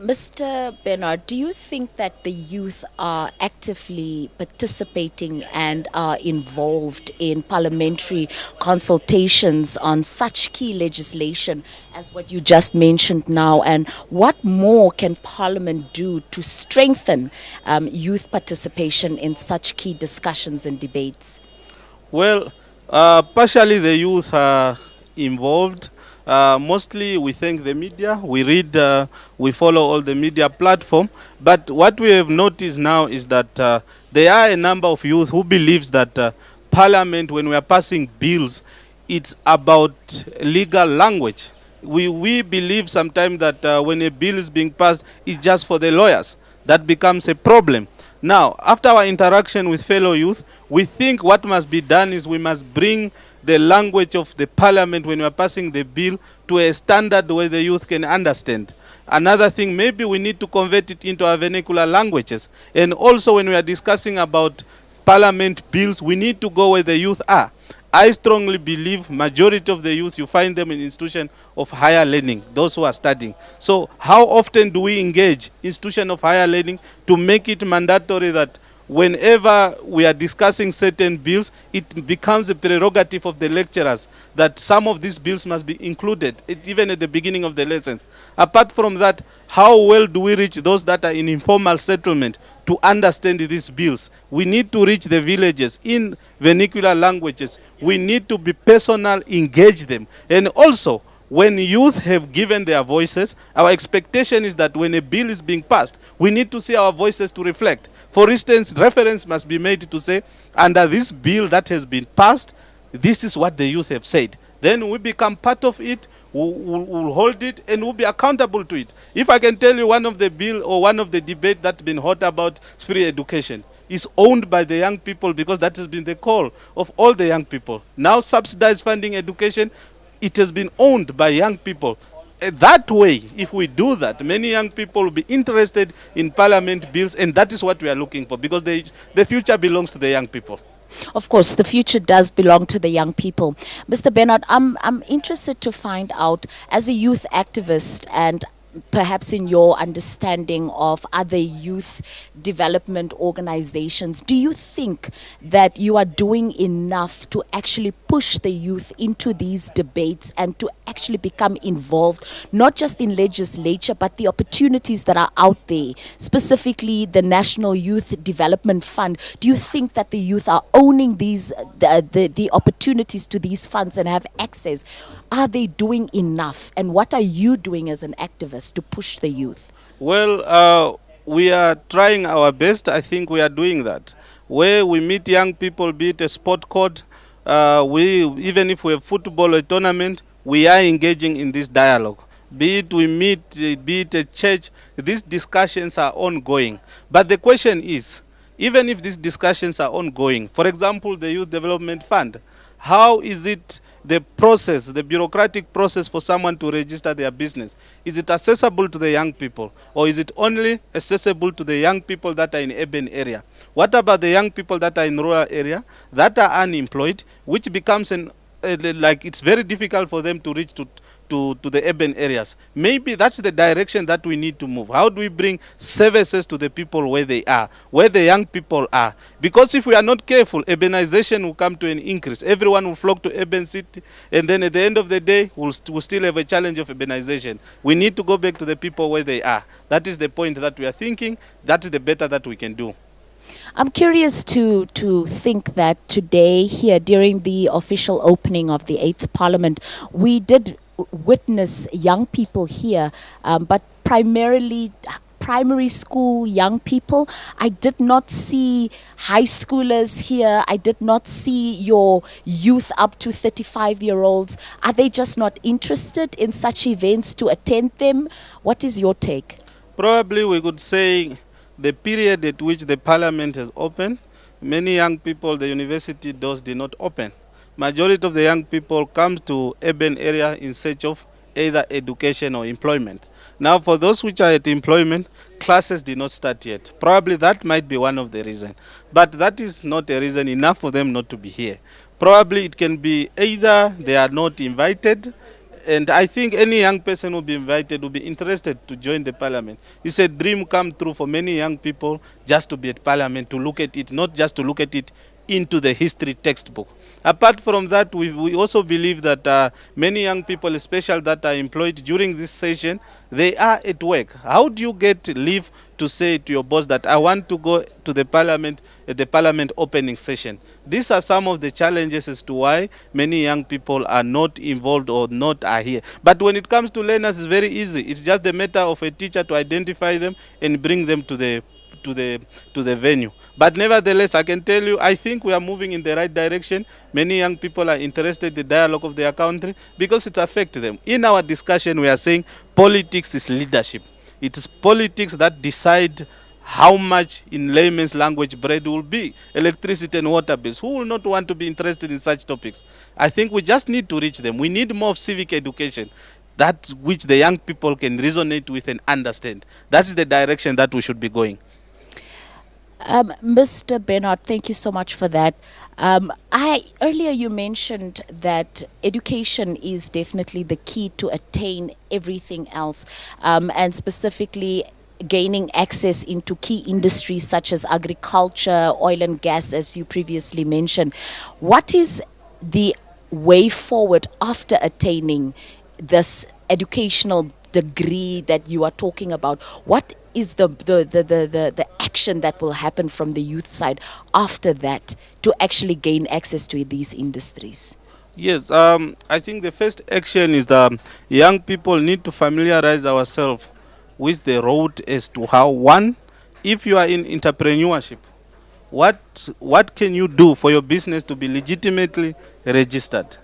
Mr. Bernard, do you think that the youth are actively participating and are involved in parliamentary consultations on such key legislation as what you just mentioned now? And what more can Parliament do to strengthen youth participation in such key discussions and debates? Well, partially the youth are involved. Mostly we thank the media, we read, we follow all the media platform, but what we have noticed now is that there are a number of youth who believes that Parliament, when we are passing bills, it's about legal language. We believe sometimes that when a bill is being passed, it's just for the lawyers. That becomes a problem. Now, after our interaction with fellow youth, we think what must be done is we must bring the language of the Parliament when we are passing the bill to a standard where the youth can understand. Another thing, maybe we need to convert it into our vernacular languages. And also when we are discussing about Parliament bills, we need to go where the youth are. I strongly believe majority of the youth, you find them in institution of higher learning, those who are studying. So how often do we engage institution of higher learning to make it mandatory that whenever we are discussing certain bills, it becomes a prerogative of the lecturers that some of these bills must be included, even at the beginning of the lessons. Apart from that, how well do we reach those that are in informal settlement to understand these bills? We need to reach the villages in vernacular languages. We need to be personal, engage them. And also, when youth have given their voices, our expectation is that when a bill is being passed, we need to see our voices to reflect. For instance, reference must be made to say, under this bill that has been passed, this is what the youth have said. Then we become part of it, we'll hold it, and we'll be accountable to it. If I can tell you one of the bill or one of the debate that's been hot about free education, is owned by the young people because that has been the call of all the young people. Now subsidized funding education, it has been owned by young people. That way, if we do that, many young people will be interested in Parliament bills, and that is what we are looking for, because the future belongs to the young people. Of course, the future does belong to the young people. Mr. Bernard, I'm interested to find out, as a youth activist and perhaps in your understanding of other youth development organizations, do you think that you are doing enough to actually push the youth into these debates and to actually become involved, not just in legislature, but the opportunities that are out there, specifically the National Youth Development Fund? Do you think that the youth are owning these the opportunities to these funds and have access? Are they doing enough? And what are you doing as an activist to push the youth? Well, we are trying our best. I think we are doing that. Where we meet young people, be it a sport court, even if we have football or tournament, we are engaging in this dialogue. Be it we meet, be it a church, these discussions are ongoing. But the question is, even if these discussions are ongoing, for example, the Youth Development Fund, how is it the process, the bureaucratic process for someone to register their business? Is it accessible to the young people, or is it only accessible to the young people that are in urban area? What about the young people that are in rural area, that are unemployed, which becomes like it's very difficult for them to reach to the urban areas? Maybe that's the direction that we need to move. How do we bring services to the people where they are, where the young people are? Because if we are not careful, urbanization will come to an increase. Everyone will flock to urban city, and then at the end of the day, we'll still have a challenge of urbanization. We need to go back to the people where they are. That is the point that we are thinking. That is the better that we can do. I'm curious to think that today here during the official opening of the 8th Parliament, we did witness young people here, but primarily primary school young people. I did not see high schoolers here. I did not see your youth up to 35-year-olds. Are they just not interested in such events to attend them? What is your take? Probably we could say the period at which the parliament has opened, many young people, the university doors did not open. Majority of the young people come to urban area in search of either education or employment. Now, for those which are at employment, classes did not start yet. Probably that might be one of the reasons. But that is not a reason enough for them not to be here. Probably it can be either they are not invited, and I think any young person will be invited, will be interested to join the parliament. It's a dream come true for many young people just to be at parliament, to look at it, not just to look at it into the history textbook. Apart from that, we also believe that many young people, especially that are employed during this session, they are at work. How do you get leave to say to your boss that I want to go to the parliament at the parliament opening session? These are some of the challenges as to why many young people are not involved or not are here. But when it comes to learners, it's very easy. It's just a matter of a teacher to identify them and bring them to the venue. But nevertheless, I can tell you, I think we are moving in the right direction. Many young people are interested in the dialogue of their country because it affects them. In our discussion, we are saying politics is leadership. It is politics that decide how much, in layman's language, bread will be, electricity and water bills. Who will not want to be interested in such topics? I think we just need to reach them. We need more civic education, that which the young people can resonate with and understand. That's the direction that we should be going. Mr. Bernard, thank you so much for that. Earlier you mentioned that education is definitely the key to attain everything else, and specifically gaining access into key industries such as agriculture, oil and gas, as you previously mentioned. What is the way forward after attaining this educational degree that you are talking about? What is the action that will happen from the youth side after that to actually gain access to these industries? Yes, I think the first action is that young people need to familiarize ourselves with the road as to how, one, if you are in entrepreneurship, what can you do for your business to be legitimately registered?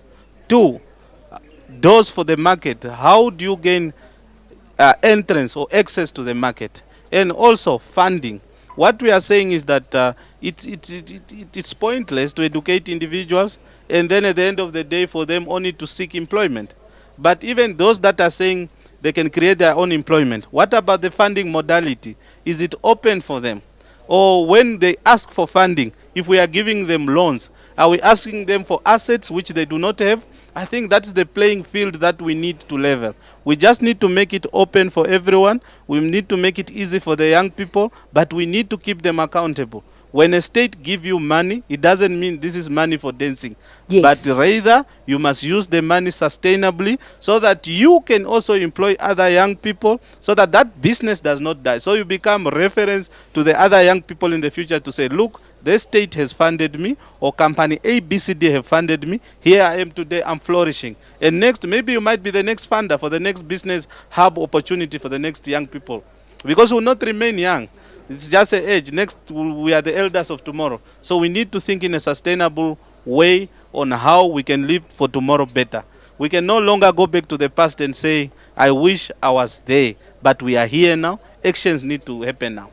Two, doors for the market. How do you gain entrance or access to the market? And also funding. What we are saying is that it's pointless to educate individuals and then at the end of the day for them only to seek employment. But even those that are saying they can create their own employment, what about the funding modality? Is it open for them? Or when they ask for funding, if we are giving them loans, are we asking them for assets which they do not have? I think that's the playing field that we need to level. We just need to make it open for everyone. We need to make it easy for the young people, but we need to keep them accountable. When a state gives you money, it doesn't mean this is money for dancing. Yes. But rather, you must use the money sustainably so that you can also employ other young people so that that business does not die. So you become reference to the other young people in the future to say, look, the state has funded me, or company ABCD have funded me. Here I am today, I'm flourishing. And next, maybe you might be the next funder for the next business hub opportunity for the next young people. Because we will not remain young. It's just an age. Next, we are the elders of tomorrow. So we need to think in a sustainable way on how we can live for tomorrow better. We can no longer go back to the past and say, I wish I was there. But we are here now. Actions need to happen now.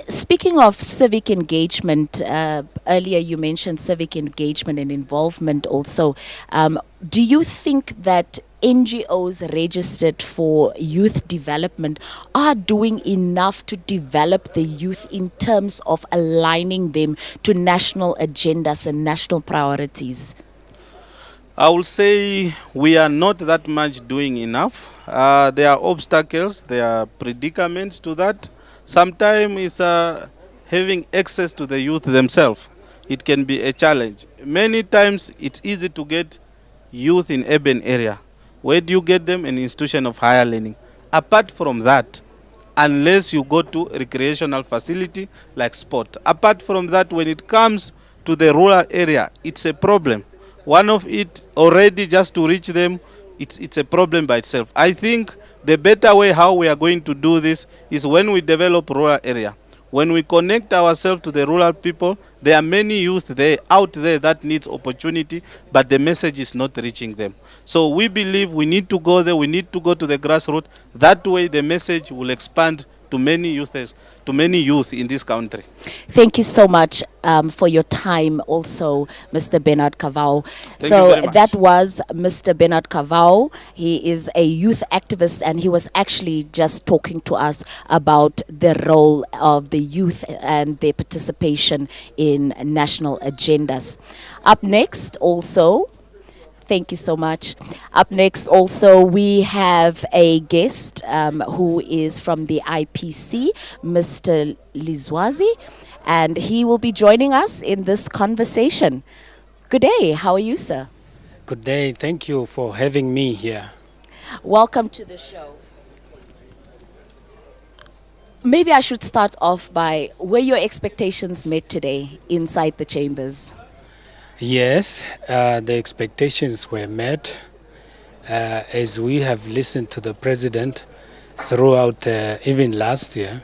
Speaking of civic engagement, earlier you mentioned civic engagement and involvement also. Do you think that NGOs registered for youth development are doing enough to develop the youth in terms of aligning them to national agendas and national priorities? I will say we are not that much doing enough. There are obstacles, there are predicaments to that. Sometimes it's having access to the youth themselves. It can be a challenge. Many times it's easy to get youth in urban area. Where do you get them? An institution of higher learning. Apart from that, unless you go to a recreational facility like sport. Apart from that, when it comes to the rural area, it's a problem. One of it already just to reach them, it's a problem by itself. I think The better way how we are going to do this is when we develop rural area. When we connect ourselves to the rural people, there are many youth there out there that needs opportunity, but the message is not reaching them. So we believe we need to go there, we need to go to the grassroots. That way the message will expand to many youth in this country. Thank you so much for your time also, Mr. Bernard Kavau. Thank you very much. That was Mr. Bernard Kavau. He is a youth activist, and he was actually just talking to us about the role of the youth and their participation in national agendas. Up next also, thank you so much. Up next also, we have a guest who is from the IPC, Mr. Lizwazi, and he will be joining us in this conversation. Good day. How are you, sir? Good day. Thank you for having me here. Welcome to the show. Maybe I should start off by, were your expectations met today inside the chambers? Yes, the expectations were met. As we have listened to the president throughout, even last year,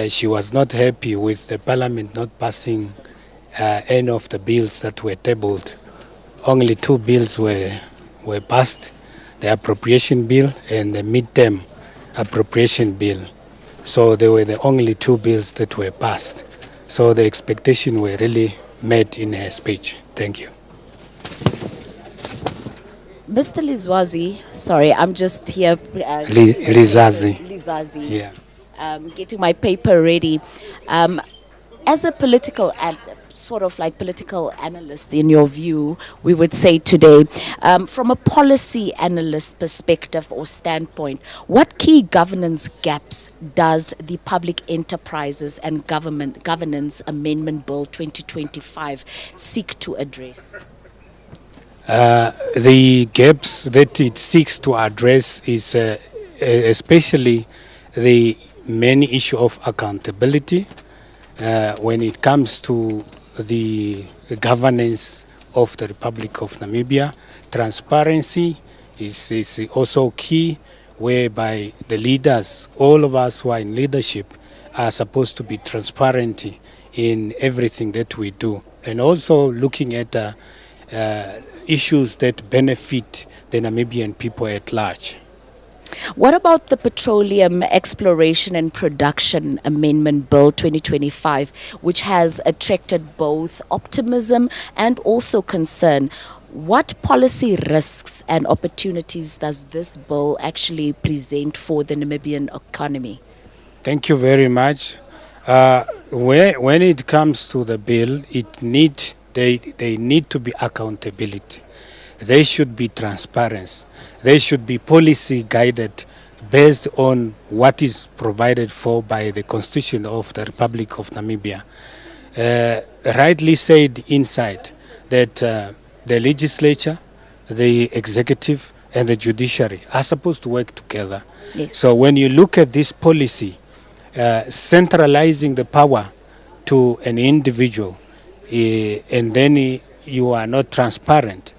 she was not happy with the parliament not passing any of the bills that were tabled. Only 2 bills were passed, the appropriation bill and the midterm appropriation bill. So they were the only 2 bills that were passed. So the expectations were really met in her speech. Thank you. Mr. Lizwazi, sorry, I'm just here. Lizazi. Lizazi. Yeah. Getting my paper ready. As a political sort of like political analyst, in your view, we would say today, from a policy analyst perspective or standpoint, what key governance gaps does the Public Enterprises and Governance Amendment Bill 2025 seek to address? The gaps that it seeks to address is especially the main issue of accountability when it comes to the governance of the Republic of Namibia. Transparency is also key, whereby the leaders, all of us who are in leadership, are supposed to be transparent in everything that we do. And also looking at issues that benefit the Namibian people at large. What about the Petroleum Exploration and Production Amendment Bill 2025, which has attracted both optimism and also concern? What policy risks and opportunities does this bill actually present for the Namibian economy? Thank you very much. When it comes to the bill, they need to be accountability. They should be transparent. They should be policy guided based on what is provided for by the Constitution of the Republic of Namibia. Rightly said inside that the legislature, the executive and the judiciary are supposed to work together. Yes. So when you look at this policy, centralizing the power to an individual and then you are not transparent,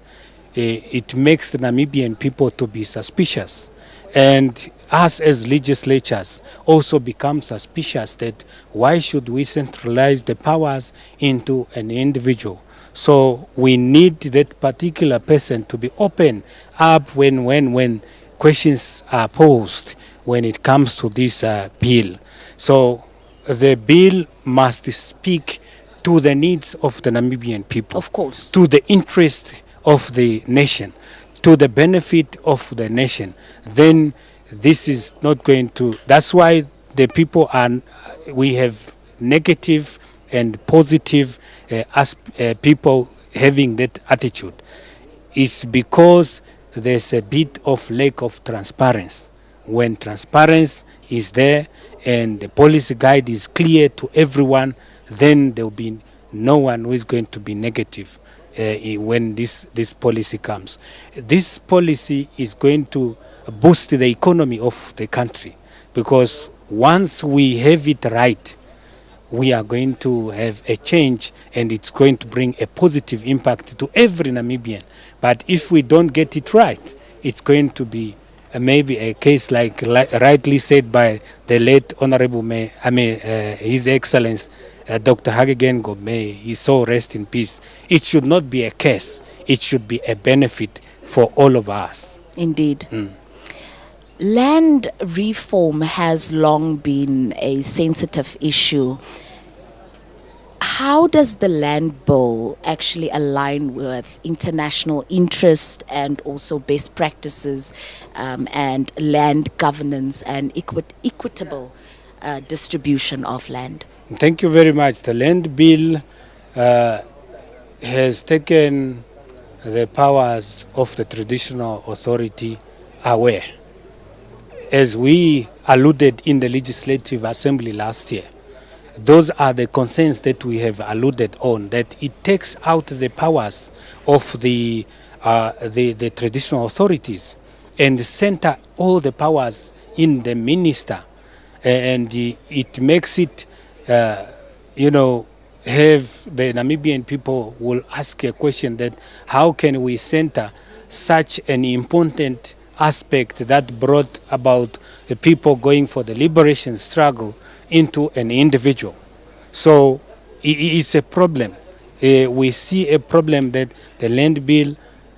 it makes the Namibian people to be suspicious. And us as legislatures also become suspicious that why should we centralize the powers into an individual? So we need that particular person to be open up when questions are posed when it comes to this bill. So the bill must speak to the needs of the Namibian people. Of course. To the interest of the nation, to the benefit of the nation. Then this is not going to, that's why the people we have negative and positive people having that attitude. It's because there's a bit of lack of transparency. When transparency is there and the policy guide is clear to everyone, then there will be no one who is going to be negative when this policy comes. This policy is going to boost the economy of the country, because once we have it right, we are going to have a change and it's going to bring a positive impact to every Namibian. But if we don't get it right, it's going to be maybe a case like rightly said by the late Honorable His Excellency Dr. Hagegen Gomey, he so rest in peace. It should not be a case. It should be a benefit for all of us. Indeed. Land reform has long been a sensitive issue. How does the land bill actually align with international interest and also best practices and land governance and equitable distribution of land? Thank you very much. The land bill has taken the powers of the traditional authority away. As we alluded in the Legislative Assembly last year, those are the concerns that we have alluded on, that it takes out the powers of the traditional authorities and center all the powers in the minister, and it makes it, have the Namibian people will ask a question that how can we center such an important aspect that brought about the people going for the liberation struggle into an individual. So it's a problem. We see a problem that the land bill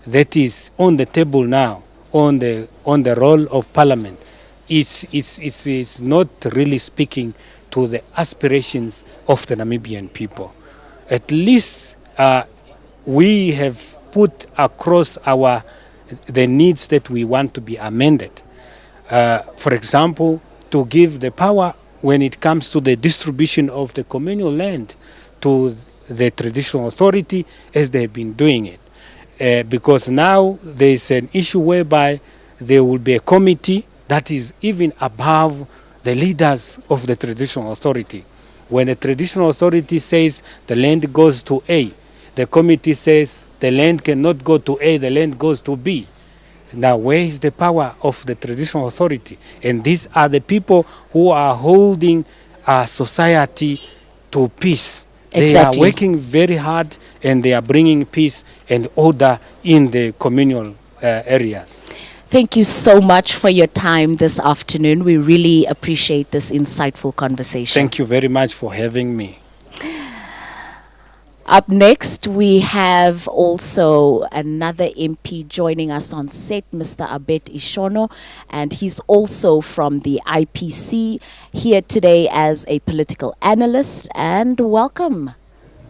that is on the table now, on the role of Parliament, it's not really speaking to the aspirations of the Namibian people. At least we have put across the needs that we want to be amended. For example, to give the power when it comes to the distribution of the communal land to the traditional authority as they've been doing it. Because now there is an issue whereby there will be a committee that is even above the leaders of the traditional authority. When the traditional authority says the land goes to A, the committee says the land cannot go to A, the land goes to B. Now, where is the power of the traditional authority? And these are the people who are holding our society to peace. Exactly. They are working very hard and they are bringing peace and order in the communal areas. Thank you so much for your time this afternoon. We really appreciate this insightful conversation. Thank you very much for having me. Up next, we have also another MP joining us on set, Mr. Abet Ishono, and he's also from the IPC, here today as a political analyst, and welcome.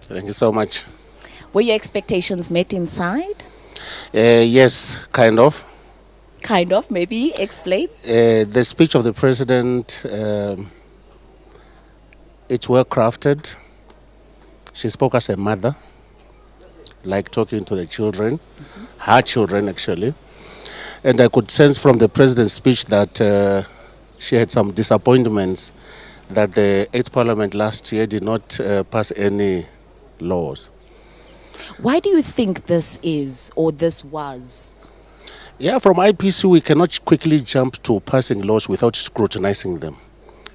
Thank you so much. Were your expectations met inside? Yes, kind of. Kind of, maybe explain. The speech of the president, it's well crafted. She spoke as a mother, like talking to the children, her children actually. And I could sense from the president's speech that she had some disappointments that the 8th Parliament last year did not pass any laws. Why do you think this is, or this was? Yeah, from IPC we cannot quickly jump to passing laws without scrutinizing them.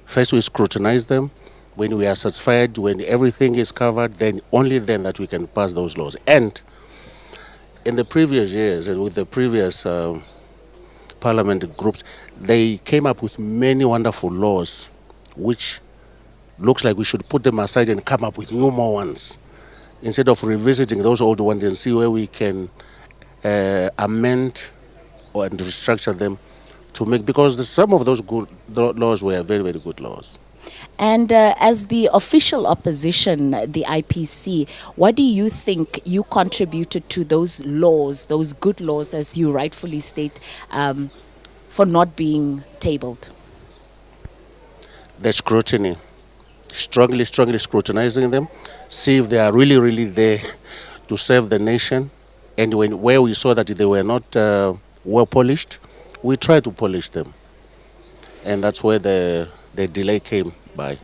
First we scrutinize them. When we are satisfied, when everything is covered, then only then that we can pass those laws. And in the previous years and with the previous parliament groups, they came up with many wonderful laws, which looks like we should put them aside and come up with new more ones, instead of revisiting those old ones and see where we can amend and restructure them to make, because some of those good laws were very, very good laws. And as the official opposition, the IPC, what do you think you contributed to those laws, those good laws, as you rightfully state, for not being tabled? The scrutiny. Strongly scrutinizing them, see if they are really, really there to serve the nation. And where we saw that they were not well polished, we tried to polish them. And that's where the delay came by.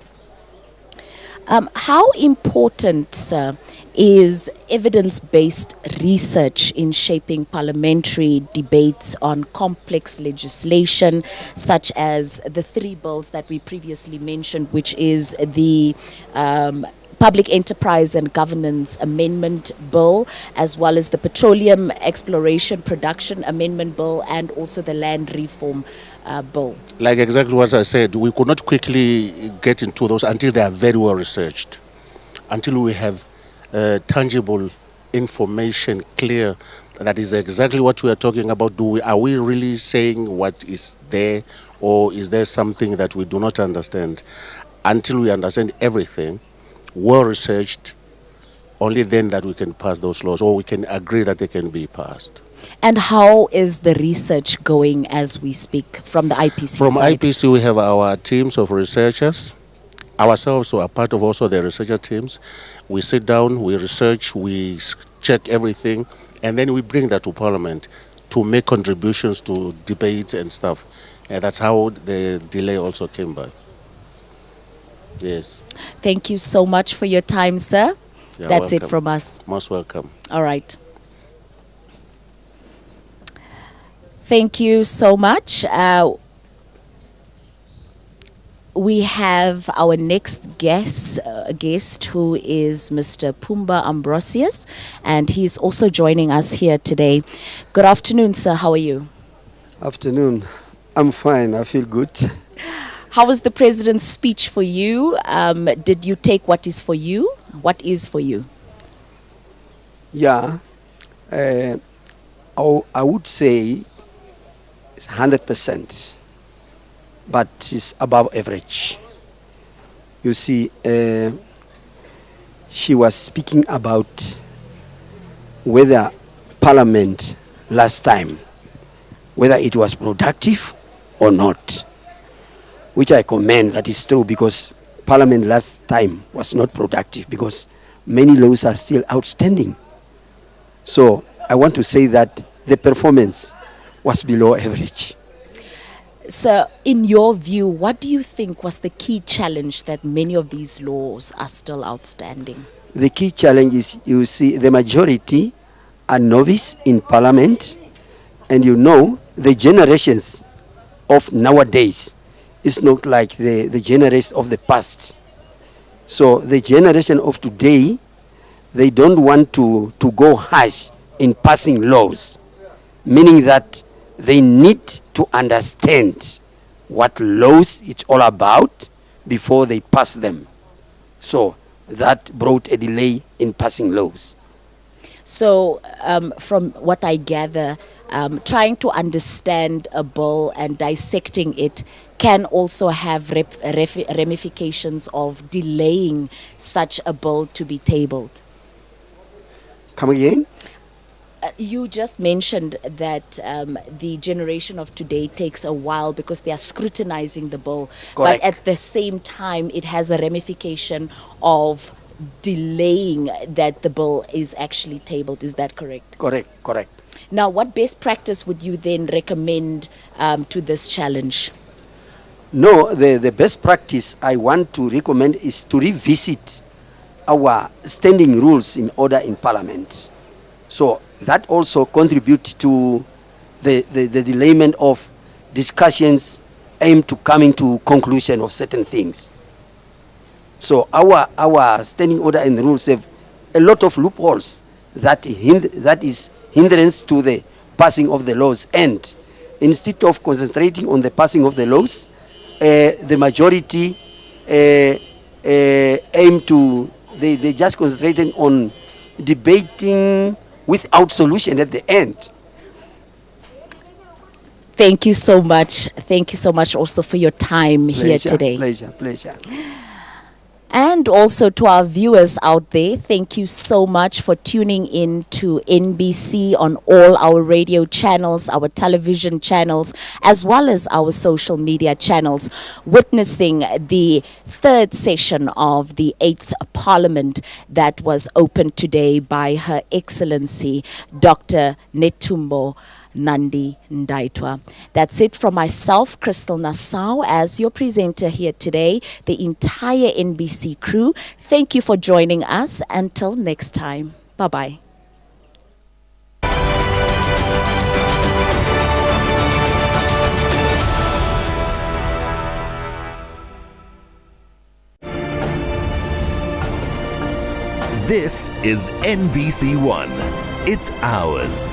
How important, sir, is evidence-based research in shaping parliamentary debates on complex legislation, such as the 3 bills that we previously mentioned, which is the Public Enterprise and Governance Amendment Bill, as well as the Petroleum Exploration Production Amendment Bill, and also the Land Reform Bill. Like exactly what I said, we could not quickly get into those until they are very well researched, until we have tangible information clear that is exactly what we are talking about. Are we really saying what is there, or is there something that we do not understand? Until we understand everything, well researched, only then that we can pass those laws, or we can agree that they can be passed. And how is the research going as we speak from the IPC From side? IPC, we have our teams of researchers. Ourselves are part of also the researcher teams. We sit down, we research, we check everything, and then we bring that to Parliament to make contributions to debates and stuff. And that's how the delay also came by. Yes. Thank you so much for your time, sir. You're That's it welcome. from us. Most welcome. All right. Thank you so much. We have our next guest who is Mr. Pumba Ambrosius, and he's also joining us here today. Good afternoon, sir. How are you? Afternoon. I'm fine. I feel good. How was the president's speech for you? Did you take what is for you? What is for you? Yeah. I would say it's 100%. But it's above average. You see, she was speaking about whether Parliament last time, whether it was productive or not, which I commend that is true, because Parliament last time was not productive because many laws are still outstanding. So I want to say that the performance was below average. So, in your view, what do you think was the key challenge that many of these laws are still outstanding? The key challenge is, you see, the majority are novice in Parliament, and you know, the generations of nowadays is not like the generation of the past. So the generation of today, they don't want to go harsh in passing laws, meaning that they need to understand what laws it's all about before they pass them. So that brought a delay in passing laws. So from what I gather, trying to understand a bill and dissecting it can also have ramifications of delaying such a bill to be tabled. Come again? You just mentioned that the generation of today takes a while because they are scrutinizing the bill. Correct. But at the same time, it has a ramification of delaying that the bill is actually tabled. Is that correct? Correct, correct. Now, what best practice would you then recommend to this challenge? No, the best practice I want to recommend is to revisit our standing rules in order in Parliament. So that also contributes to the delayment of discussions aimed to coming to conclusion of certain things. So our standing order and rules have a lot of loopholes that is hindrance to the passing of the laws. And instead of concentrating on the passing of the laws, the majority aim to, they just concentrating on debating without solution at the end. Thank you so much. Thank you so much also for your time here today. Pleasure. And also to our viewers out there, thank you so much for tuning in to NBC on all our radio channels, our television channels, as well as our social media channels, witnessing the third session of the 8th Parliament that was opened today by Her Excellency Dr. Netumbo Nandi-Ndaitwah. That's it from myself, Crystal Nassau, as your presenter here today, the entire NBC crew. Thank you for joining us. Until next time. Bye-bye. This is NBC1. It's ours.